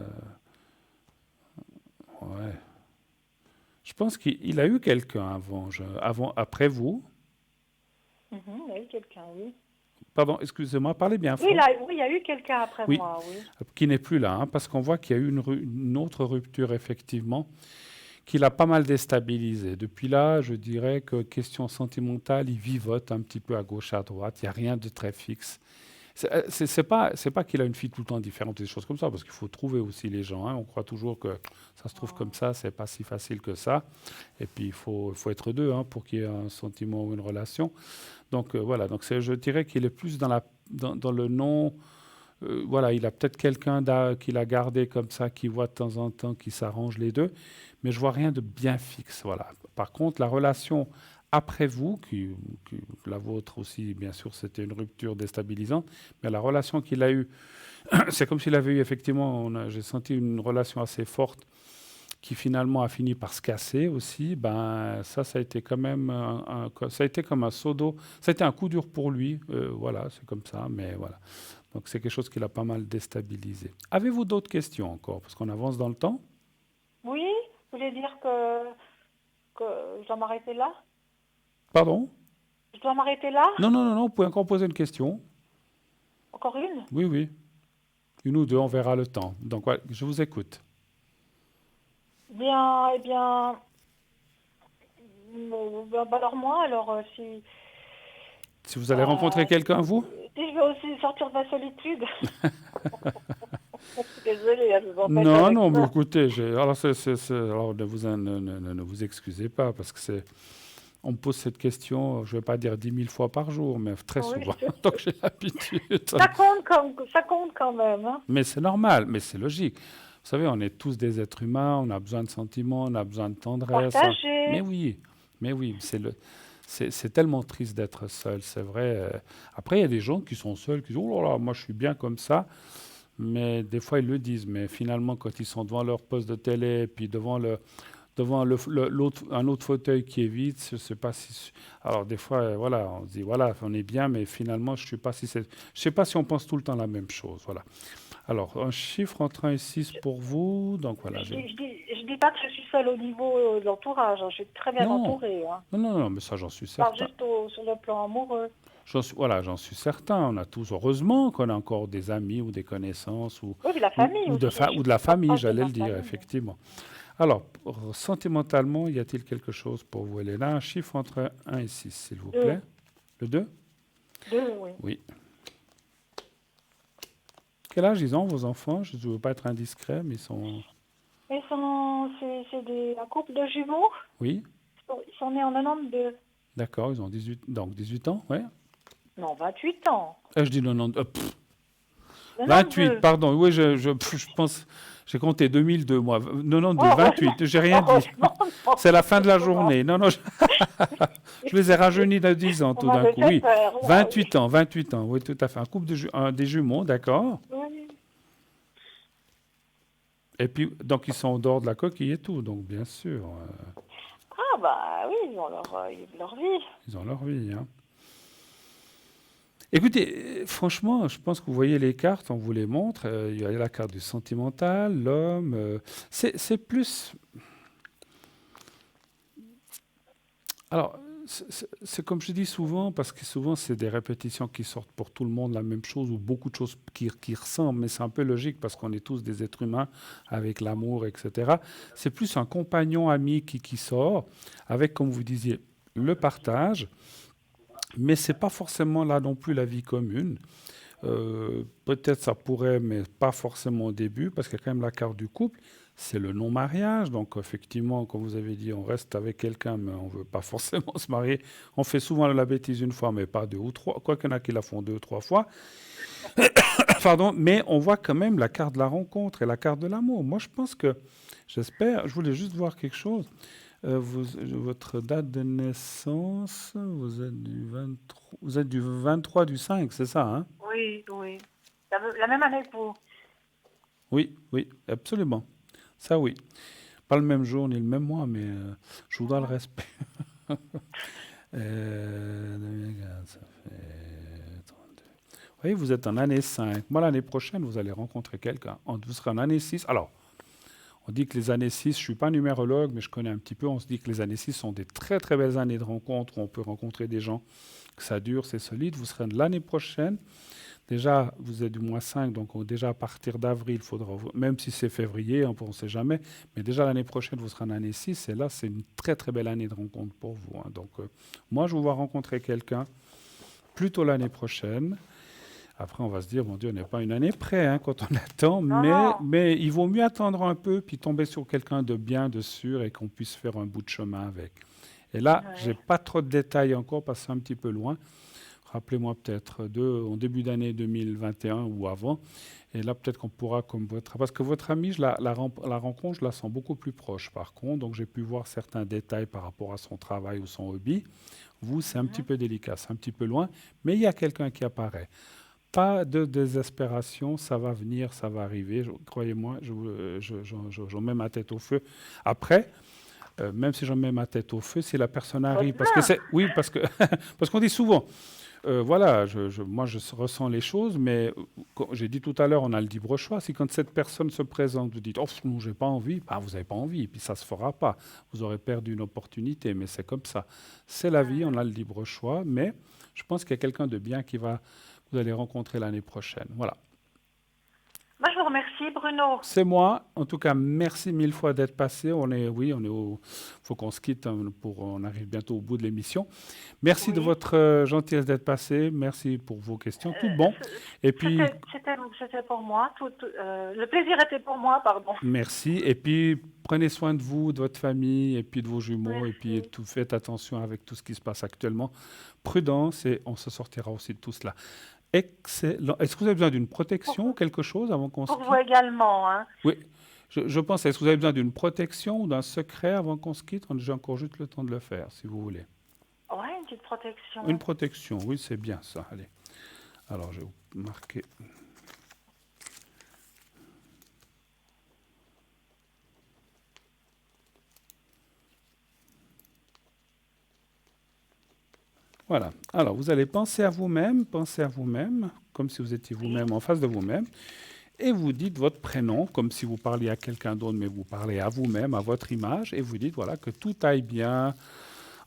Ouais. Je pense qu'il a eu quelqu'un après vous. Il y a eu quelqu'un, oui. Pardon, excusez-moi, parlez bien Oui, fort. il y a eu quelqu'un après Oui. moi, oui. Qui n'est plus là, hein, parce qu'on voit qu'il y a eu une autre rupture, effectivement, qui l'a pas mal déstabilisé. Depuis là, je dirais que question sentimentale, il vivote un petit peu à gauche, à droite. Il n'y a rien de très fixe. C'est pas qu'il a une fille tout le temps différente, des choses comme ça, parce qu'il faut trouver aussi les gens. Hein. On croit toujours que ça se trouve comme ça, c'est pas si facile que ça. Et puis il faut être deux pour qu'il y ait un sentiment ou une relation. Donc voilà, donc je dirais qu'il est plus dans le non. Voilà, il a peut-être quelqu'un qu'il a gardé comme ça, qui voit de temps en temps, qui s'arrange les deux, mais je vois rien de bien fixe. Voilà. Par contre, la relation après vous, la vôtre aussi, bien sûr, c'était une rupture déstabilisante, mais la relation qu'il a eue, c'est comme s'il avait eu effectivement, j'ai senti une relation assez forte qui finalement a fini par se casser aussi. Ben ça a été quand même ça a été comme un seau d'eau. Ça a été un coup dur pour lui. Voilà, c'est comme ça, mais voilà. Donc c'est quelque chose qui l'a pas mal déstabilisé. Avez-vous d'autres questions encore? Parce qu'on avance dans le temps. Oui, vous voulez dire que je dois m'arrêter là? Pardon? Je dois m'arrêter là? Non, vous pouvez encore poser une question. Encore une? Oui, oui. Une ou deux, on verra le temps. Donc voilà, je vous écoute. Bien, eh bien, alors moi, si Si vous allez rencontrer quelqu'un, vous? si je veux aussi sortir de ma solitude. Je suis désolée, je vous embête Non, avec non, mais ça. écoutez, alors ne vous excusez pas, parce que on me pose cette question, je ne vais pas dire 10 000 fois par jour, mais très Oui, souvent, donc j'ai l'habitude. ça compte quand même, hein. Mais c'est normal, mais c'est logique. Vous savez, on est tous des êtres humains, on a besoin de sentiments, on a besoin de tendresse. Partager. Mais oui, c'est tellement triste d'être seul, c'est vrai. Après, il y a des gens qui sont seuls, qui disent, oh là là, moi je suis bien comme ça. Mais des fois, ils le disent. Mais finalement, quand ils sont devant leur poste de télé, puis devant un autre fauteuil qui est vide, je ne sais pas si. Alors, des fois, voilà, on se dit, voilà, on est bien, mais finalement, je ne sais pas si on pense tout le temps la même chose. Voilà. Alors, un chiffre entre 1 et 6 pour vous. Donc, voilà. Je dis pas que je suis seule au niveau de l'entourage, hein. Je suis très bien Non. entourée, hein. Non, mais ça, j'en suis Je parle certain. juste sur le plan amoureux. J'en suis certain. On a tous, heureusement qu'on a encore des amis ou des connaissances ou, Oui, de la famille ou de aussi. ou de la famille, proche de j'allais ma le dire, famille. effectivement. Alors, sentimentalement, y a-t-il quelque chose pour vous, Elena? Un chiffre entre 1 et 6, s'il vous Deux. plaît. Le 2? 2, oui. Oui. Quel âge ils ont, vos enfants? Je ne veux pas être indiscret, mais ils sont... C'est un couple de jumeaux. Oui, Ils sont nés en 92. d'accord, ils ont 18 ans, ouais. Non, 28 ans. Je dis 90... 92. 28, pardon, oui, je pense... J'ai compté 2002, moi. 92, Oh, 28, j'ai rien dit. Non, C'est la fin de la journée. Non, je les ai rajeunis de 10 ans tout On d'un m'avait coup. fait Oui, peur. 28 ans, oui, tout à fait. Un couple des jumeaux, d'accord. Oui. Et puis, donc, ils sont en dehors de la coquille et tout, donc bien sûr, Ah bah oui, ils ont leur vie. ils ont leur vie. Hein. Écoutez, franchement, je pense que vous voyez les cartes, on vous les montre. Il y a la carte du sentimental, l'homme. C'est plus. Alors, c'est comme je dis souvent, parce que souvent c'est des répétitions qui sortent pour tout le monde la même chose, ou beaucoup de choses qui ressemblent, mais c'est un peu logique parce qu'on est tous des êtres humains avec l'amour, etc. C'est plus un compagnon ami qui sort, avec, comme vous disiez, le partage, mais c'est pas forcément là non plus la vie commune. Peut-être ça pourrait, mais pas forcément au début, parce qu'il y a quand même la carte du couple, c'est le non-mariage. Donc effectivement, comme vous avez dit, on reste avec quelqu'un, mais on ne veut pas forcément se marier. On fait souvent la bêtise une fois, mais pas deux ou trois. Quoi qu'il y en a qui la font deux, trois fois. Pardon, mais on voit quand même la carte de la rencontre et la carte de l'amour. Moi, je pense que, j'espère, je voulais juste voir quelque chose. Votre date de naissance, vous êtes du 23 du 5, c'est ça, hein? Oui, oui. La même année que vous. Oui, oui, absolument. Ça, oui. Pas le même jour ni le même mois, mais je vous dois le respect. 2015, ça fait 32. Vous voyez, vous êtes en année 5. Moi, l'année prochaine, vous allez rencontrer quelqu'un. Vous serez en année 6. Alors, on dit que les années 6, je ne suis pas numérologue, mais je connais un petit peu, on se dit que les années 6 sont des très très belles années de rencontres, où on peut rencontrer des gens, que ça dure, c'est solide. Vous serez l'année prochaine. Déjà, vous êtes du mois 5, donc déjà à partir d'avril, il faudra, même si c'est février, on ne sait jamais, mais déjà l'année prochaine, vous serez en année 6, et là, c'est une très très belle année de rencontre pour vous, hein. Donc, moi, je vous vois rencontrer quelqu'un plutôt l'année prochaine. Après, on va se dire, mon Dieu, on n'est pas une année près, hein, quand on attend, mais il vaut mieux attendre un peu, puis tomber sur quelqu'un de bien, de sûr, et qu'on puisse faire un bout de chemin avec. Et là, je n'ai pas trop de détails encore, parce que c'est un petit peu loin. Rappelez-moi peut-être en début d'année 2021 ou avant. Et là, peut-être qu'on pourra, comme votre... Parce que votre ami, la rencontre, je la sens beaucoup plus proche, par contre. Donc, j'ai pu voir certains détails par rapport à son travail ou son hobby. Vous, c'est un petit peu délicat, c'est un petit peu loin, mais il y a quelqu'un qui apparaît. Pas de désespération, ça va venir, ça va arriver. Croyez-moi, je mets ma tête au feu. Après, même si je mets ma tête au feu, si la personne arrive, parce que c'est... Oui, parce que parce qu'on dit souvent... voilà, moi je ressens les choses, mais j'ai dit tout à l'heure, on a le libre choix. Si quand cette personne se présente, vous dites « Oh, non, j'ai pas envie », bah, vous n'avez pas envie, et puis ça ne se fera pas. Vous aurez perdu une opportunité, mais c'est comme ça. C'est la vie, on a le libre choix, mais je pense qu'il y a quelqu'un de bien vous allez rencontrer l'année prochaine. Voilà. Moi, je vous remercie, Bruno. C'est moi. En tout cas, merci mille fois d'être passé. Faut qu'on se quitte, hein, on arrive bientôt au bout de l'émission. Merci de votre gentillesse d'être passé. Merci pour vos questions. Tout bon. Et puis, c'était pour moi. Le plaisir était pour moi, pardon. merci. Et puis, prenez soin de vous, de votre famille, et puis de vos jumeaux. Merci. Et puis, faites attention avec tout ce qui se passe actuellement. Prudence, et on se sortira aussi de tout cela. Excellent. Est-ce que vous avez besoin d'une protection ou quelque chose avant qu'on se quitte? Pour vous également, hein. Oui, je pense. Est-ce que vous avez besoin d'une protection ou d'un secret avant qu'on se quitte? J'ai encore juste le temps de le faire, si vous voulez. Ouais, une petite protection. Une protection, oui, c'est bien ça. Allez. Alors, je vais vous marquer. Voilà. Alors, vous allez penser à vous-même, comme si vous étiez vous-même en face de vous-même, et vous dites votre prénom, comme si vous parliez à quelqu'un d'autre, mais vous parlez à vous-même, à votre image, et vous dites voilà, que tout aille bien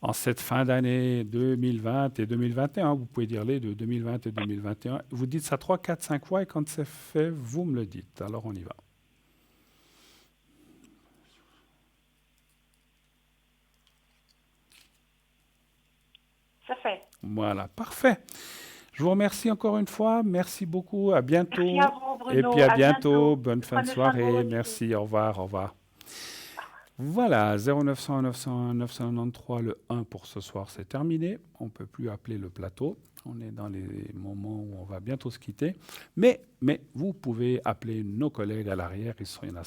en cette fin d'année 2020 et 2021. Vous pouvez dire les deux, 2020 et 2021. Vous dites ça 3, 4, 5 fois, et quand c'est fait, vous me le dites. Alors, on y va. Ça fait. Voilà, parfait. Je vous remercie encore une fois. Merci beaucoup. À bientôt. Merci à vous, Bruno. Et puis à bientôt. Bientôt. Bonne fin de Prenez soin de vous soirée. aussi. Merci. Au revoir. Au revoir. Voilà, 0900 901 993, le 1 pour ce soir, c'est terminé. On ne peut plus appeler le plateau. On est dans les moments où on va bientôt se quitter. Mais vous pouvez appeler nos collègues à l'arrière. Il y en a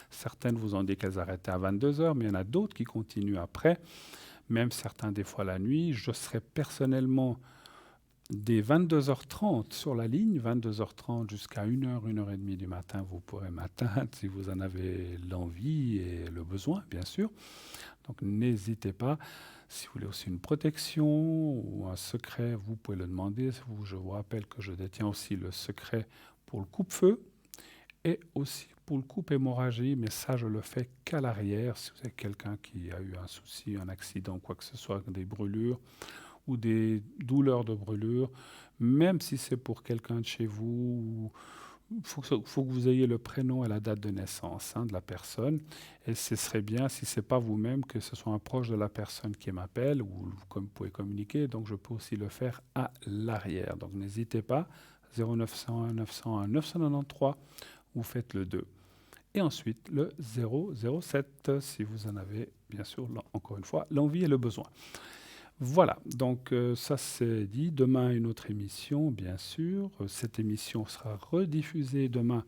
certaines vous ont dit qu'elles arrêtaient à 22h, mais il y en a d'autres qui continuent après. Même certains des fois la nuit. Je serai personnellement dès 22h30 sur la ligne, 22h30 jusqu'à 1h, 1h30 du matin, vous pourrez m'atteindre si vous en avez l'envie et le besoin, bien sûr. Donc n'hésitez pas. Si vous voulez aussi une protection ou un secret, vous pouvez le demander. Je vous rappelle que je détiens aussi le secret pour le coupe-feu et aussi pour le coupe-hémorragie, mais ça, je le fais qu'à l'arrière. Si vous avez quelqu'un qui a eu un souci, un accident, quoi que ce soit, des brûlures ou des douleurs de brûlure, même si c'est pour quelqu'un de chez vous, il faut que vous ayez le prénom et la date de naissance de la personne. Et ce serait bien, si ce n'est pas vous-même, que ce soit un proche de la personne qui m'appelle, ou comme vous pouvez communiquer. Donc je peux aussi le faire à l'arrière. Donc n'hésitez pas, 0901 901 993, vous faites le 2. Et ensuite le 007, si vous en avez, bien sûr, encore une fois, l'envie et le besoin. Voilà, donc ça c'est dit. Demain, une autre émission, bien sûr. Cette émission sera rediffusée demain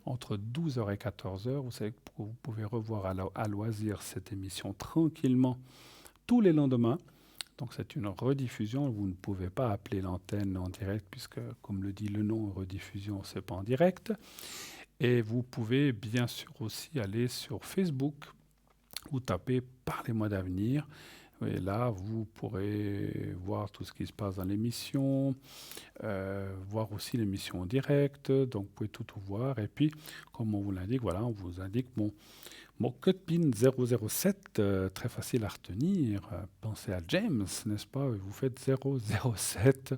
entre 12h et 14h. Vous savez que vous pouvez revoir à loisir cette émission tranquillement tous les lendemains. Donc c'est une rediffusion. Vous ne pouvez pas appeler l'antenne en direct puisque, comme le dit le nom, rediffusion, c'est pas en direct. Et vous pouvez bien sûr aussi aller sur Facebook ou taper « Parlez-moi d'avenir ». Et là, vous pourrez voir tout ce qui se passe dans l'émission, voir aussi l'émission en direct, donc vous pouvez tout voir. Et puis, comme on vous l'indique, voilà, on vous indique mon code PIN 007, très facile à retenir. Pensez à James, n'est-ce pas? Vous faites 007,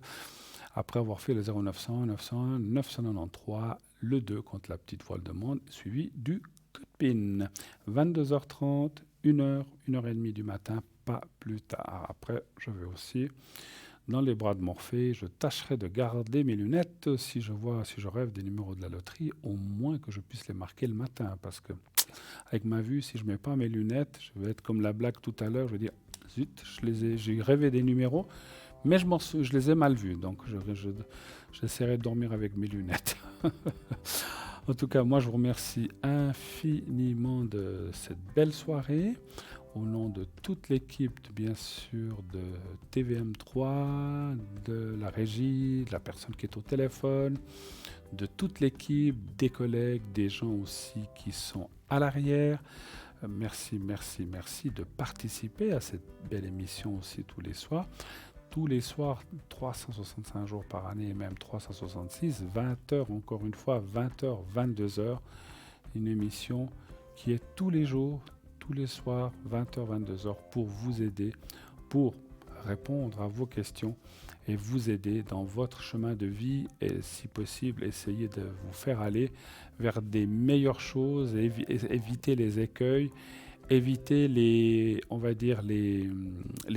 après avoir fait le 0900, 901, 993, le 2 contre la petite voile de monde, suivi du code PIN. 22h30, 1h, 1h30 du matin, pas plus tard. Après, je vais aussi dans les bras de Morphée. Je tâcherai de garder mes lunettes si je rêve des numéros de la loterie, au moins que je puisse les marquer le matin. Parce que, avec ma vue, si je ne mets pas mes lunettes, je vais être comme la blague tout à l'heure. Je vais dire, zut, j'ai rêvé des numéros, mais je les ai mal vus. Donc, j'essaierai de dormir avec mes lunettes. En tout cas, moi, je vous remercie infiniment de cette belle soirée. Au nom de toute l'équipe, bien sûr, de TVM3, de la régie, de la personne qui est au téléphone, de toute l'équipe, des collègues, des gens aussi qui sont à l'arrière. Merci, merci, merci de participer à cette belle émission aussi tous les soirs. Tous les soirs, 365 jours par année et même 366, 20 heures, encore une fois, 20h, 22h. Une émission qui est tous les jours, tous les soirs, 20h, 22h, pour vous aider, pour répondre à vos questions et vous aider dans votre chemin de vie et, si possible, essayer de vous faire aller vers des meilleures choses, éviter les écueils, éviter les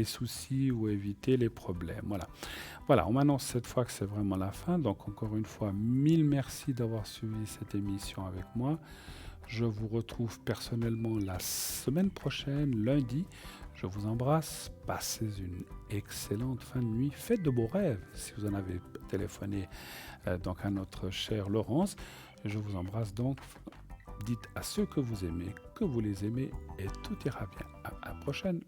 soucis ou éviter les problèmes. Voilà, on m'annonce cette fois que c'est vraiment la fin. Donc encore une fois, mille merci d'avoir suivi cette émission avec moi. Je vous retrouve personnellement la semaine prochaine, lundi. Je vous embrasse. Passez une excellente fin de nuit. Faites de beaux rêves si vous en avez téléphoné donc à notre chère Laurence. Je vous embrasse donc. Dites à ceux que vous aimez que vous les aimez et tout ira bien. À la prochaine.